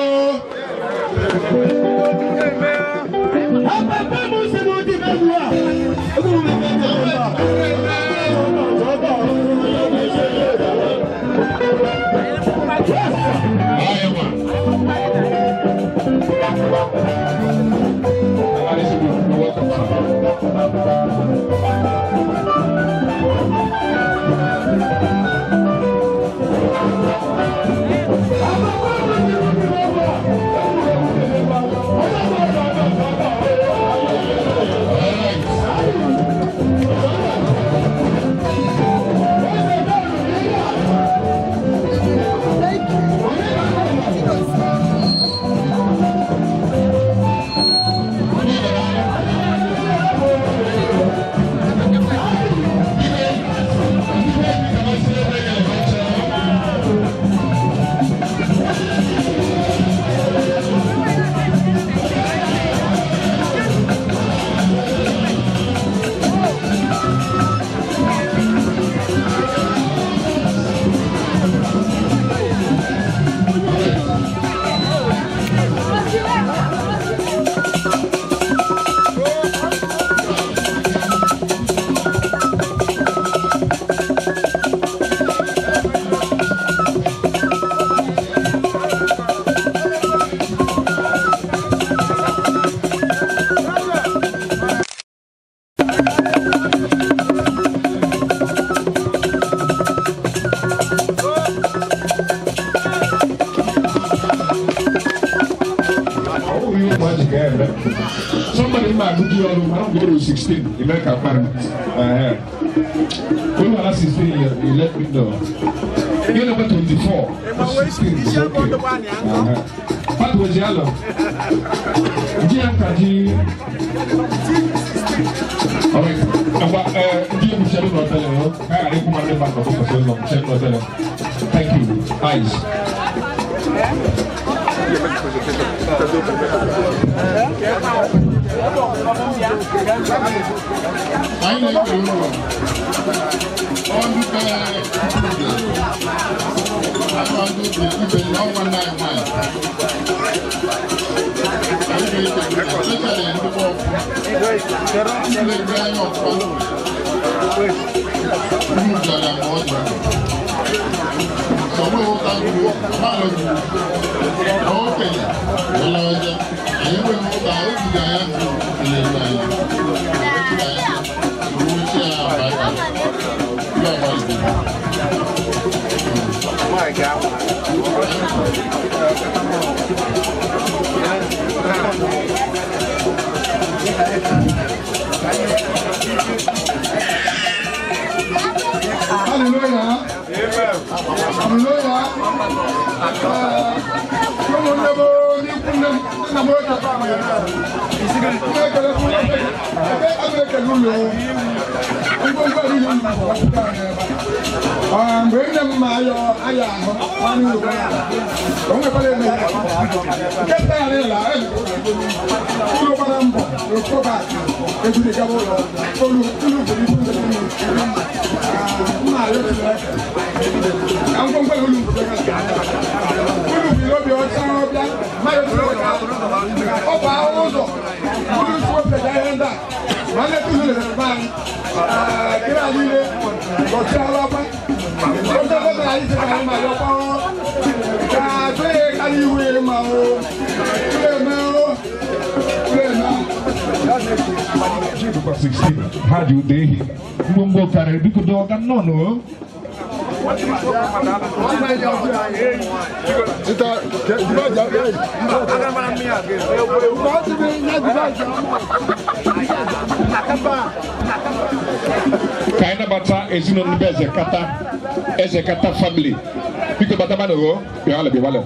Somebody might look you all around go to 16, you make a apartment. When you are 16 years, you let me know. You're number 24. 16 is okay. What was yellow? Alright. Thank you. Eyes. How do they? Mumbo carry because dog and no. Kaina bata ezino nibeze kata family. Because bata mano go, yala be wala.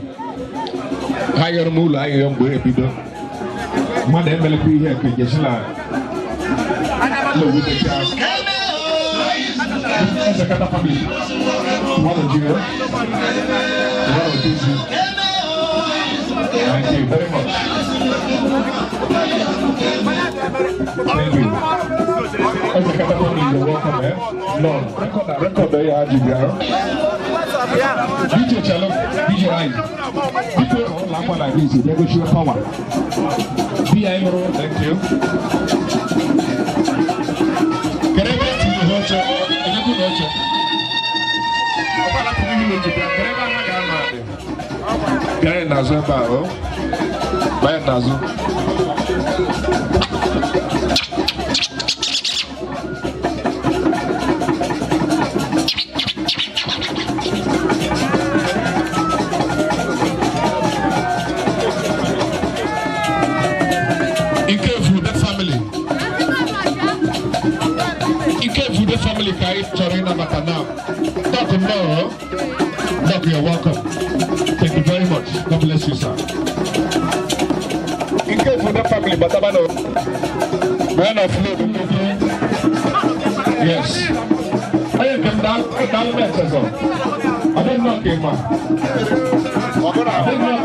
Higher mula higher mbo epido. Mada emele ku here ke jesila. Lo with the chance. As a Kata family, one of you, one of you. Thank you very much. Thank you. As a Kata family, you're welcome, eh? Lord, record there, you have you there. DJ Chalo, DJ Rai. People all like this, they go show power. Be Emerald, thank you. Can I get to the hotel? Gaya nazo bao, baya nazo. Family Kai Torina Matana. Dr. Moro, Doc, you're welcome. Thank you very much. God bless you, sir. In case for the family, but I'm man of love. Yes. I am down messages. I don't know him. I don't know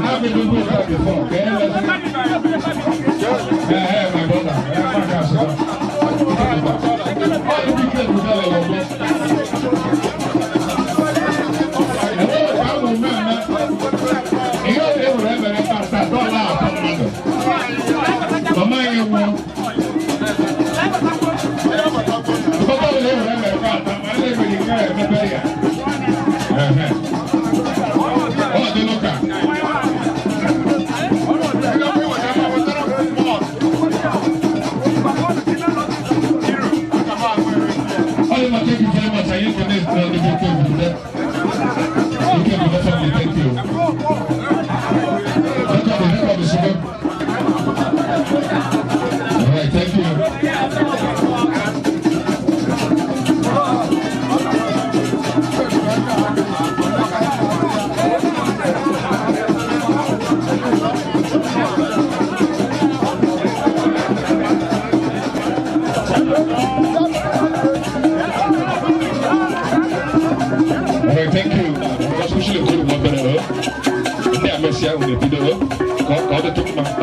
I've been doing that before, okay? Yeah, my brother.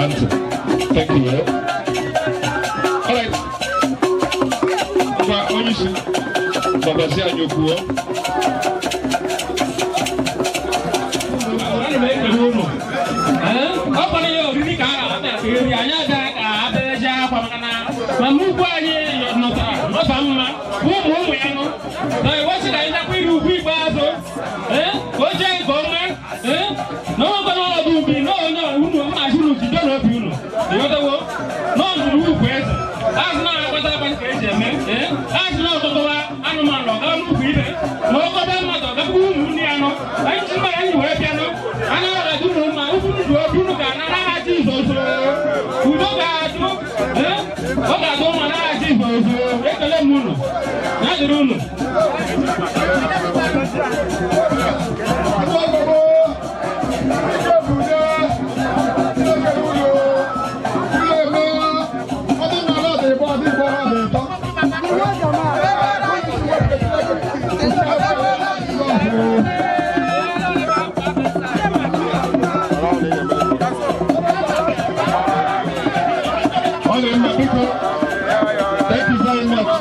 Nancy. Thank you. All right. What you see? Baba say anyoku. Ọkùnrin yóò rí ní kára àtẹ̀kẹ́rì àyájá àbẹ̀rẹ̀já pàmòkànnà màmúkú ayé yọ̀nọ̀tà lọ́fà mma wọ́n mú òun yẹn nù. Wọ́n ti dàgbà pé irú ìgbà ìgbà àzọ ó jẹ́ ìgbà ọmọ náà wọ́n kọ́ náà ọdún bíi náà wúlò ọmọ àṣírí òjì dọ́nà òbí wúlò ìyọ́tọ̀wọ́ náà dùn wúlò pé ẹ̀sẹ̀ láti náà àgbàtà pàṣẹ kẹ̀ẹ́sẹ̀ mẹ́ láti náà tọ́tọ́ wa anumọ̀ lọ ká ló fi ibẹ̀ mọ̀ ọkọ̀ bá mọ̀ tọ̀ ká kú mú ní àná láyé tí wọ́n yẹn wọ́n fi àná àná ọ̀rẹ́ dùn mọ́ ma ó fún dùn ó dùn ká náà náà ti ìfọ̀sọ̀ kùdó ká tó ó ká tó mọ̀ náà ti ìfọ̀sọ̀ ekele mú nù náà ti dùn nù. Thank you very much.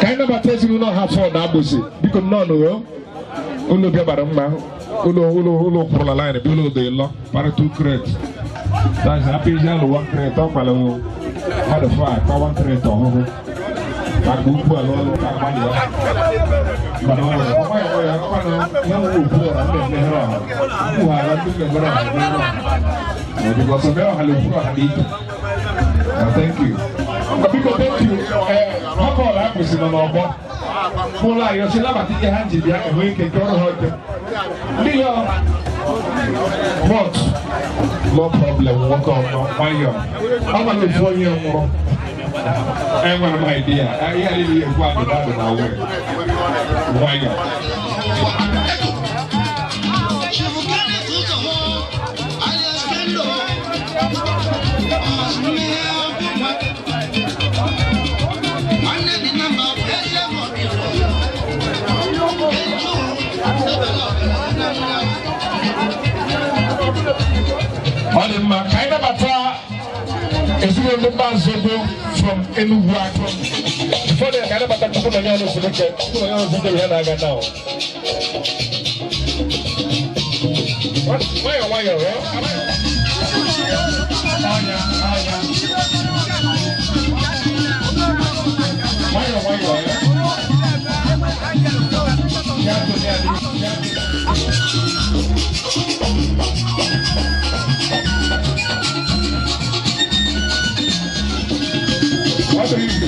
Kind of a test you not have fun that bullshit because none of you ulo be about ma ulo for la line below the law para 2 crates that's happy jalo 1 crate talk palo how the fire pa 1 crate to ho pa ku pu alo pa ma ya ba no ya pa no ya wo pu ra me hero ku ha tu ke bra no because of how halu pu ha di thank you because thank you how call that was in the number Mola yo se la batilla hanji dia e we ke toro hoje Leo what no problem walk on no why yo I'm going to phone you more I want my idea I really want to have it away why yo My kind of a is going to Banzogo from Enugu. Before they kind of attack to put on your nose, now. What do you do?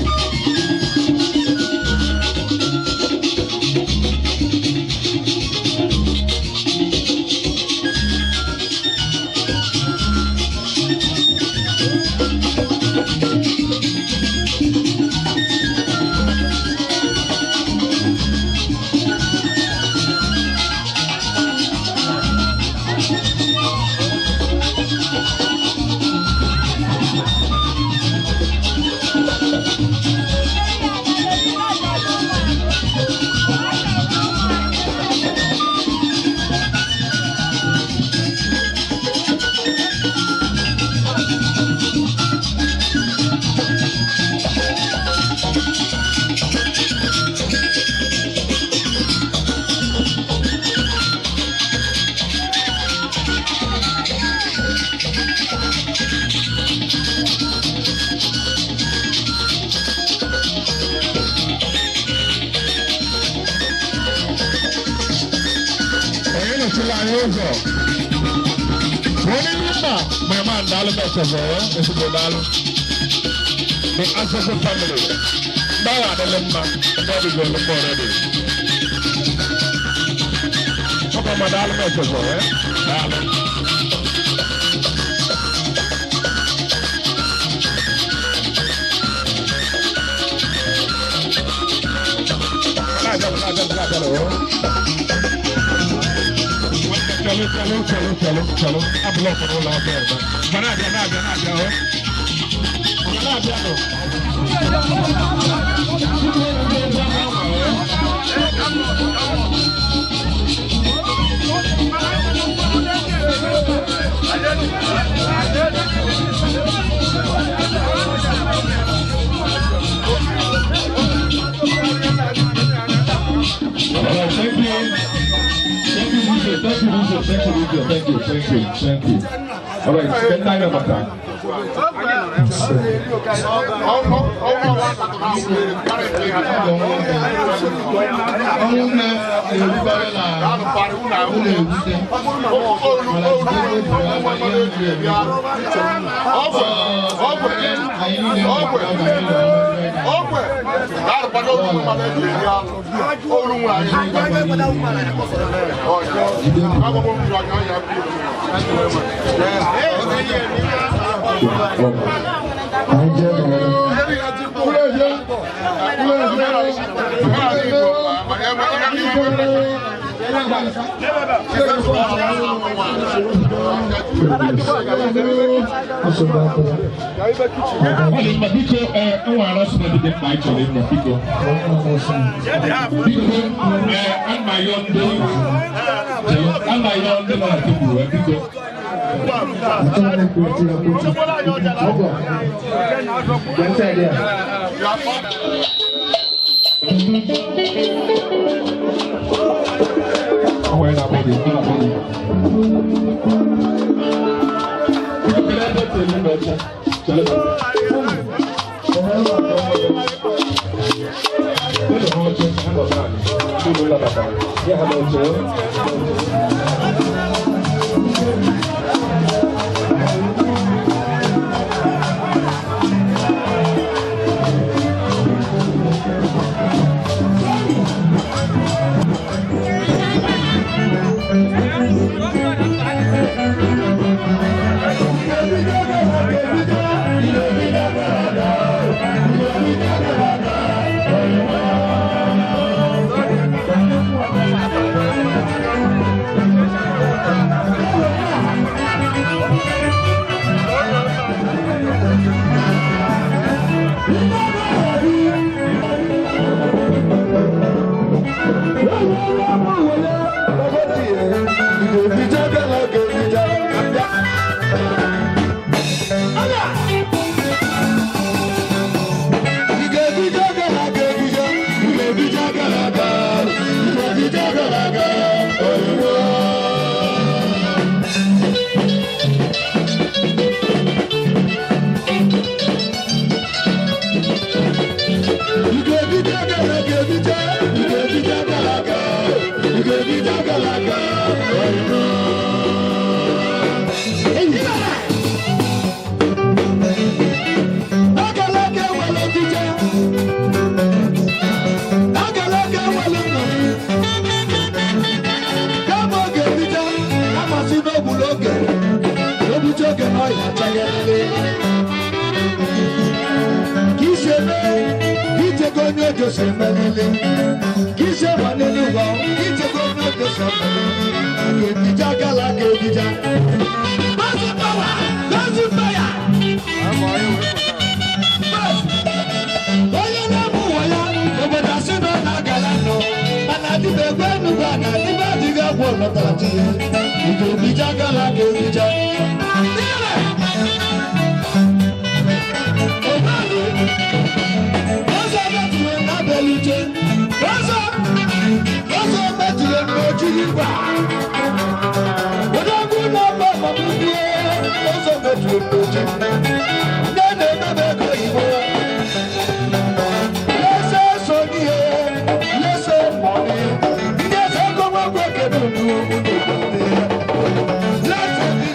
My man, Dalo Messager, is a good Dalo. The Assassin family. Now, the Lemma, there we go, the more ready. Papa, my Dalo Messager, Dalo. Chalo. Hablo por un lado, Thank you. All right, spend time on that. Let's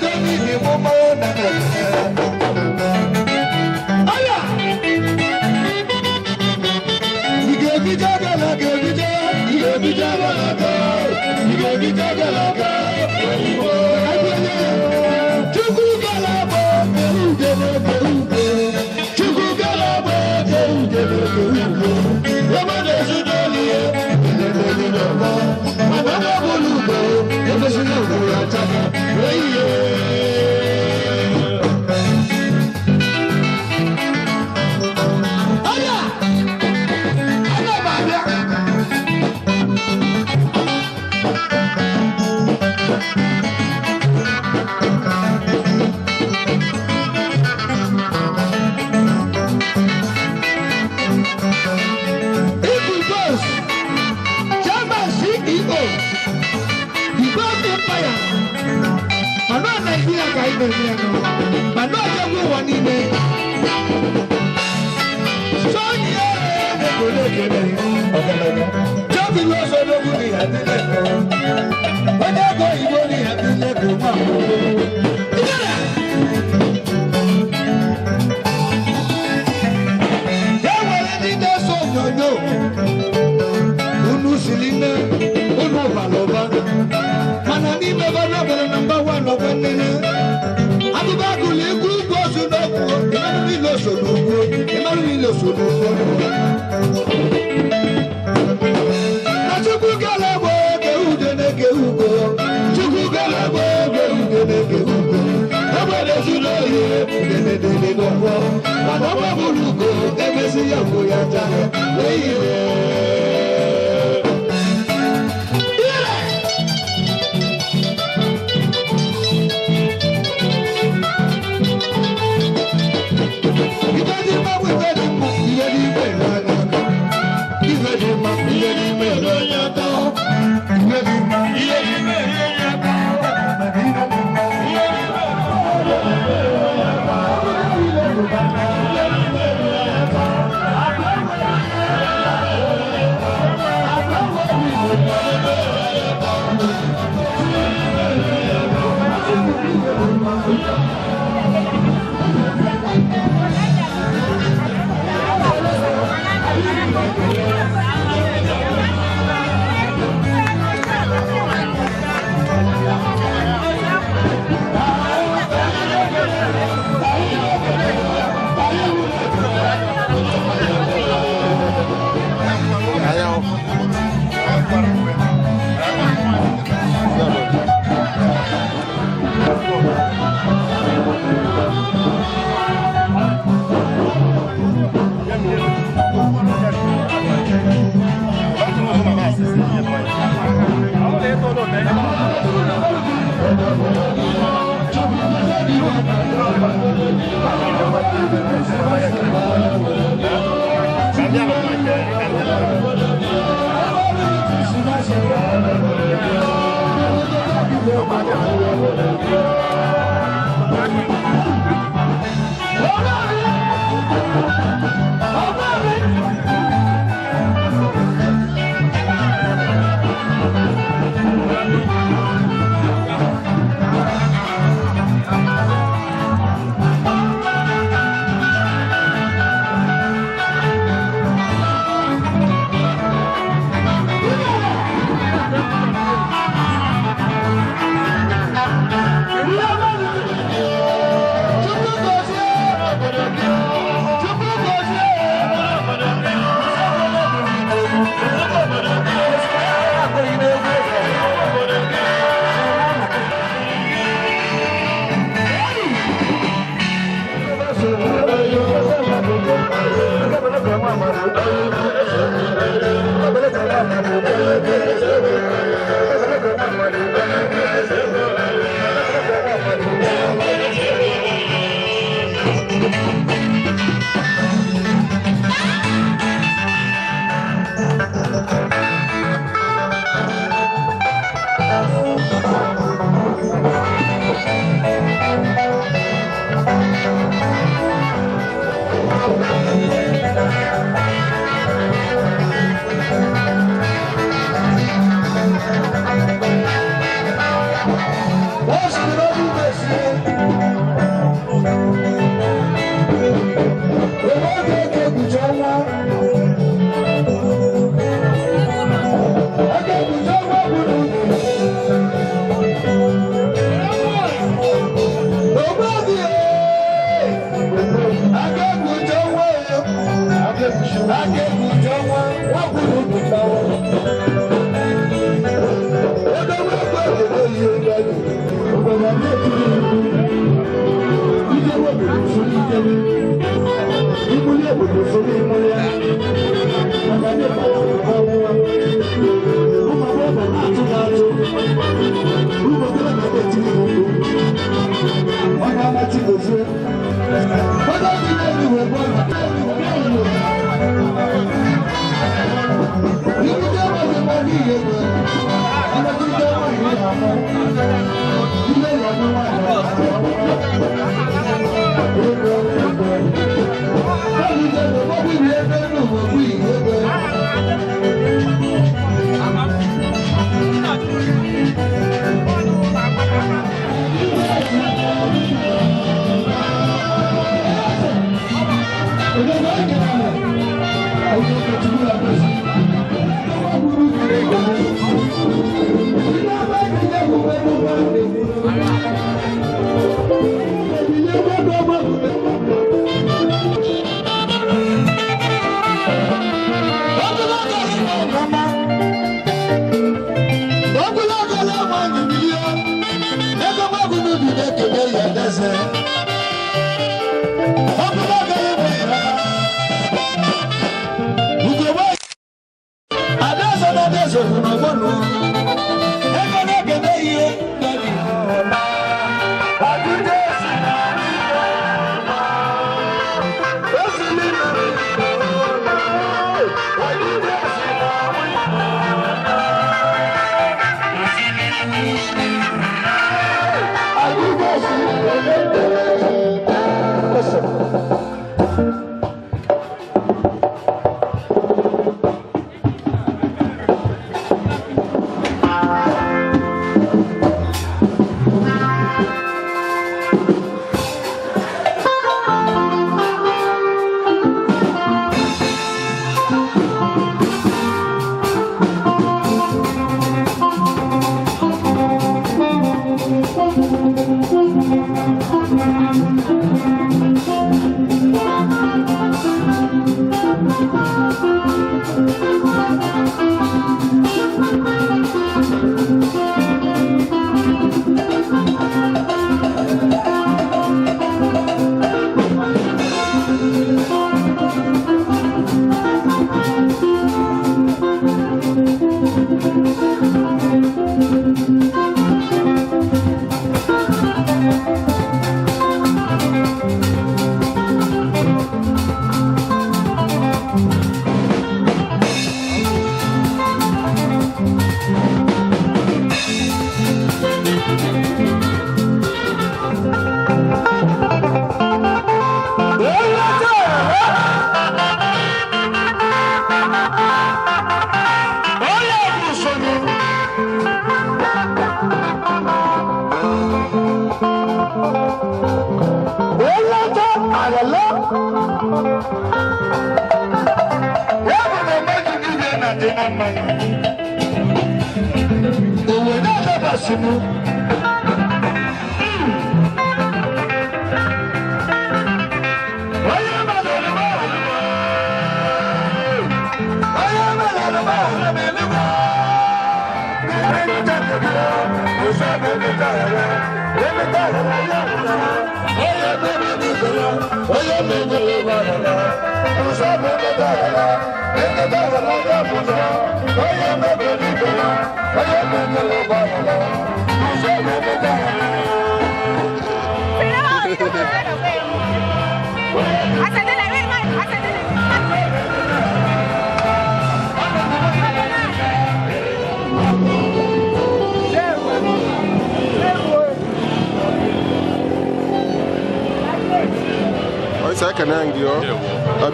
Thank you.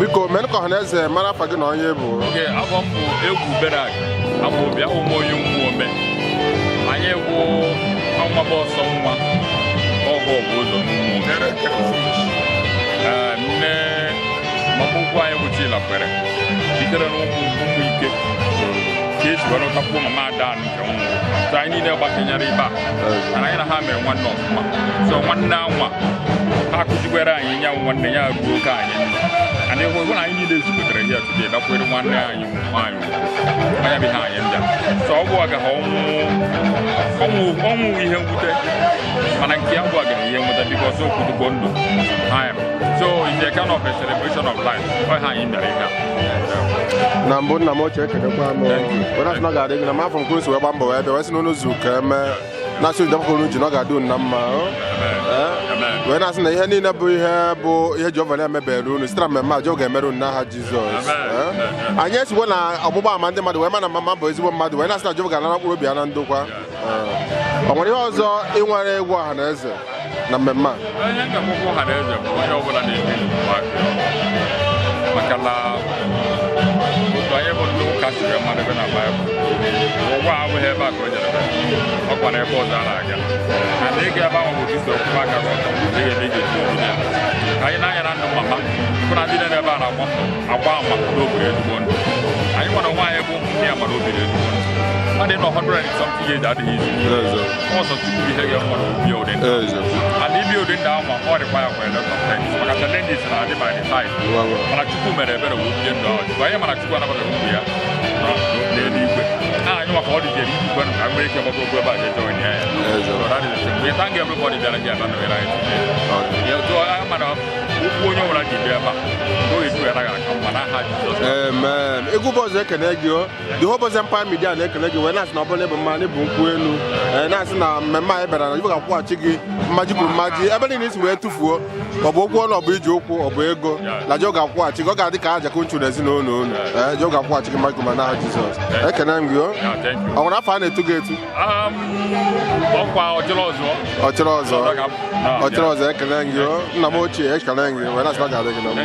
Biko men ko haneze mara fagi no onye bụ. Okay, abom bụ egwu berak. Amụ bịa ụmụ onye ụmụ ome. Anyị bụ ọnwa bọsọ nwa. Ọgọ bụ ụzọ ụmụ. Nne mamụkwu anyị bụ Chilapere. Sitere n'ụmụ ike. Ka esi were ụtakwuo mama ada nke ụmụ. So anyị niile gbakenyere ibe a. Mana anyị na ha mere nwanne ọfụma. So nwanne anwa ha kụzikwere anyị nya nwanne ya ruo ka anyị nne. And if when I need to put here today, that's where one day I am behind them. So I'll go home we have with it. And I can't go again with it because so could go to I am. So it's a kind of a celebration of life. Why in the Nambo Namo check the farm. But that's not getting a man from Cruz where Bambo had the West Nozuka. National Democrat Jinoga do number. When I say any number here, Giovanna Meberu, Stramma, Joga Meru, Naha Jesus. And yes, when I Obama, the woman and Mamma is one mother, when I start Joga, will be an Andoka. But when you also in one one as number man. I think I'm over Makala. I ever look at your mother when I ụgwọ abụghị ebe a ka o jere ọkwa n'ebe ọzọ a na-aga na ịga ebe ahụ bụ kristo ọkpụkpa aka gị ọtọ anyị na-anya na ndụ mama bụ na ndị nọ ebe a na-agba ama n'obodo ezigbo ndụ anyị nwere onwe anyị bụ ndị amara obi ezigbo ndụ mmadụ nọ 100 years adịghị izu ọsọ tupu ihe gị mmadụ obi ụdị ndụ and ibi ụdị ndụ ahụ ma ọ dịkwa ya kwa ele kọntent maka challenges na-adị by the side mana chukwu mere ebere wee bie ndụ ahụ chukwu anyị mana chukwu anabata okwu ya n'eluigwe anyị maka ọ dịjere igwe ka nwere ike gbagbo ogwe ebe a ga-eje onye ya we thank everybody bịara gị aba nọnyere anyị today mana okwu onye ọbụla ji bịa ebe a oge etu ya naghị aka mma n'aha Jizọs amen egwu bọọzụ ekene gị the whole bọọzụ Empire Media na-ekene gị wee na-asị na ọ bụla ịbụ mma n'ịbụ nkwụ elu na-asị na mmemme anyị bịara na ibe ga-akwụghachi gị mmaji kwuru mmaji ebe niile isi wee tụfuo ọ bụ okwu ọnụ ọ bụ iji ụkwụ ọ bụ ego na je ọ ga-akwụghachi gị ọ ga-adị ka aja kunchu na ezinụlọ unu je ọ ga-akwụghachi gị mmaji kwuru n'aha Jizọs ekene m gị ọ nwere afọ a na-etu gị etu ọkwa ọchịrị ọzọ ekene m gị nna m ochie ekene m gị wee na-asị na ọ ga-adị gị na mma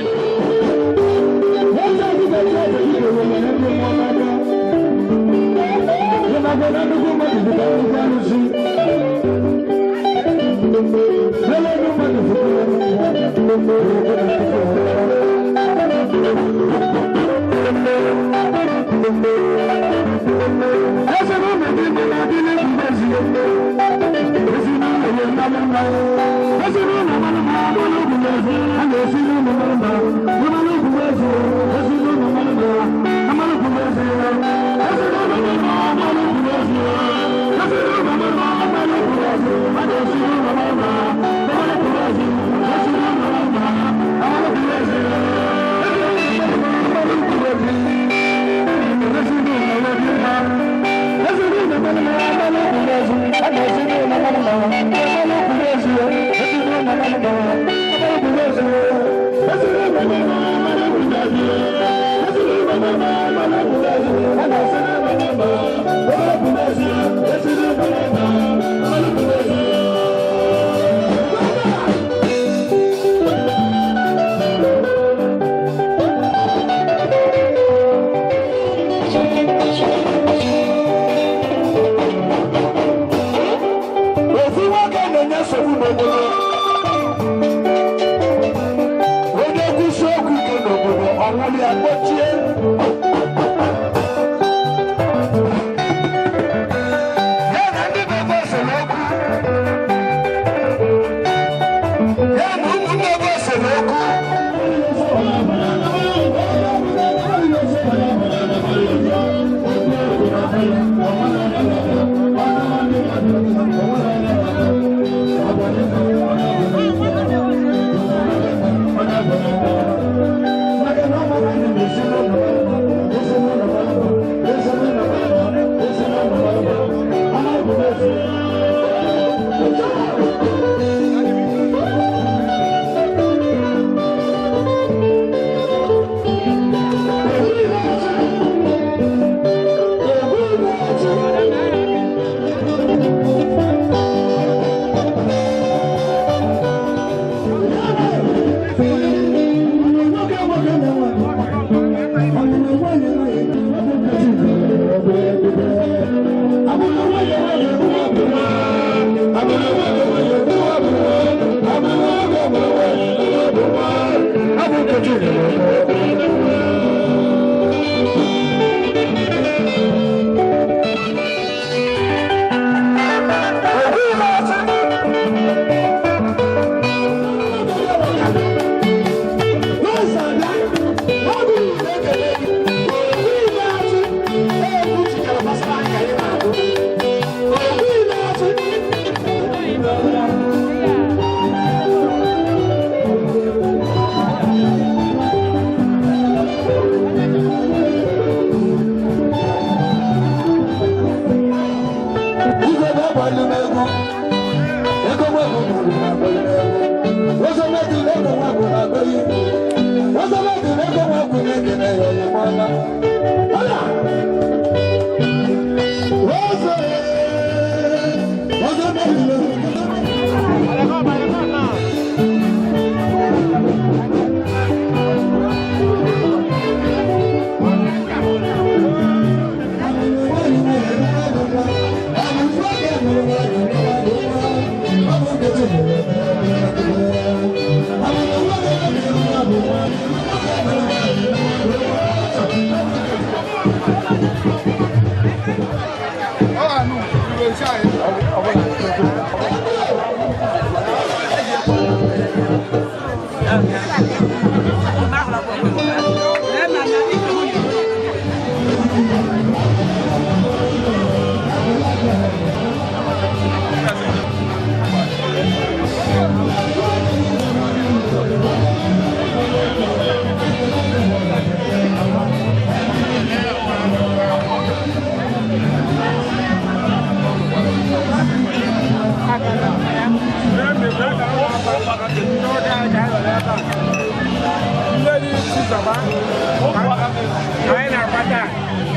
Anyị na-agbata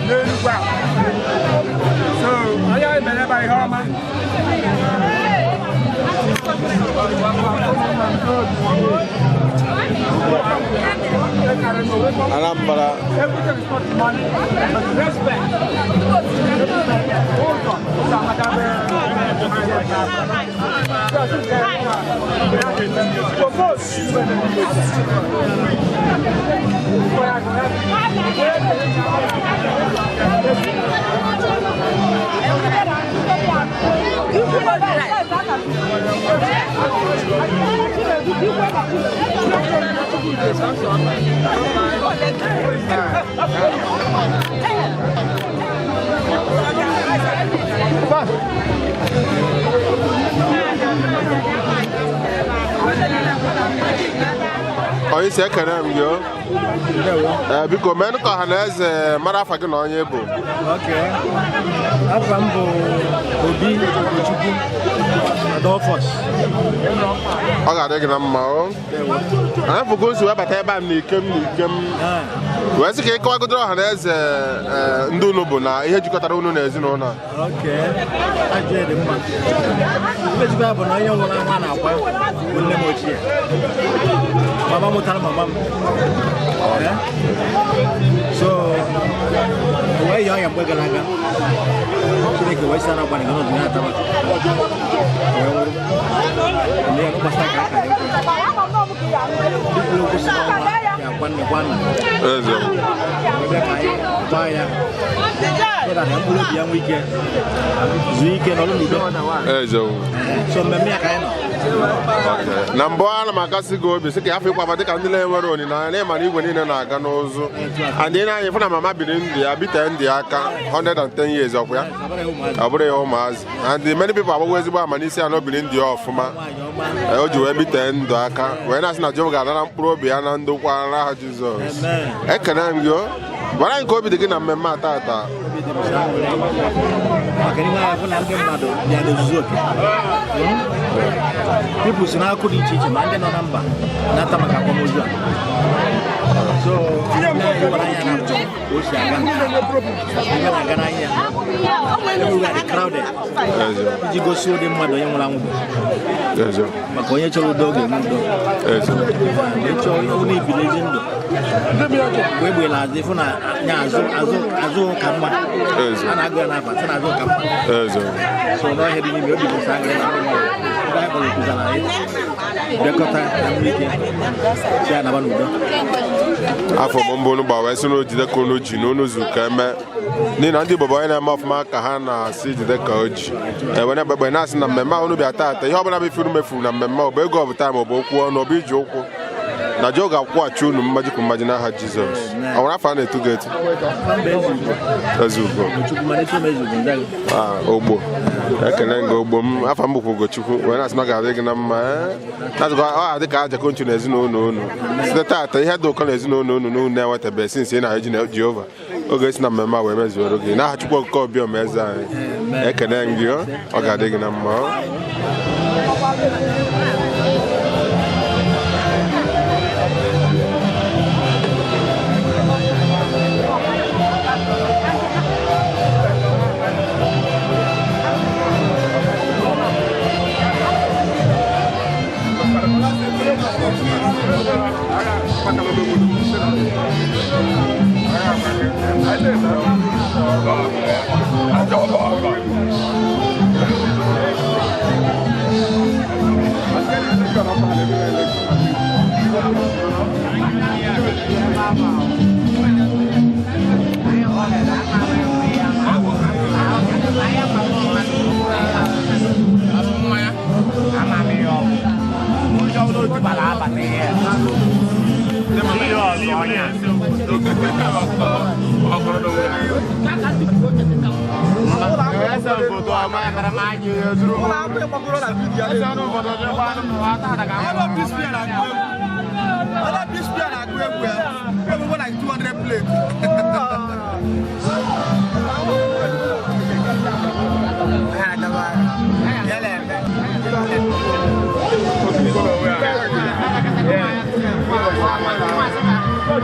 n'Enugwu a. So, onye anyị mere ebe ihe ọma. Anambra. Onye isi ekene m gị biko mee ka ọha na eze mara afa gị na onye bụ. Afa m bụ Obi Ogochukwu Adolphus. Ọ ga-adị gị na mma o. Anyị bụ gosi wee bata ebe a n'ikem wee sị ka ị kọwagodoro ọha na eze ndị unu bụ na ihe jikọtara unu na ezinụlọ a. Ajọ dị mma. Mmejikọ ya bụ na onye nwụrụ anwụ na-akwa bụ nne m ochie. Mama mụtara mama m. So, wee yi ọnya mgbe gara aga. Chineke wee sị na agbanị gị n'ọdụ ya ataba. Wee nwụrụ. Ndị ya n'ụbọchị aka aka ya ekwe. Dịkwuru okwu si n'ọnwa ya gwanne gwanna. Eze. Ebe ka anyị gbaa ya. So that ya mkpụrụ obi ya nwee ike. Zuo ike n'ọrụ n'udo. Eze. So mmemme ya ka anyị nọ. Na mbụ ana m akasị gị obi sị ka afọ ịkwaba dịka ndị na-enwere olileanya na ịma na igwe niile na-aga n'ụzụ andị na-anya fụ na mama biri ndụ ya bite ndị aka 110 years ọkwa ya ọ bụrụ ya ụmụazị and many people agbagwo ezigbo ama n'isi ya na obiri ndị ya ọfụma o ji wee bite ndụ aka wee na-asị na Jehova ga-anara mkpụrụ obi ya na ndokwa n'aha Jizọs. Ekene m gị gwara anyị ka obi dị gị na mmemme a tata. Maka ihe ahụ na ndị mmadụ bịa n'ozuzu oke. Pipụ si n'akụ dị iche iche ma ndị nọ na mba na-ata maka akwamozu a. So, na-ewere anya na o si aga. Ebe na-aga n'anya everywhere dị crowded. Iji gosi ụdị mmadụ onye nwụrụ anwụ bụ. Maka onye chọrọ udo oge n'udo. Ndị chọrọ onye ibili ezi ndụ. Mgbe egbe na-azụ ịfụ na nya azụ ka mma. A na-agụ ya n'afa sị na azụ ka mma. So n'ọhịa dị n'ime obi gosi anya na ndị mmadụ. Ndị anyị kpọrọ kụzara anyị. Bịakọta na mmiri ike. Si ya naba n'udo. Afọ mbụ unu gbawa esi na jide ka unu ji na unu zu ka eme n'ihi na ndị Igbo bụ onye na-eme ọfụma ka ha na-asị jide ka o ji ewere ekpekpe na-asị na mmemme ahụ unu bịa taata ihe ọbụla bụ ife unu mefuru na mmemme ọ bụ ego ọbụta ma ọ bụ okwu ọnụ ọ bụ iji ụkwụ na Jehova ga-akwụghachi unu mmaji kwa mmaji n'aha Jizọs. Ọ nwere afọ a na-etu gị etu Ezugbo Ogbo ekele nga Ogbo m afọ m bụkwa Ugochukwu wee na-asị na ọ ga-adị gị na mma na-azụkwa ọ ga-adị ka ajakọ nchu na ezinụlọ unu site taata ihe dị ụkọ na ezinụlọ unu na unu na-enwetabeghị sinsi ị na-eji na Jehova oge esi na mmemme a wee mezuoro gị n'aha Chukwu Okike Obi Omeze anyị ekele gị ọ ga-adị gị na mma.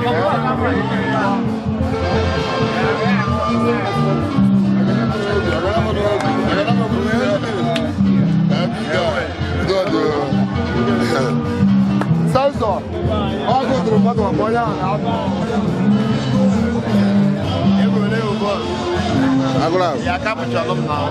Yeah. Salso, algo trufado, voy a Agora. E acaba de alumnar,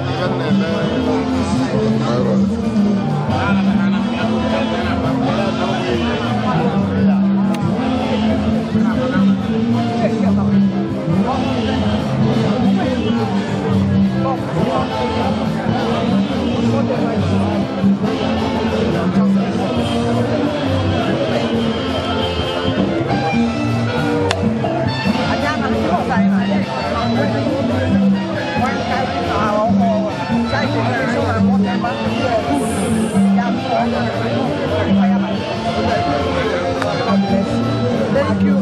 Thank you.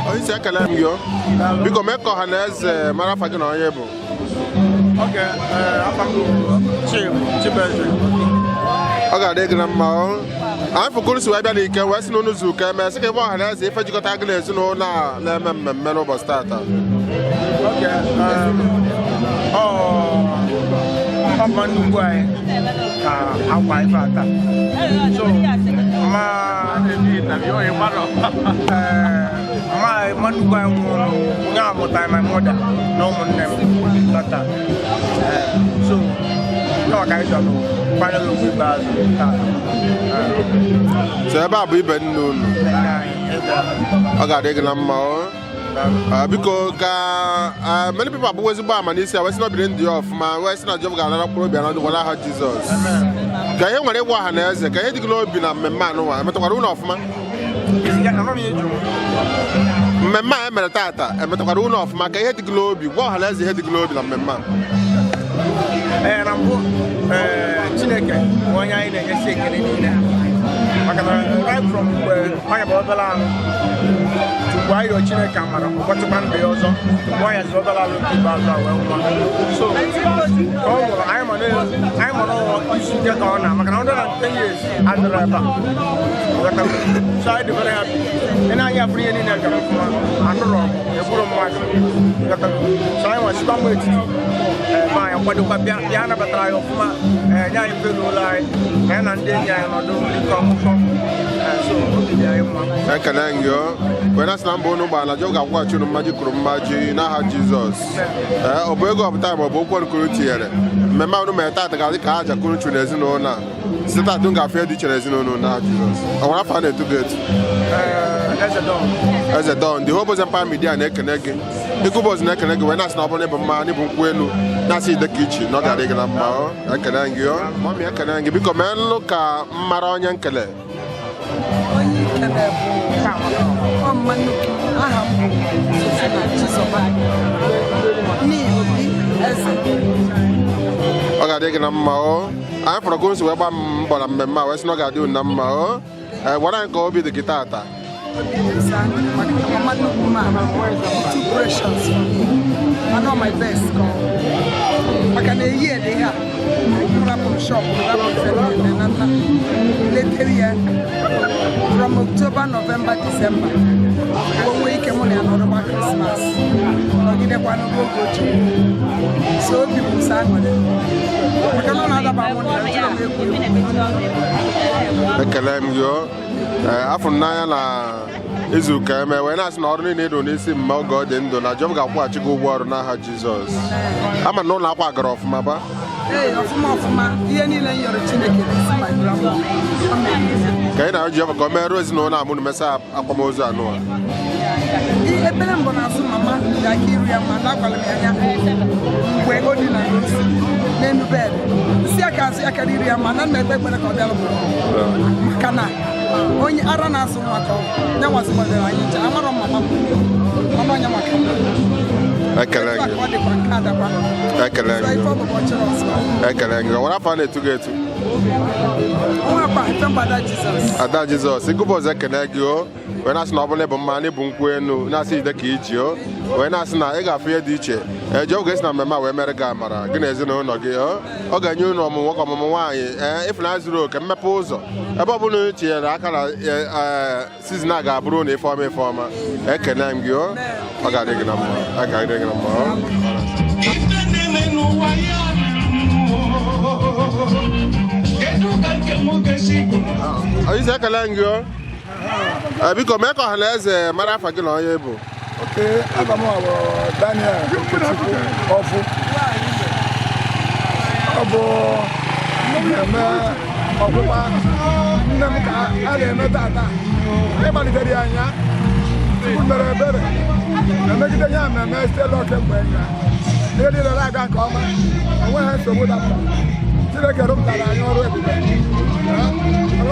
Onye isi ekele m gị o. Biko mee ka ọha na eze mara afa gị na onye bụ. Okay, afa m Chibeze. Ọ ga-adị gị na mma o. Anyị fụkụrụ si wee bịa n'ike wee si n'ụlọ izu ụka eme sị ka ebe ọha na eze ife jikọta gị na ezinụlọ a na-eme mmemme n'ụbọchị taata. Okay, ọma nnukwu anyị ka akwa ife ata. So, ma nnukwu anyị nwụrụ onye amụtara my mother na ụmụnne m tata. So, ndị maka anyị chọrọ kwanyere okwu ikpeazụ taa. So ebe a bụ ibe nne unu. Ọ ga-adị gị na mma o. Biko ka many people abụọ ezigbo ama n'isi a wee sị na obiri ndị ọfụma wee sị na Jehova ga-anara mkpụrụ obi anọ wala aha Jizọs. Ka ihe nwere ịgwa ọha na eze ka ihe dịgịla obi na mmemme anụnwa emetakwara unu ọfụma. Mmemme a emere taata emetakwara unu ọfụma ka ihe dịgịla obi gwa ọha na eze ihe dịgịla obi na mmemme a. Na mbụ Chineke bụ onye anyị na-enyesi ekele niile maka na right from mgbe onye bụ obere ahụ tupu anyị rịọ Chineke amara ụbọchịkwa ndụ ya ọzọ tupu onye ziri obere alụ nke ikpeazụ a wee nwa so ka ọ nwụrụ anyị ma n'ụlọ isi nke ka ọ na maka na 110 years adịrị ebe a so anyị dị very happy ị na-anya afụrụ ihe niile gara ọfụma anụrọ egburu mmadụ so anyị nwasikwa mgbe etiti ebe anyị kwadokwa bịa nabatara anyị ọfụma nye anyị mfe n'ụlọ anyị ka anyị na ndị enyi anyị nọdụ dịka ọkụkọ so obi dị anyị mma. Ekele gị o wee na sị na mba unu gbara Jehova ga-akwụghachi unu mmaji kwuru mmaji n'aha Jizọs. Ọ bụ ego ọpụta ma ọ bụ okwu nkuru tinyere mmemme unu mere taata ga-adị ka aja kuru chu n'ezinụlọ a site taata unu ga-afụ ihe dị iche n'ezinụlọ n'aha Jizọs. Ọ nwere afọ a na-etu gị etu Eze Don, the Hope Empire Media na-ekene gị Ikuboz na-ekene gị wee na-asị na ọ bụrụ na ịbụ mma n'ịbụ nkwụ elu na-asị ide ka ichi na ọ ga-adị gị na mma ekene gị o mami ekene gị biko mee nlụ ka mmara onye nkele onye ikele bụ ọmma nnukwu aha m Sofia Chizoba n'ihi Obi Eze. Ọ ga-adị gị na mma o anyị fọrọ ka unu si wee gba mbọ na mmemme a wee sị na ọ ga-adị unu na mma o gwara anyị ka obi dị gị taata. Mama nnukwu m too precious for me. I know my best come. Maka na eyi ede ha rapụ shop later year from October, November, December. Onwe ike mụ na ya nọrọba Christmas nọgidekwa n'oge oche so obi bụ sọ aṅụrị maka na ọ na-adaba mụ na ya ekele m gị o afọ n'anya na izu ụka eme wee na-asị na ọrụ niile ịdụ n'isi mma oge ọ dị ndụ na Jehova ga-akwụghachi gị ụgwọ ọrụ n'aha Jizọs. Ama na ụlọ akwa gara ọfụma ba ọfụma ihe niile m yọrọ Chineke ka anyị na Jehova ka o merụ ezinụlọ a mụ na mesa akwamozu anụwa ebere mbụ na-asụ mama ga-aka iru ya ma na-agwala m anya mgbe o dị na n'osi n'elu bed isi aka azụ ya kara iru ya ma na na-ekpe ekpere ka ọ bịara maka na onye ara na-asụ nwa ka ya nwasịgbadoro anyị nche amarọ mama m onye maka ekele gị ekele gị nwere afọ a na-etu gị etu Ada Jizọs Ikuboz ekele gị o wee na-asị na ọ bụla ịbụ mma na ịbụ nkwụ enu na-asị ide ka iji o wee na-asị na ị ga-afụ ihe dị iche eje oge esi na mmemme a wee mere gị amara gị na ezinụlọ gị ọ ga-enye unu ọmụmụ nwoke ọmụmụ nwaanyị ịfụnanya zuru oke mmepe ụzọ ebe ọ bụla unu tinyere aka na sizin a ga-abụrụ na ifeọma ekene m gị ọ ga-adị gị na mma Oyize ekele m gị biko mee ka ọha na eze mara afa gị na onye bụ Aba m bụ Daniel Okechukwu Ọfụ. Ọ bụ mmemme ọgbụgba nne m ka a na-eme tata ịmalitere ya anya Chukwu mere ebere emegide ya mmemme site kemgbe ya ihe niile na-aga nke ọma onweghị nsogbu dapụta Chineke rụpụtara anyị ọrụ ebube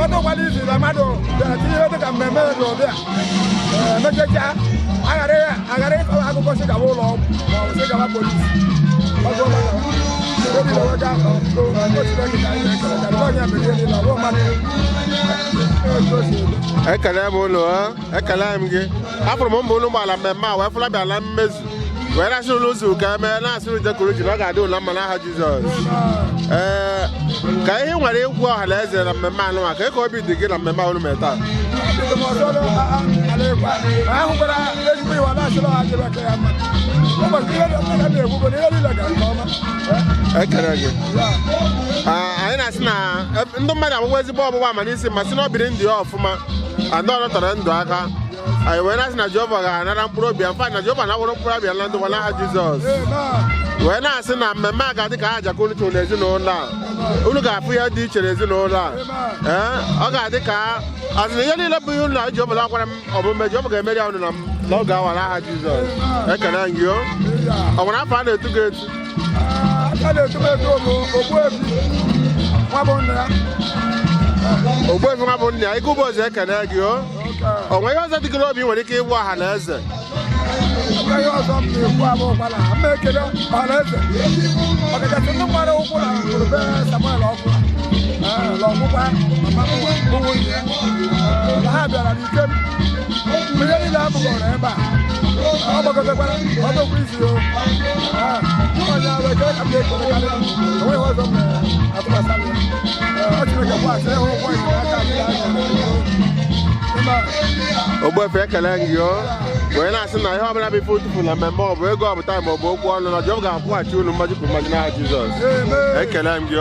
ọdụ ụgbọala izi na mmadụ bịara tinye ihe dịka mmemme dị ụdị a emechecha aghara ịkọwa akụkọ si gaba ụlọ ọgwụ maọbụ si gaba polisi ekele m ụlọ ekele m gị afụrụ m mba ụlọ ụgbọala mmemme a wee fụla bịa na mmezu wee na-asị ụlọ ụzọ ka emee na-asịrị jekọrọ ji na ọ ga-adị ụlọ mma n'aha Jizọs ka ihe nwere ikwu ọha na eze na mmemme anụ maka ka obi dị gị na mmemme ahụ mee taa ekele gị anyị na-asị na ndị mmadụ agbụgbọ ezigbo ọgbụgba ama n'isi ma sị na ọ biri ndụ ya ọfụma ndị ọrụ tọrọ ndụ aka anyị wee na-asị na Jehova ga-anara mkpụrụ obi ya mfa na Jehova na-awụrụ mkpụrụ obi ya na ndụ n'aha Jizọs wee na-asị na mmemme a ga-adị ka ha jakọ unu chụrụ n'ezinụlọ a unu ga-afụ ihe dị iche n'ezinụlọ a ọ ga-adị ka azụna ihe niile bụ ihe unu na Jehova gwara m ọbụme Jehova ga-emeri ya unu na n'oge awa n'aha Jizọs ekele gị ọ nwere afọ a na-etu gị etu Ogbuefi nwa bụ nna ya ike ụbọchị ekele gị o nwere ihe ọzọ dịgịrị obi nwere ike ịbụ ọha na eze ihe ọzọ m na-ekwu abụkwala m ekele ọha na eze ọkachasị ndị mmadụ ụkwụ na orube Samuel ọkụ ọgwụgwa ụmụnne na ha bịara n'ike m ihe niile abụgọrọ ebe a ọ gbakọtakwara ọdụkwu isi onye ekele ka m na-ekele karịa onweghị ọzọ m na-atụkwasị ọ Chineke kwasị ịhụ ụgwọ aka Ogbuefi ekele gị wee na-asị na ihe ọbụla bụ ife ụtụfu na mmemme ọ bụ ego ọbụta ma ọ bụ okwu ọnụ na Jehova ga-akwụghachi unu mmaji kwuru mmaji n'aha Jizọs ekele m gị